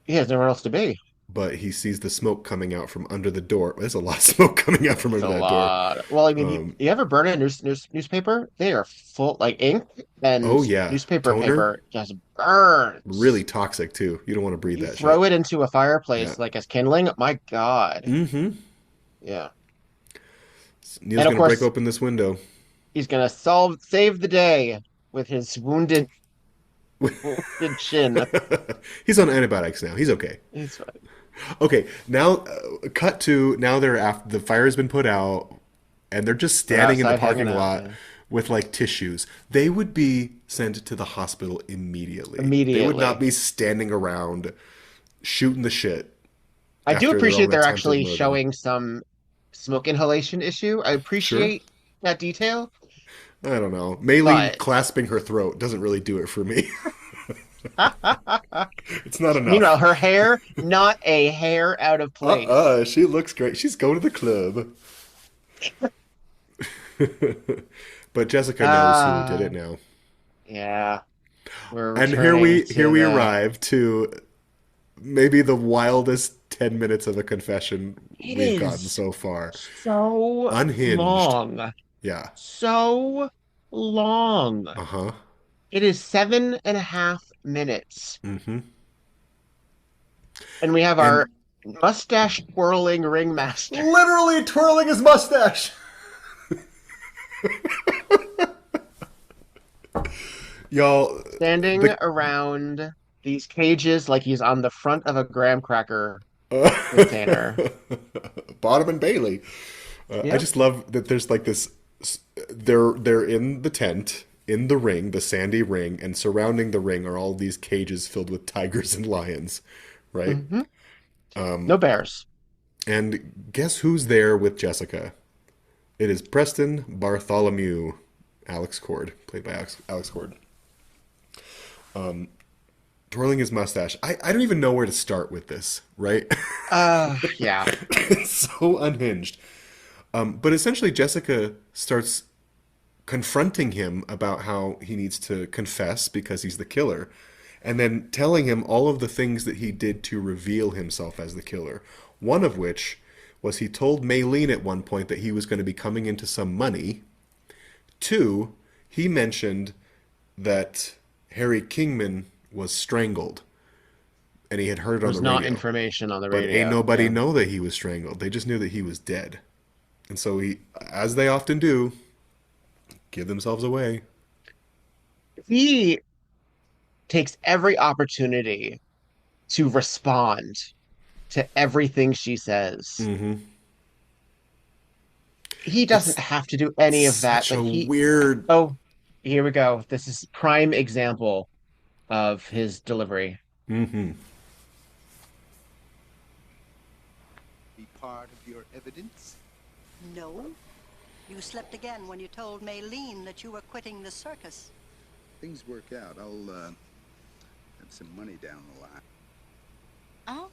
S1: He has nowhere else to be.
S2: But he sees the smoke coming out from under the door. There's a lot of smoke coming out from
S1: It's
S2: under
S1: a
S2: that door.
S1: lot. Well, I mean,
S2: Um,
S1: you ever burn a newspaper? They are full, like ink and
S2: oh yeah,
S1: newspaper
S2: toner,
S1: paper just burns.
S2: really toxic too. You don't want to breathe
S1: You
S2: that shit.
S1: throw it into a
S2: Yeah.
S1: fireplace like as kindling. My God.
S2: Mm-hmm.
S1: Yeah.
S2: Neil's
S1: And of
S2: gonna break
S1: course,
S2: open this window.
S1: he's gonna save the day with his wounded chin.
S2: He's on antibiotics now. He's okay.
S1: He's fine.
S2: Okay, now cut to now they're after the fire has been put out, and they're just
S1: They're
S2: standing in the
S1: outside
S2: parking
S1: hanging out.
S2: lot
S1: Yeah.
S2: with like tissues. They would be sent to the hospital immediately. They would
S1: Immediately.
S2: not be standing around shooting the shit
S1: I do
S2: after their
S1: appreciate
S2: own
S1: they're
S2: attempted
S1: actually
S2: murder.
S1: showing some smoke inhalation issue. I
S2: Sure.
S1: appreciate that detail,
S2: I don't know. Maylene
S1: but
S2: clasping her throat doesn't really do it for me. It's not enough.
S1: meanwhile, her hair, not a hair out of place.
S2: She looks great. She's going to the club. But Jessica knows who did it now.
S1: Yeah, we're
S2: And
S1: returning
S2: here
S1: to
S2: we
S1: the.
S2: arrive to maybe the wildest 10 minutes of a confession
S1: It
S2: we've gotten
S1: is
S2: so far.
S1: so
S2: Unhinged.
S1: long,
S2: Yeah.
S1: so long.
S2: Uh-huh.
S1: It is 7.5 minutes,
S2: Mm-hmm.
S1: and we have
S2: And
S1: our mustache twirling ringmaster
S2: literally twirling his mustache. Y'all,
S1: standing
S2: the
S1: around these cages like he's on the front of a graham cracker
S2: uh,
S1: container.
S2: Bottom and Bailey. I
S1: Yep.
S2: just love that there's like this. They're in the tent, in the ring, the sandy ring, and surrounding the ring are all these cages filled with tigers and lions, right?
S1: No bears.
S2: And guess who's there with Jessica? It is Preston Bartholomew, Alex Cord, played by Alex Cord. Twirling his mustache. I don't even know where to start with this, right?
S1: Yeah.
S2: It's so unhinged. But essentially, Jessica starts confronting him about how he needs to confess because he's the killer, and then telling him all of the things that he did to reveal himself as the killer. One of which was he told Maylene at one point that he was going to be coming into some money. Two, he mentioned that Harry Kingman was strangled, and he had heard it on the radio.
S1: There's not information on the radio.
S2: But ain't nobody know that he was strangled. They just knew that he was dead. And so he, as they often do, give themselves away.
S1: He takes every opportunity to respond to everything she says.
S2: Mm-hmm.
S1: He doesn't have to do any of that.
S2: Such
S1: Like
S2: a weird...
S1: Oh, here we go. This is prime example of his delivery.
S2: Mm-hmm.
S10: Be part of your evidence?
S9: No. You slipped again when you told Maylene that you were quitting the circus.
S10: Things work out. I'll have some money down the line.
S11: Oh?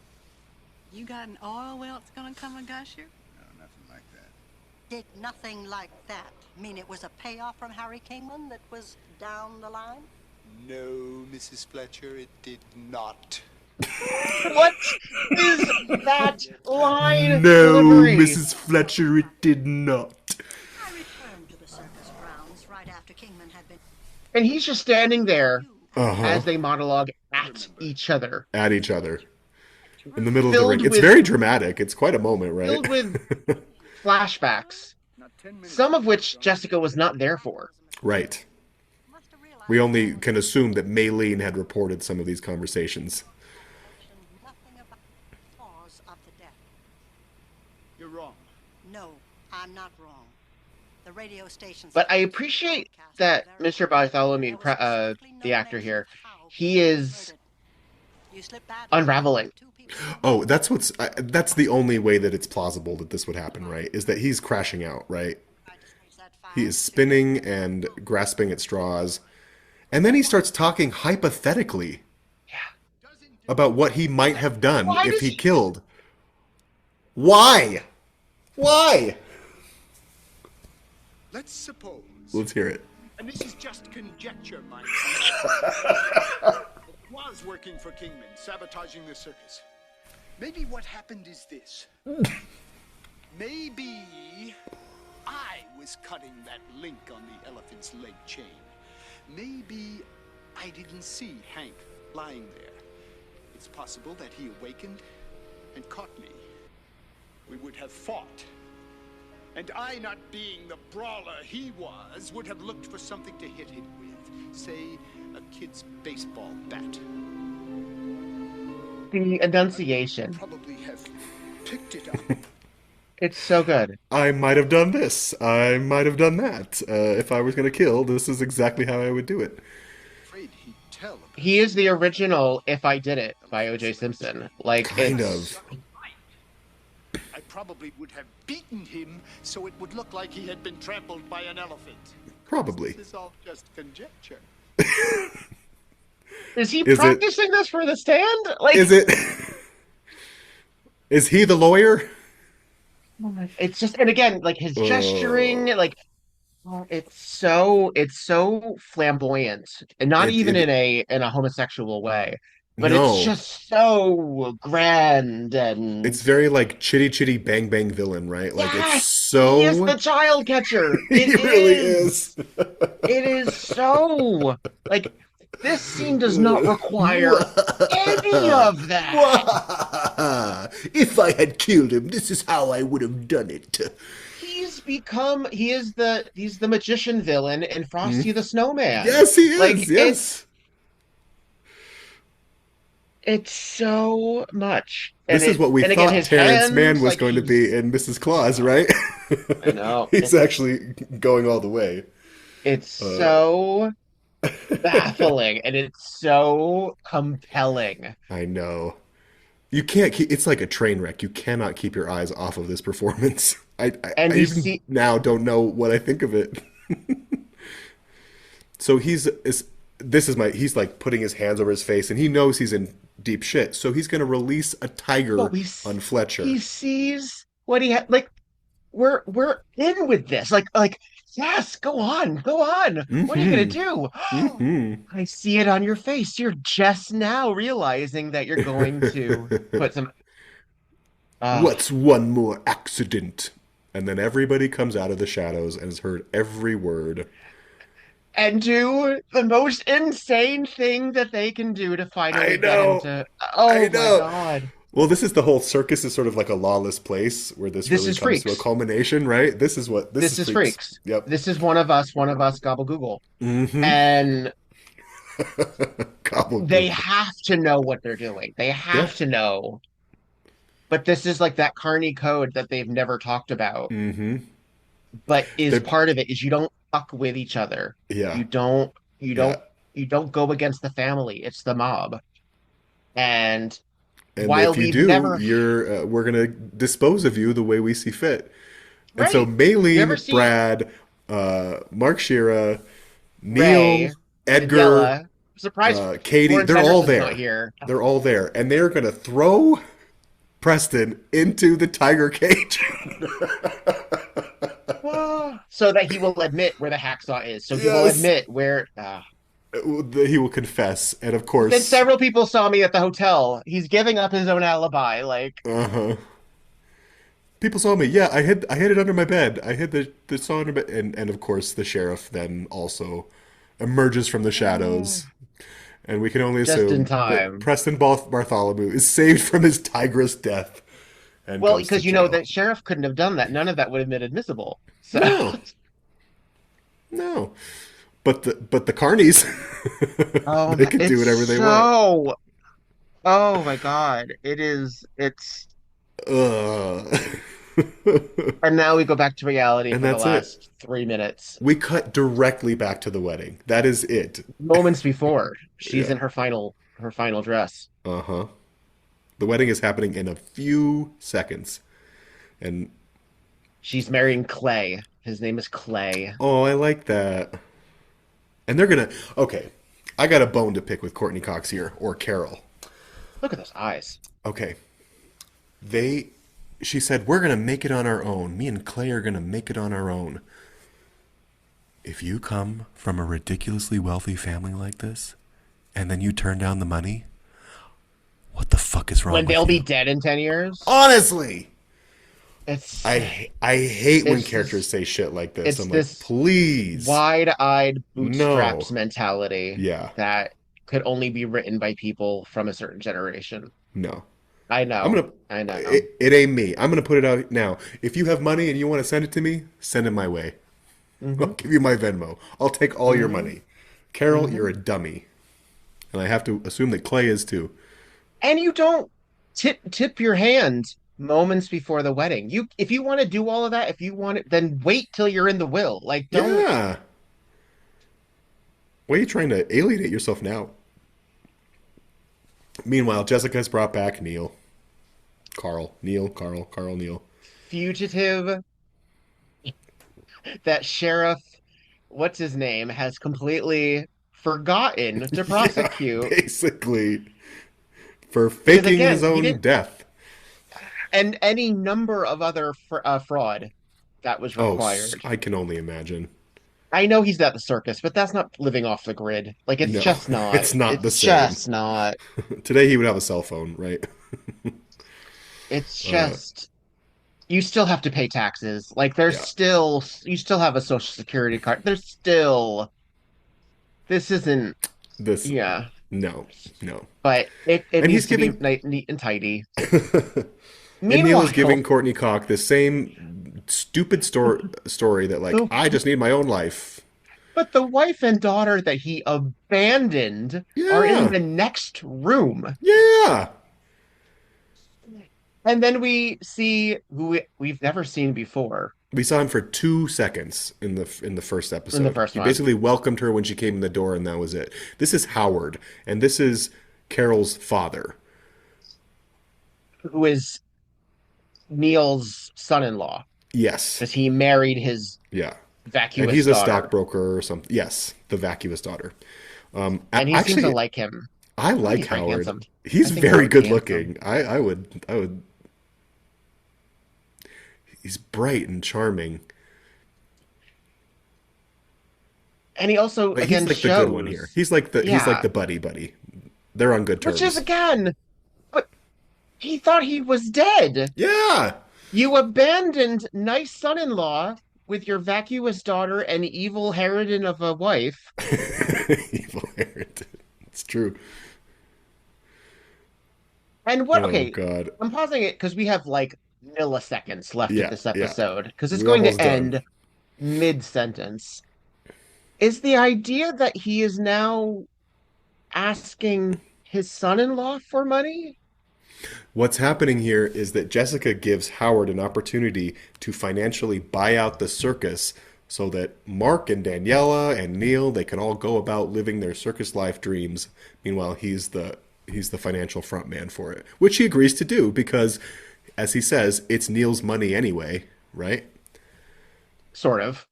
S11: You got an oil well that's gonna come and gush you?
S10: No, nothing like that.
S9: Did nothing like that mean it was a payoff from Harry Kingman that was down the line?
S10: No, Mrs. Fletcher, it did not.
S1: What is that line?
S2: No,
S1: delivery?
S2: Mrs. Fletcher, it did not.
S9: I returned to the circus grounds right after Kingman had been...
S1: And he's just standing there
S2: Uh-huh.
S1: as they monologue at each other.
S2: At each other. In the middle of the
S1: Filled
S2: ring. It's
S1: with-
S2: very dramatic. It's quite a moment, right?
S1: Filled with flashbacks, some of which Jessica was not there for.
S2: Right. We only can assume that Maylene had reported some of these conversations.
S9: Nothing about the cause of the death.
S10: You're wrong.
S9: No, I'm not wrong. The radio station...
S1: But I appreciate that Mr. Bartholomew, the actor here, he is unraveling.
S2: Oh, that's the only way that it's plausible that this would happen, right? Is that he's crashing out, right? He is spinning and grasping at straws. And then he starts talking hypothetically about what he might have done if he killed. Why? Why?
S10: Let's suppose...
S2: Let's hear it.
S10: And this is just conjecture, mind you. Was working for Kingman, sabotaging the circus. Maybe what happened is this. Maybe I was cutting that link on the elephant's leg chain. Maybe I didn't see Hank lying there. It's possible that he awakened and caught me. We would have fought. And I, not being the brawler he was, would have looked for something to hit him with. Say, a kid's baseball bat.
S1: The enunciation.
S10: Probably have picked it up.
S1: It's so good.
S2: I might have done this. I might have done that. If I was going to kill, this is exactly how I would do it.
S10: Afraid he'd tell.
S1: He is the original "If I Did It" by O.J. Simpson. Like,
S2: Kind
S1: it's...
S2: of.
S10: I probably would have beaten him so it would look like he had been trampled by an elephant.
S2: Probably.
S10: This is all just conjecture.
S1: Is he practicing this for the stand? Like,
S2: Is it? Is he the lawyer?
S1: it's just, and again, like his gesturing, like it's so flamboyant, and not even in a homosexual way, but
S2: No.
S1: it's just so grand, and
S2: It's very like chitty chitty bang bang villain, right? Like
S1: Yes!
S2: it's so.
S1: he is the child catcher.
S2: He really is.
S1: It is so like this scene does not require any of that.
S2: If I had killed him, this is how I would have done it.
S1: He's the magician villain in Frosty the Snowman.
S2: Yes, he is.
S1: Like,
S2: yes.
S1: It's so much.
S2: This is what we thought Terrence Mann was going to be in Mrs. Claus, right?
S1: I know.
S2: He's actually going all the way.
S1: It's so baffling, and it's so compelling.
S2: I know. You can't keep. It's like a train wreck. You cannot keep your eyes off of this performance.
S1: And
S2: I
S1: you
S2: even
S1: see,
S2: now don't know what I think of it. So he's like putting his hands over his face, and he knows he's in deep shit. So he's gonna release a
S1: well,
S2: tiger on
S1: he
S2: Fletcher.
S1: sees what he had. Like we're in with this. Like yes, go on. What are you gonna
S2: Mm-hmm.
S1: do?
S2: Mm-hmm.
S1: I see it on your face. You're just now realizing that you're going to put some. Uh,
S2: What's one more accident? And then everybody comes out of the shadows and has heard every word.
S1: and do the most insane thing that they can do to
S2: I
S1: finally get him
S2: know.
S1: to.
S2: I
S1: Oh my
S2: know.
S1: God.
S2: Well, this is the whole circus is sort of like a lawless place where this
S1: This
S2: really
S1: is
S2: comes to a
S1: freaks.
S2: culmination, right? This
S1: This
S2: is
S1: is
S2: freaks.
S1: freaks.
S2: Yep.
S1: This is one of us, gobble google.
S2: Mm-hmm.
S1: And
S2: Gobble
S1: they
S2: gobble.
S1: have to know what they're doing. They
S2: Yeah.
S1: have to know. But this is like that carny code that they've never talked about.
S2: Mm-hmm.
S1: But is
S2: They
S1: part of it is you don't fuck with each other.
S2: yeah.
S1: You don't you
S2: Yeah.
S1: don't you don't go against the family. It's the mob. And
S2: And
S1: while
S2: if you
S1: we've
S2: do,
S1: never
S2: you're we're gonna dispose of you the way we see fit. And so
S1: right, you ever
S2: Maylene,
S1: see
S2: Brad, Mark Shearer, Neil,
S1: Ray,
S2: Edgar,
S1: Daniela? Surprise
S2: Katie,
S1: Lawrence
S2: they're all
S1: Henderson's not
S2: there.
S1: here.
S2: They're all there. And they're going to throw Preston into the tiger cage.
S1: So that he will admit where the hacksaw is. So he will
S2: Yes.
S1: admit where.
S2: He will confess. And of
S1: Then
S2: course,
S1: several people saw me at the hotel. He's giving up his own alibi. Like,
S2: uh-huh. People saw me. Yeah, I hid it under my bed. I hid the saw under my bed. And of course, the sheriff then also emerges from the shadows. And we can only
S1: just in
S2: assume that
S1: time.
S2: Preston Bartholomew is saved from his tigress death and
S1: Well,
S2: goes to
S1: because you know
S2: jail.
S1: that sheriff couldn't have done that. None of that would have been admissible. So
S2: No, no. But the carnies, they can do
S1: it's
S2: whatever they want.
S1: so. Oh my God, it is. It's.
S2: Ugh.
S1: And now we go back to reality
S2: And
S1: for the
S2: that's it.
S1: last 3 minutes.
S2: We cut directly back to the wedding. That is it.
S1: Moments before she's
S2: Yeah.
S1: in her final dress.
S2: Uh-huh. The wedding is happening in a few seconds. And
S1: She's marrying Clay. His name is Clay.
S2: oh, I like that. And they're gonna okay. I got a bone to pick with Courtney Cox here, or Carol.
S1: Look at those eyes.
S2: Okay. She said, we're gonna make it on our own. Me and Clay are gonna make it on our own. If you come from a ridiculously wealthy family like this, and then you turn down the money, what the fuck is wrong
S1: When
S2: with
S1: they'll be
S2: you?
S1: dead in 10 years.
S2: Honestly,
S1: It's
S2: I hate when
S1: it's
S2: characters
S1: this,
S2: say shit like this.
S1: it's
S2: I'm like,
S1: this
S2: please,
S1: wide-eyed
S2: no,
S1: bootstraps mentality
S2: yeah,
S1: that could only be written by people from a certain generation.
S2: no.
S1: I
S2: I'm
S1: know.
S2: gonna.
S1: I know.
S2: It ain't me. I'm gonna put it out now. If you have money and you want to send it to me, send it my way. I'll give you my Venmo. I'll take all your money. Carol, you're a dummy, and I have to assume that Clay is too.
S1: And you don't tip your hand moments before the wedding. You if you want to do all of that, if you want it, then wait till you're in the will. Like don't
S2: Yeah. Why are you trying to alienate yourself now? Meanwhile, Jessica has brought back Neil. Carl. Neil.
S1: fugitive that sheriff, what's his name, has completely forgotten to
S2: Yeah,
S1: prosecute.
S2: basically. For
S1: Because
S2: faking
S1: again,
S2: his
S1: he
S2: own
S1: didn't,
S2: death.
S1: and any number of other fraud that was
S2: Oh,
S1: required.
S2: I can only imagine.
S1: I know he's at the circus, but that's not living off the grid. Like it's
S2: No,
S1: just not.
S2: it's not the
S1: It's
S2: same.
S1: just not.
S2: Today he would have a cell phone, right?
S1: It's
S2: Uh,
S1: just you still have to pay taxes. Like there's
S2: yeah.
S1: still you still have a social security card. There's still this isn't
S2: This,
S1: yeah,
S2: no, no.
S1: but it
S2: And
S1: needs
S2: he's
S1: to be
S2: giving,
S1: neat and tidy.
S2: and Neil is
S1: Meanwhile,
S2: giving Courtney Cox the same stupid story that, like,
S1: the,
S2: I just need my own life.
S1: but the wife and daughter that he abandoned are in
S2: Yeah,
S1: the next room.
S2: yeah.
S1: And then we see who we've never seen before
S2: We saw him for 2 seconds in the first
S1: in the
S2: episode.
S1: first
S2: He
S1: one,
S2: basically welcomed her when she came in the door, and that was it. This is Howard, and this is Carol's father.
S1: who is Neil's son-in-law.
S2: Yes.
S1: because he married his
S2: Yeah. And
S1: vacuous
S2: he's a
S1: daughter,
S2: stockbroker or something. Yes, the vacuous daughter.
S1: and he seems to
S2: Actually,
S1: like him.
S2: I
S1: I think
S2: like
S1: he's very
S2: Howard.
S1: handsome. I
S2: He's
S1: think
S2: very
S1: Howard's
S2: good
S1: handsome.
S2: looking. I would. He's bright and charming.
S1: And he also
S2: But he's
S1: again
S2: like the good one here.
S1: shows,
S2: He's like the
S1: yeah,
S2: buddy buddy. They're on good
S1: which is
S2: terms.
S1: again, but he thought he was dead.
S2: Yeah.
S1: You abandoned nice son-in-law with your vacuous daughter and evil harridan of a wife.
S2: Evil Harrington. It's true.
S1: And what?
S2: Oh
S1: Okay,
S2: God.
S1: I'm pausing it because we have like milliseconds left of
S2: Yeah,
S1: this
S2: yeah.
S1: episode because it's
S2: We're
S1: going
S2: almost
S1: to
S2: done.
S1: end mid-sentence. Is the idea that he is now asking his son-in-law for money?
S2: What's happening here is that Jessica gives Howard an opportunity to financially buy out the circus so that Mark and Daniela and Neil they can all go about living their circus life dreams. Meanwhile, he's the financial front man for it, which he agrees to do because, as he says, it's Neil's money anyway, right?
S1: Sort of.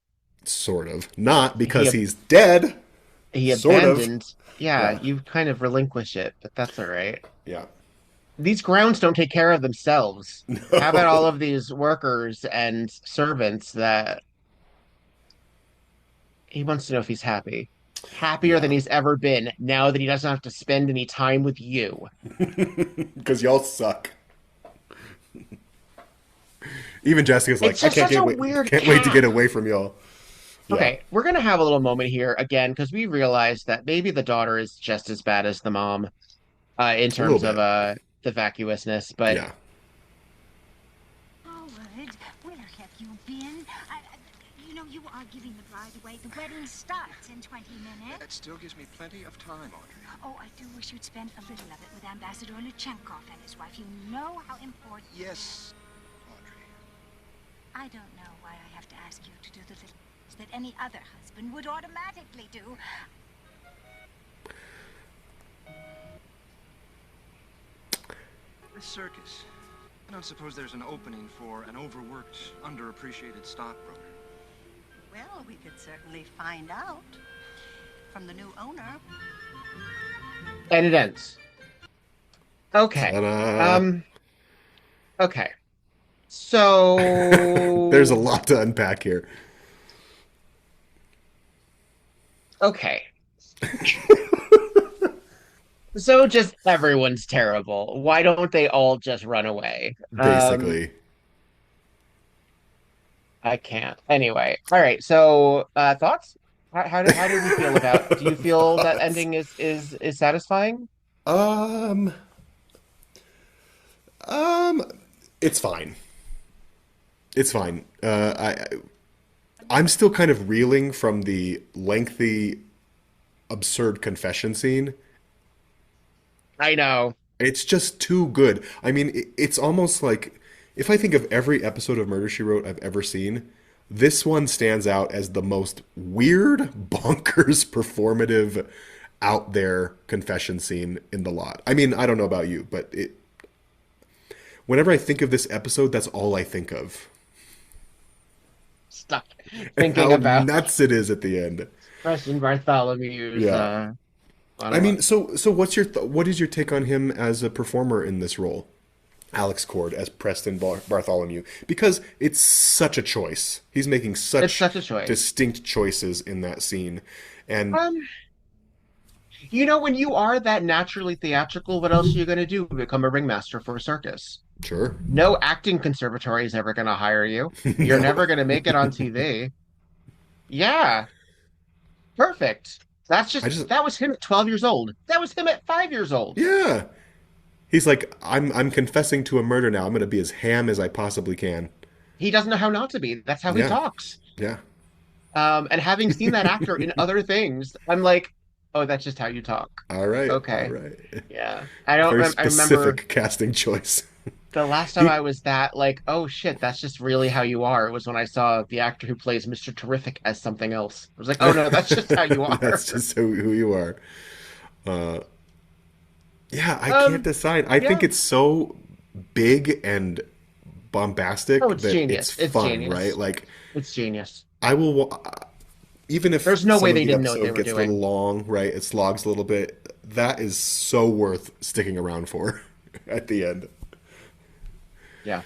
S2: Sort of. Not
S1: He
S2: because he's dead.
S1: he
S2: Sort of.
S1: abandoned. Yeah,
S2: Yeah.
S1: you kind of relinquish it, but that's all right.
S2: Yeah.
S1: These grounds don't take care of themselves. How about all
S2: No.
S1: of these workers and servants that he wants to know if he's happy? Happier than
S2: Yeah.
S1: he's ever been now that he doesn't have to spend any time with you.
S2: Because y'all suck. Even Jessica's like,
S1: It's
S2: I
S1: just
S2: can't
S1: such a
S2: wait,
S1: weird
S2: can't wait to get
S1: cast.
S2: away from y'all. Yeah.
S1: Okay, we're gonna have a little moment here again because we realize that maybe the daughter is just as bad as the mom in
S2: A little
S1: terms of
S2: bit.
S1: the vacuousness, but
S2: Yeah.
S12: Howard, where have you been? You are giving the bride away. The wedding starts in 20 minutes.
S6: That still gives me plenty of time, Audrey.
S12: Oh, I do wish you'd spend a little of it with Ambassador Lechenkov and his wife. You know how important...
S6: Yes, Audrey.
S12: I don't know why I have to ask you to do the little things that any other husband would automatically do.
S6: The circus. I don't suppose there's an opening for an overworked, underappreciated stockbroker.
S9: Well, we could certainly find out from the new owner.
S1: and it ends. Okay.
S2: Ta-da.
S1: Okay. So
S2: There's a lot to unpack here.
S1: okay. So just everyone's terrible. Why don't they all just run away?
S2: Basically.
S1: I can't. Anyway, all right. So, thoughts? How do we feel about? Do you feel that
S2: Thoughts.
S1: ending is satisfying?
S2: Um, um, it's fine. It's fine. I'm still kind of reeling from the lengthy, absurd confession scene.
S1: I know.
S2: It's just too good. I mean, it's almost like if I think of every episode of Murder, She Wrote I've ever seen, this one stands out as the most weird, bonkers, performative, out there confession scene in the lot. I mean, I don't know about you, but whenever I think of this episode, that's all I think of.
S1: Stuck
S2: And
S1: thinking
S2: how
S1: about
S2: nuts it is at the end.
S1: Preston Bartholomew's
S2: Yeah. I
S1: monologue.
S2: mean, so what's your what is your take on him as a performer in this role? Alex Cord as Preston Bartholomew, because it's such a choice. He's making
S1: It's
S2: such
S1: such a choice.
S2: distinct choices in that scene. And
S1: Um, when you are that naturally theatrical, what else are you going to do? Become a ringmaster for a circus?
S2: sure.
S1: No acting conservatory is ever going to hire you. You're
S2: No.
S1: never going to make it on TV. Yeah, perfect.
S2: I just
S1: That was him at 12 years old. That was him at 5 years old.
S2: yeah. He's like, I'm confessing to a murder now. I'm gonna be as ham as I possibly can.
S1: He doesn't know how not to be. That's how he
S2: Yeah.
S1: talks.
S2: Yeah.
S1: And having seen that actor in other things, I'm like, oh, that's just how you talk.
S2: All right.
S1: Okay.
S2: All right.
S1: Yeah. I don't
S2: Very
S1: I remember
S2: specific casting choice.
S1: the last time
S2: He,
S1: I was that like, oh shit, that's just really how you are. It was when I saw the actor who plays Mr. Terrific as something else. I was like, oh no, that's just how you are.
S2: that's just who you are. Uh, yeah, I can't decide. I think
S1: Yeah.
S2: it's so big and bombastic
S1: Oh, it's
S2: that
S1: genius.
S2: it's
S1: It's
S2: fun, right?
S1: genius.
S2: Like
S1: It's genius.
S2: I will, even if
S1: There's no way
S2: some of
S1: they
S2: the
S1: didn't know what they
S2: episode
S1: were
S2: gets a little
S1: doing.
S2: long, right? It slogs a little bit. That is so worth sticking around for at the end.
S1: Yeah.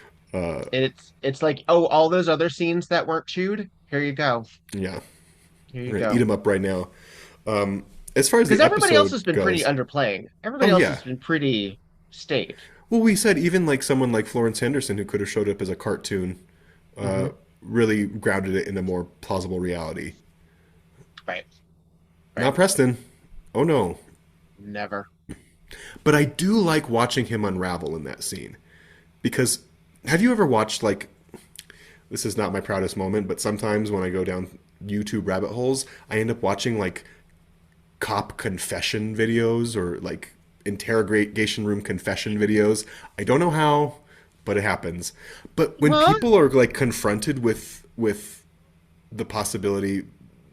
S1: It's like, oh, all those other scenes that weren't chewed, here you go.
S2: Yeah,
S1: Here
S2: I'm
S1: you
S2: gonna eat
S1: go.
S2: them up right now. As far as
S1: Because
S2: the
S1: everybody else
S2: episode
S1: has been pretty
S2: goes,
S1: underplaying. Everybody
S2: oh
S1: else
S2: yeah.
S1: has been pretty staid.
S2: Well, we said even like someone like Florence Henderson who could have showed up as a cartoon,
S1: Hmm.
S2: really grounded it in a more plausible reality.
S1: Right.
S2: Not
S1: Right.
S2: Preston. Oh no.
S1: Never.
S2: But I do like watching him unravel in that scene. Because have you ever watched like this is not my proudest moment, but sometimes when I go down YouTube rabbit holes, I end up watching like cop confession videos or like interrogation room confession videos. I don't know how, but it happens. But when
S1: What?
S2: people are like confronted with the possibility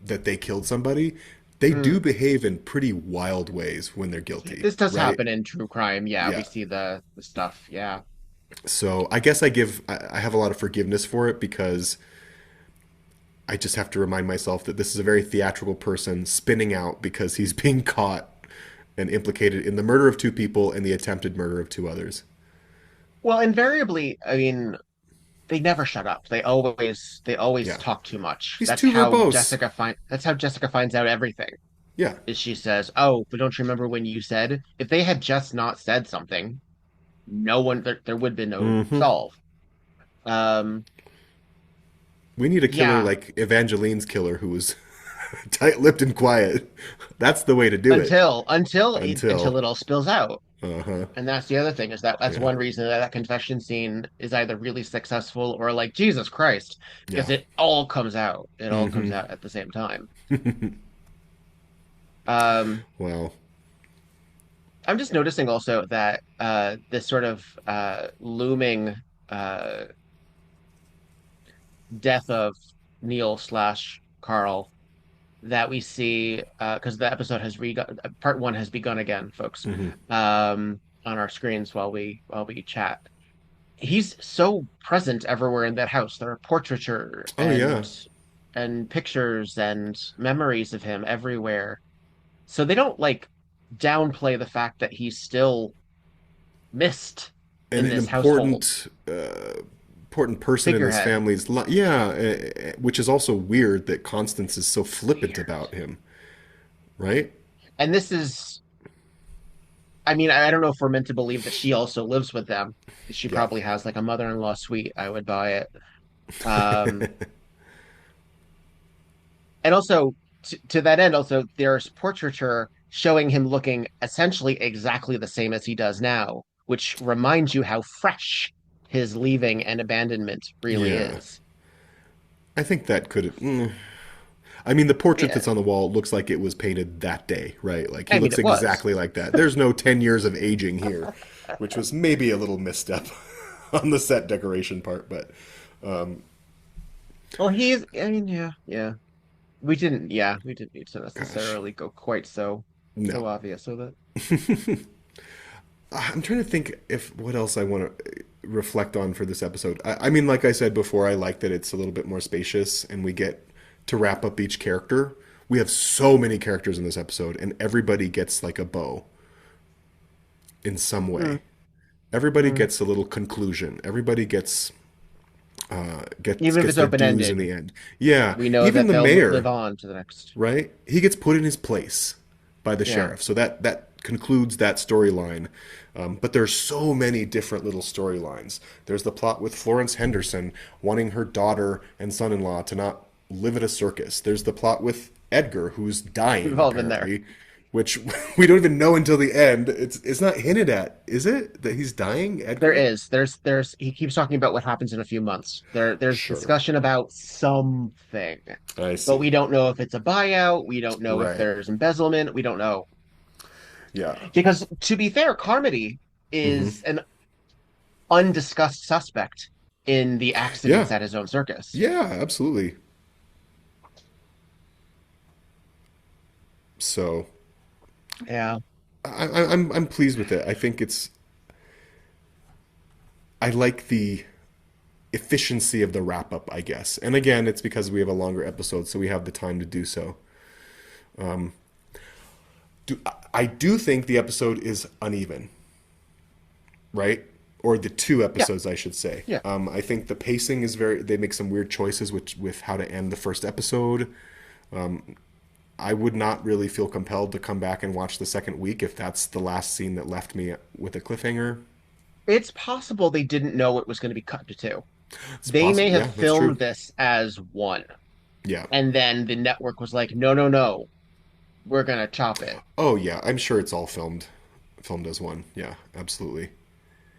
S2: that they killed somebody, they do behave in pretty wild ways when they're guilty,
S1: This does
S2: right?
S1: happen in true crime. Yeah, we
S2: Yeah.
S1: see the stuff. Yeah.
S2: So I guess I have a lot of forgiveness for it because I just have to remind myself that this is a very theatrical person spinning out because he's being caught and implicated in the murder of two people and the attempted murder of two others.
S1: Well, invariably, I mean, they never shut up. They always
S2: Yeah.
S1: talk too much.
S2: He's too verbose.
S1: That's how Jessica finds out everything.
S2: Yeah.
S1: Is she says, "Oh, but don't you remember when you said if they had just not said something, no one there would have been no
S2: Hmm.
S1: solve." Um,
S2: We need a killer
S1: yeah,
S2: like Evangeline's killer who was tight-lipped and quiet. That's the way to do it.
S1: until it all spills out.
S2: Uh-huh.
S1: And that's the other thing is that's
S2: Yeah.
S1: one reason that confession scene is either really successful or like Jesus Christ, because
S2: Yeah.
S1: it all comes out. It all comes
S2: Hmm.
S1: out at the same time. Um,
S2: Well,
S1: I'm just noticing also that this sort of looming uh, death of Neil slash Carl that we see because the episode has part one has begun again, folks,
S2: hmm.
S1: on our screens while we chat. He's so present everywhere in that house. There are portraiture
S2: Oh yeah.
S1: and pictures and memories of him everywhere. So they don't like downplay the fact that he's still missed
S2: And
S1: in
S2: an
S1: this household
S2: important person in this
S1: figurehead.
S2: family's life. Yeah, which is also weird that Constance is so flippant
S1: Weird.
S2: about him, right?
S1: And this is, I mean, I don't know if we're meant to believe that she also lives with them. She
S2: Yeah.
S1: probably has like a mother-in-law suite. I would buy it. Um, and also to that end, also there's portraiture showing him looking essentially exactly the same as he does now, which reminds you how fresh his leaving and abandonment really
S2: Yeah.
S1: is.
S2: I think that could. I mean, the portrait
S1: Yeah,
S2: that's on the wall looks like it was painted that day, right? Like he
S1: I mean
S2: looks
S1: it was.
S2: exactly like that. There's no 10 years of aging here, which was maybe a little misstep on the set decoration part, but
S1: Well, I mean, yeah, yeah. We didn't need to
S2: gosh,
S1: necessarily go quite so
S2: no.
S1: obvious with it.
S2: I'm trying to think if what else I want to reflect on for this episode. I mean, like I said before, I like that it's a little bit more spacious and we get to wrap up each character. We have so many characters in this episode, and everybody gets like a bow in some
S1: Mm,
S2: way. Everybody
S1: mm.
S2: gets a little conclusion. Everybody
S1: Even if
S2: gets
S1: it's
S2: their dues in
S1: open-ended,
S2: the end. Yeah,
S1: we know
S2: even
S1: that
S2: the
S1: they'll live
S2: mayor,
S1: on to the next.
S2: right? He gets put in his place by the
S1: Yeah.
S2: sheriff. So that concludes that storyline. But there's so many different little storylines. There's the plot with Florence Henderson wanting her daughter and son-in-law to not live at a circus. There's the plot with Edgar, who's
S1: We've
S2: dying
S1: all been there.
S2: apparently, which we don't even know until the end. It's not hinted at, is it? That he's dying,
S1: There
S2: Edgar?
S1: is. There's he keeps talking about what happens in a few months. There's
S2: Sure.
S1: discussion about something,
S2: I
S1: but
S2: see.
S1: we don't know if it's a buyout. We don't know if
S2: Right.
S1: there's embezzlement. We don't know.
S2: Yeah.
S1: Because to be fair, Carmody
S2: Hmm.
S1: is an undiscussed suspect in the accidents
S2: Yeah.
S1: at his own circus.
S2: Yeah, absolutely. So
S1: Yeah.
S2: I'm pleased with it. I think I like efficiency of the wrap up, I guess. And again, it's because we have a longer episode, so we have the time to do so. I do think the episode is uneven, right? Or the two episodes, I should say.
S1: Yeah.
S2: I think the pacing is they make some weird choices with how to end the first episode. I would not really feel compelled to come back and watch the second week if that's the last scene that left me with a cliffhanger.
S1: It's possible they didn't know it was going to be cut to two.
S2: It's
S1: They
S2: possible.
S1: may
S2: Yeah,
S1: have
S2: that's
S1: filmed
S2: true.
S1: this as one.
S2: Yeah.
S1: And then the network was like, no, no, no, we're going to chop it.
S2: Oh yeah, I'm sure it's all filmed as one. Yeah, absolutely.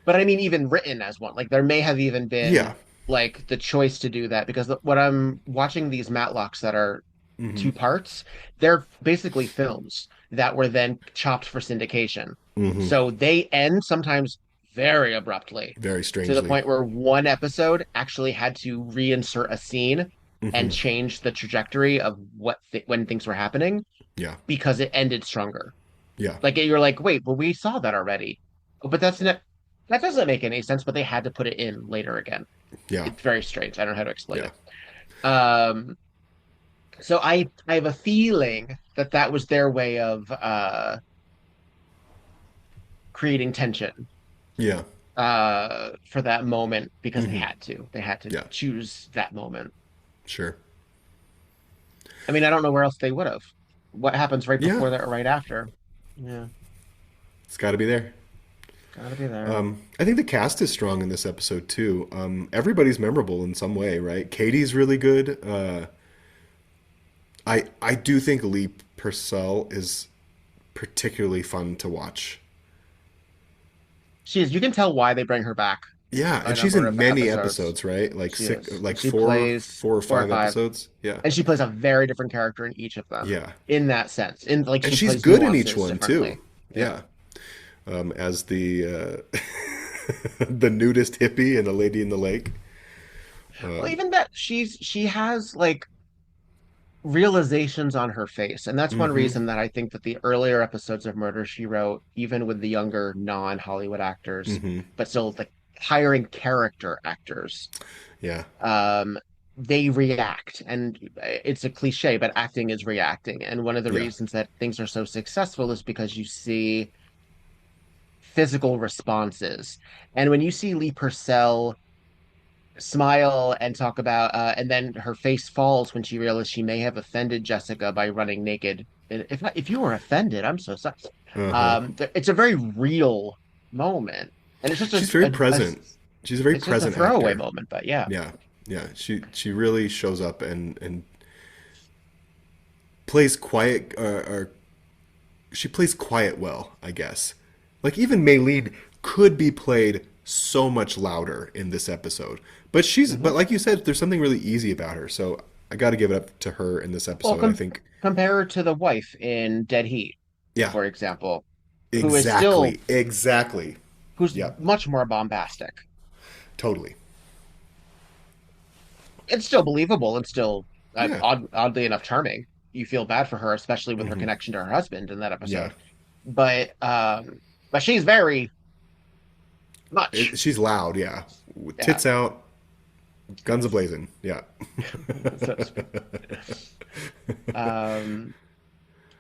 S1: But I mean, even written as one. Like, there may have even been,
S2: Yeah.
S1: like, the choice to do that. Because what I'm watching these Matlocks that are
S2: Mm-hmm.
S1: two parts, they're basically films that were then chopped for syndication.
S2: Mm-hmm.
S1: So they end sometimes very abruptly,
S2: Very
S1: to
S2: strangely.
S1: the point where one episode actually had to reinsert a scene
S2: Mm-hmm.
S1: and change the trajectory of when things were happening
S2: Yeah.
S1: because it ended stronger.
S2: Yeah.
S1: Like, you're like, wait, well, we saw that already. But that doesn't make any sense, but they had to put it in later again.
S2: Yeah.
S1: It's very strange. I don't know how to explain
S2: Yeah.
S1: it. So I have a feeling that was their way of creating tension
S2: Yeah.
S1: for that moment, because they had to. They had to
S2: Yeah.
S1: choose that moment.
S2: Sure.
S1: I mean, I don't know where else they would have. What happens right
S2: Yeah.
S1: before that or right after? Yeah,
S2: It's got to be there.
S1: gotta be there.
S2: I think the cast is strong in this episode too. Everybody's memorable in some way, right? Katie's really good. I do think Lee Purcell is particularly fun to watch.
S1: She is. You can tell why they bring her back.
S2: Yeah,
S1: A
S2: and she's
S1: number
S2: in
S1: of
S2: many
S1: episodes.
S2: episodes, right? Like
S1: She
S2: six,
S1: is.
S2: like
S1: She
S2: four
S1: plays
S2: or
S1: four or
S2: five
S1: five.
S2: episodes. Yeah,
S1: And she plays a very different character in each of them.
S2: Yeah.
S1: In that sense. And
S2: she's
S1: plays
S2: good in
S1: nuances
S2: each one
S1: differently.
S2: too. Yeah. As the the nudist hippie and the lady in the lake.
S1: Well, even that she has like realizations on her face, and that's one
S2: Mhm.
S1: reason that I think that the earlier episodes of Murder She Wrote, even with the younger non-Hollywood actors,
S2: Mhm.
S1: but still like hiring character actors,
S2: Yeah.
S1: they react, and it's a cliche, but acting is reacting. And one of the
S2: Yeah.
S1: reasons that things are so successful is because you see physical responses. And when you see Lee Purcell smile and talk about, and then her face falls when she realizes she may have offended Jessica by running naked. And if you were offended, I'm so sorry.
S2: Uh-huh.
S1: It's a very real moment, and it's just
S2: She's very present. She's a very
S1: it's
S2: present
S1: just a throwaway
S2: actor.
S1: moment, but yeah.
S2: Yeah. Yeah. She really shows up and plays quiet or she plays quiet well, I guess. Like even Maylene could be played so much louder in this episode. But but like you said, there's something really easy about her. So I got to give it up to her in this episode,
S1: Well,
S2: I think.
S1: compare her to the wife in Dead Heat,
S2: Yeah.
S1: for example, who is still
S2: Exactly.
S1: who's
S2: Yeah.
S1: much more bombastic.
S2: Totally.
S1: It's still believable and still
S2: Yeah.
S1: oddly enough charming. You feel bad for her, especially with her
S2: Mhm.
S1: connection to her husband in that episode.
S2: Yeah.
S1: But she's very much.
S2: She's loud, yeah. Tits out, guns a-blazing. Yeah.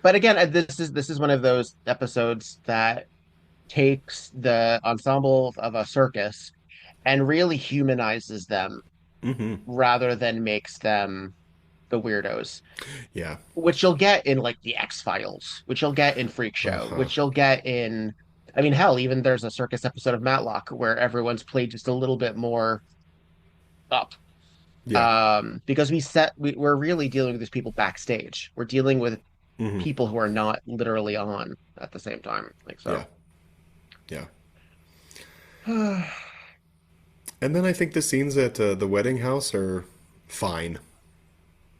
S1: But again, this is one of those episodes that takes the ensemble of a circus and really humanizes them
S2: hmm
S1: rather than makes them the weirdos,
S2: Yeah.
S1: which you'll get in like the X-Files, which you'll get in Freak Show,
S2: Uh-huh.
S1: which you'll get in, I mean, hell, even there's a circus episode of Matlock where everyone's played just a little bit more up.
S2: Yeah.
S1: Because we're really dealing with these people backstage. We're dealing with
S2: Mhm.
S1: people who are not literally on at the same time. Like so.
S2: Yeah. Yeah. And then I think the scenes at the wedding house are fine.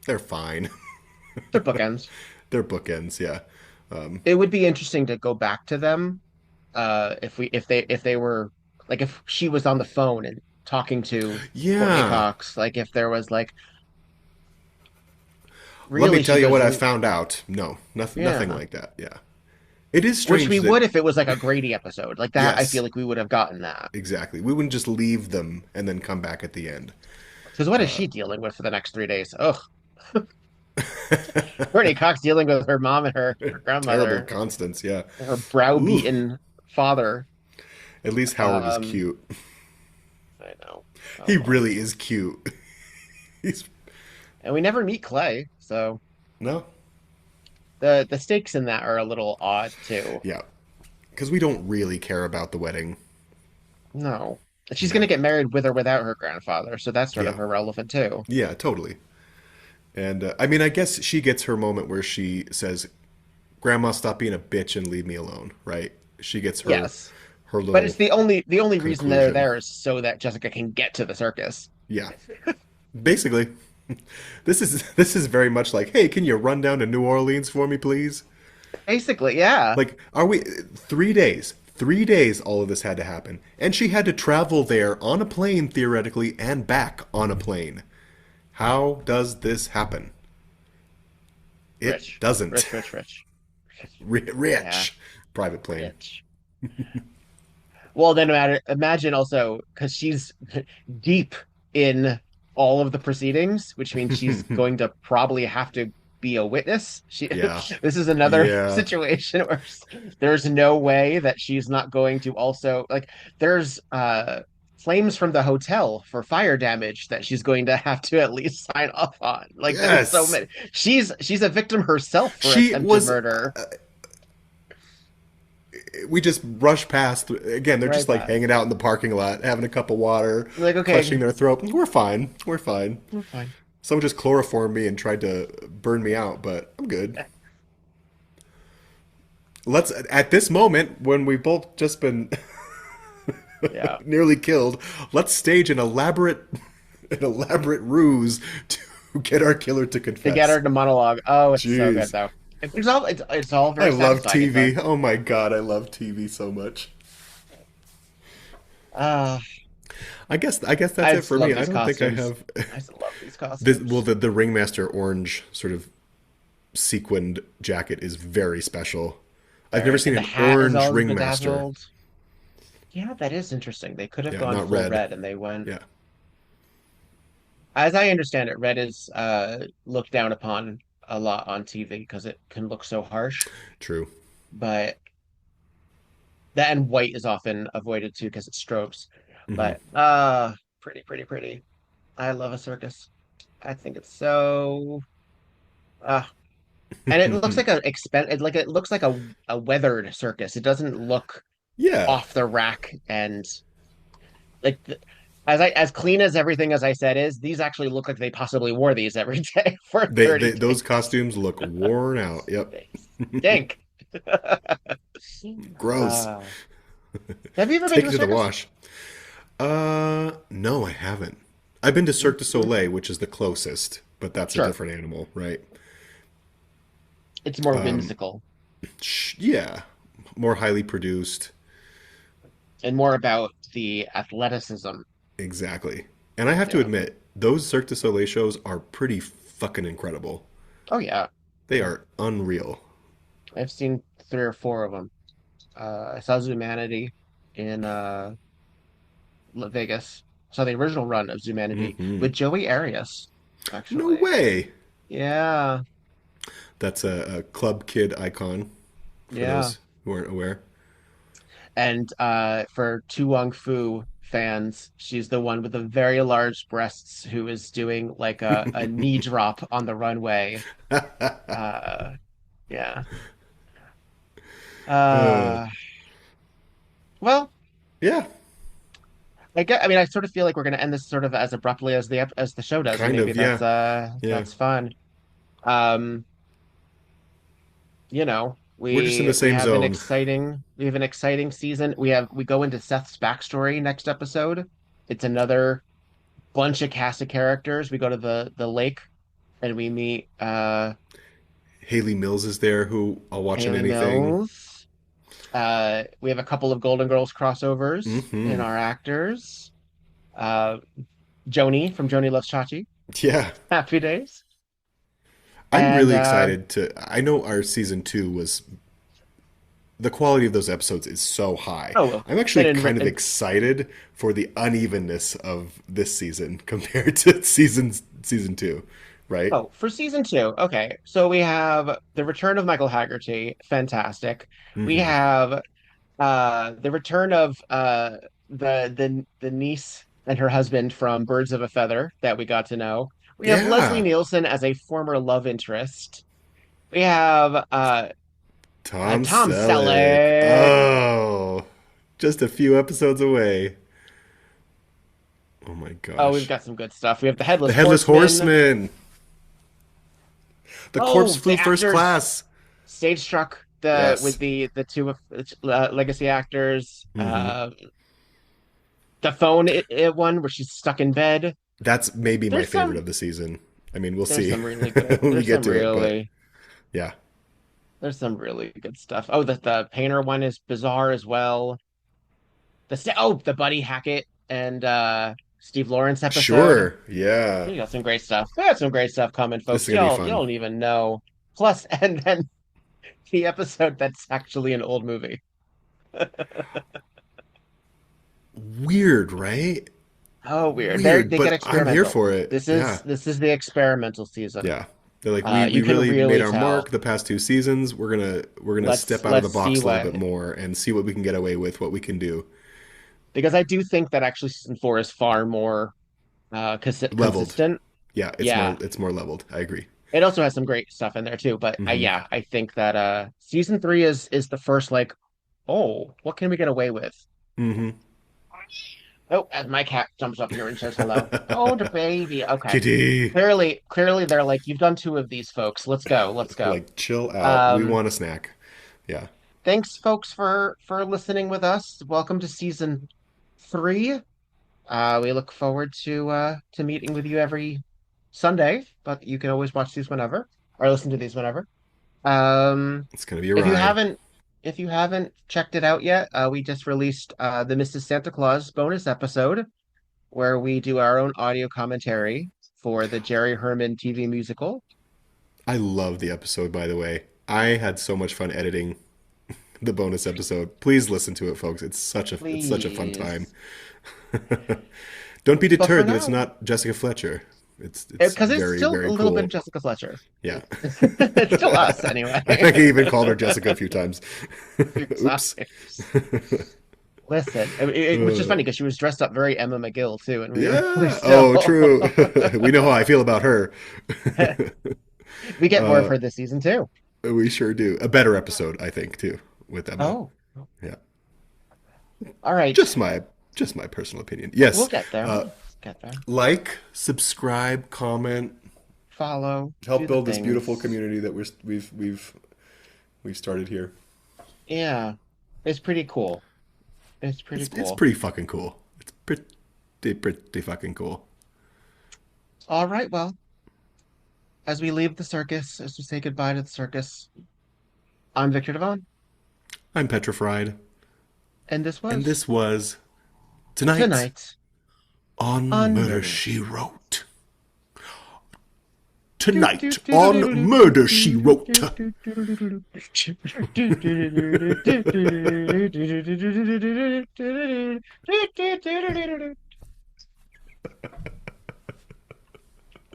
S2: They're fine.
S1: They're bookends.
S2: They're bookends, yeah.
S1: It would be interesting to go back to them, if they were like if she was on the phone and talking to Courtney
S2: Yeah.
S1: Cox, like if there was like
S2: Let me
S1: really
S2: tell
S1: she
S2: you what I
S1: doesn't-
S2: found out. No, nothing
S1: Yeah.
S2: nothing like that. Yeah. It is
S1: which we
S2: strange
S1: would
S2: that
S1: if it was like a Grady episode like that. I feel
S2: yes,
S1: like we would have gotten that.
S2: exactly. We wouldn't just leave them and then come back at the end.
S1: Because what is she dealing with for the next 3 days? Ugh. Courtney Cox dealing with her mom and her
S2: Terrible
S1: grandmother,
S2: Constance, yeah.
S1: her
S2: Ooh.
S1: browbeaten father.
S2: At least Howard is
S1: Um,
S2: cute.
S1: I know. Oh,
S2: He
S1: well.
S2: really is cute. He's
S1: And we never meet Clay, so
S2: no,
S1: the stakes in that are a little odd too.
S2: yeah, because we don't really care about the wedding.
S1: No. She's
S2: No,
S1: gonna get married with or without her grandfather, so that's sort
S2: yeah,
S1: of irrelevant too.
S2: yeah, totally. And I mean, I guess she gets her moment where she says, "Grandma, stop being a bitch and leave me alone." Right? She gets
S1: Yes.
S2: her
S1: But it's
S2: little
S1: the only reason they're
S2: conclusion.
S1: there is so that Jessica can get to the circus.
S2: Yeah, basically, this is very much like, "Hey, can you run down to New Orleans for me, please?"
S1: Basically, yeah.
S2: Like, are we 3 days? 3 days all of this had to happen. And she had to travel there on a plane, theoretically, and back on a plane. How does this happen? It
S1: Rich.
S2: doesn't.
S1: Rich, rich, rich. Yeah,
S2: Rich. Private plane.
S1: rich. Well, then imagine also because she's deep in all of the proceedings, which means she's going to probably have to be a witness.
S2: Yeah.
S1: This is another
S2: Yeah.
S1: situation where there's no way that she's not going to also like there's claims from the hotel for fire damage that she's going to have to at least sign off on. Like there's so
S2: Yes.
S1: many. She's a victim herself for
S2: She
S1: attempted
S2: was.
S1: murder.
S2: We just rush past. Again, they're
S1: Right
S2: just like
S1: back.
S2: hanging out in the parking lot, having a cup of water,
S1: Like, okay,
S2: clutching their throat. We're fine. We're fine.
S1: we're fine.
S2: Someone just chloroformed me and tried to burn me out, but I'm good. Let's, at this moment, when we've both just been
S1: Yeah.
S2: nearly killed, let's stage an elaborate ruse to get our killer to
S1: To
S2: confess.
S1: get her to monologue. Oh, it's so good
S2: Jeez.
S1: though. It's all
S2: I
S1: very
S2: love
S1: satisfying.
S2: TV. Oh my God, I love TV so much.
S1: Uh,
S2: I guess that's
S1: I
S2: it
S1: just
S2: for
S1: love
S2: me. I
S1: these
S2: don't think I
S1: costumes.
S2: have.
S1: I just love these
S2: This,
S1: costumes.
S2: well, the ringmaster orange sort of sequined jacket is very special. I've never seen
S1: And the
S2: an
S1: hat is
S2: orange
S1: all
S2: ringmaster.
S1: bedazzled. Yeah, that is interesting. They could have
S2: Yeah,
S1: gone
S2: not
S1: full
S2: red.
S1: red, and they went.
S2: Yeah.
S1: As I understand it, red is looked down upon a lot on TV because it can look so harsh.
S2: True.
S1: But that and white is often avoided too because it strobes.
S2: Hmm.
S1: But pretty, pretty, pretty. I love a circus. I think it's so uh and it looks like it looks like a weathered circus. It doesn't look
S2: Yeah.
S1: off the rack and like as clean as everything as I said is, these actually look like they possibly wore these every day for
S2: They
S1: 30
S2: those
S1: days.
S2: costumes look worn out. Yep.
S1: They stink.
S2: Gross.
S1: Uh, have you ever been
S2: Take
S1: to
S2: it
S1: a
S2: to the
S1: circus?
S2: wash. No, I haven't. I've been to Cirque du Soleil, which is the closest, but that's a
S1: Sure.
S2: different animal, right?
S1: It's more
S2: Um,
S1: whimsical
S2: yeah, more highly produced.
S1: and more about the athleticism.
S2: Exactly. And I have to
S1: Yeah.
S2: admit, those Cirque du Soleil shows are pretty fucking incredible.
S1: Oh yeah.
S2: They are unreal.
S1: I've seen 3 or 4 of them. I saw Zumanity in Vegas. Saw the original run of Zumanity
S2: Hmm.
S1: with Joey Arias,
S2: No
S1: actually.
S2: way.
S1: Yeah,
S2: That's a club kid icon for
S1: yeah.
S2: those who aren't aware.
S1: And for Tu Wong Fu fans, she's the one with the very large breasts who is doing like a knee drop on the runway. Uh, yeah.
S2: Uh,
S1: Uh, well,
S2: yeah,
S1: I mean, I sort of feel like we're going to end this sort of as abruptly as the show does, and
S2: kind
S1: maybe
S2: of. Yeah, yeah.
S1: that's fun. Um,
S2: We're just in
S1: we
S2: the same zone.
S1: we have an exciting season. We go into Seth's backstory next episode. It's another bunch of cast of characters. We go to the lake and we meet
S2: Haley Mills is there, who I'll watch in
S1: Haley
S2: anything.
S1: Mills. We have a couple of Golden Girls crossovers in
S2: Hmm.
S1: our actors. Uh, Joni from Joni Loves Chachi.
S2: Yeah,
S1: Happy Days.
S2: I'm
S1: And
S2: really excited to. I know our season 2 was the quality of those episodes is so high.
S1: Oh, well,
S2: I'm actually
S1: and,
S2: kind of
S1: and
S2: excited for the unevenness of this season compared to season 2, right?
S1: oh, for season two, okay. So we have the return of Michael Haggerty, fantastic. We
S2: Hmm.
S1: have the return of the niece and her husband from Birds of a Feather that we got to know. We have Leslie
S2: Yeah,
S1: Nielsen as a former love interest. We have
S2: Tom
S1: Tom
S2: Selleck.
S1: Selleck.
S2: Oh, just a few episodes away. Oh my
S1: Oh, we've
S2: gosh.
S1: got some good stuff. We have the
S2: The
S1: Headless
S2: Headless
S1: Horseman.
S2: Horseman. The corpse
S1: Oh,
S2: flew
S1: the
S2: first
S1: actors
S2: class.
S1: stage struck with
S2: Yes.
S1: the two legacy actors.
S2: Hmm.
S1: The phone one where she's stuck in bed.
S2: That's maybe my
S1: There's
S2: favorite
S1: some
S2: of the season. I mean, we'll
S1: there's
S2: see
S1: some really good
S2: when we get to it, but yeah.
S1: there's some really good stuff. Oh, the painter one is bizarre as well. The Buddy Hackett and Steve Lawrence episode.
S2: Sure. Yeah.
S1: We got some great stuff. We got some great stuff coming,
S2: This is
S1: folks.
S2: gonna be
S1: You
S2: fun.
S1: don't even know. Plus, and then the episode that's actually an old movie.
S2: Weird, right?
S1: Oh, weird.
S2: Weird,
S1: They get
S2: but I'm here
S1: experimental.
S2: for it. Yeah.
S1: This is the experimental season.
S2: Yeah. They're like, we
S1: You can
S2: really made
S1: really
S2: our
S1: tell.
S2: mark the past 2 seasons. We're gonna step out of the
S1: Let's see
S2: box a little
S1: what
S2: bit more and see what we can get away with, what we can do.
S1: because I do think that actually season four is far more
S2: Leveled.
S1: consistent.
S2: Yeah,
S1: Yeah,
S2: it's more leveled. I agree.
S1: it also has some great stuff in there too. But
S2: Hmm.
S1: yeah, I think that season three is the first like, oh, what can we get away with?
S2: Hmm.
S1: Oh, as my cat jumps up here and says hello. Oh, the baby. Okay.
S2: Kitty.
S1: Clearly, they're like, you've done two of these, folks. Let's go. Let's go.
S2: Like, chill out. We
S1: Um,
S2: want a snack. Yeah.
S1: Thanks, folks, for listening with us. Welcome to season three. We look forward to meeting with you every Sunday, but you can always watch these whenever or listen to these whenever. Um,
S2: It's gonna be a
S1: if you
S2: ride.
S1: haven't if you haven't checked it out yet, we just released the Mrs. Santa Claus bonus episode where we do our own audio commentary for the Jerry Herman TV musical.
S2: I love the episode, by the way. I had so much fun editing the bonus episode. Please listen to it, folks. It's such a fun time.
S1: Please.
S2: Don't be
S1: But for
S2: deterred that it's
S1: now,
S2: not Jessica Fletcher. It's
S1: because it's
S2: very,
S1: still a
S2: very
S1: little bit of
S2: cool.
S1: Jessica Fletcher.
S2: Yeah.
S1: It's still us anyway.
S2: I think I even called her Jessica a few times. Oops.
S1: Exactly. Listen, which is funny because she was dressed up very Emma McGill too, and we
S2: Yeah. Oh,
S1: still
S2: true. We know how I feel about her.
S1: we get more of
S2: Uh,
S1: her this season too.
S2: we sure do. A better episode, I think, too, with Emma.
S1: Oh,
S2: Yeah.
S1: all right.
S2: Just my just my personal opinion.
S1: We'll
S2: Yes.
S1: get there.
S2: Uh,
S1: We'll get there.
S2: like, subscribe, comment,
S1: Follow,
S2: help
S1: do the
S2: build this beautiful
S1: things.
S2: community that we've started here.
S1: Yeah, it's pretty cool. It's pretty
S2: It's
S1: cool.
S2: pretty fucking cool. It's pretty fucking cool.
S1: All right, well, as we leave the circus, as we say goodbye to the circus, I'm Victor Devon,
S2: I'm petrified,
S1: and this
S2: and
S1: was
S2: this was tonight
S1: Tonight
S2: on
S1: on
S2: Murder
S1: Murder.
S2: She Wrote.
S1: Do, do,
S2: Tonight
S1: do, do,
S2: on
S1: do, do, do,
S2: Murder
S1: do,
S2: She
S1: do,
S2: Wrote.
S1: do, do, do, do, do.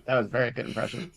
S1: That was a very good impression.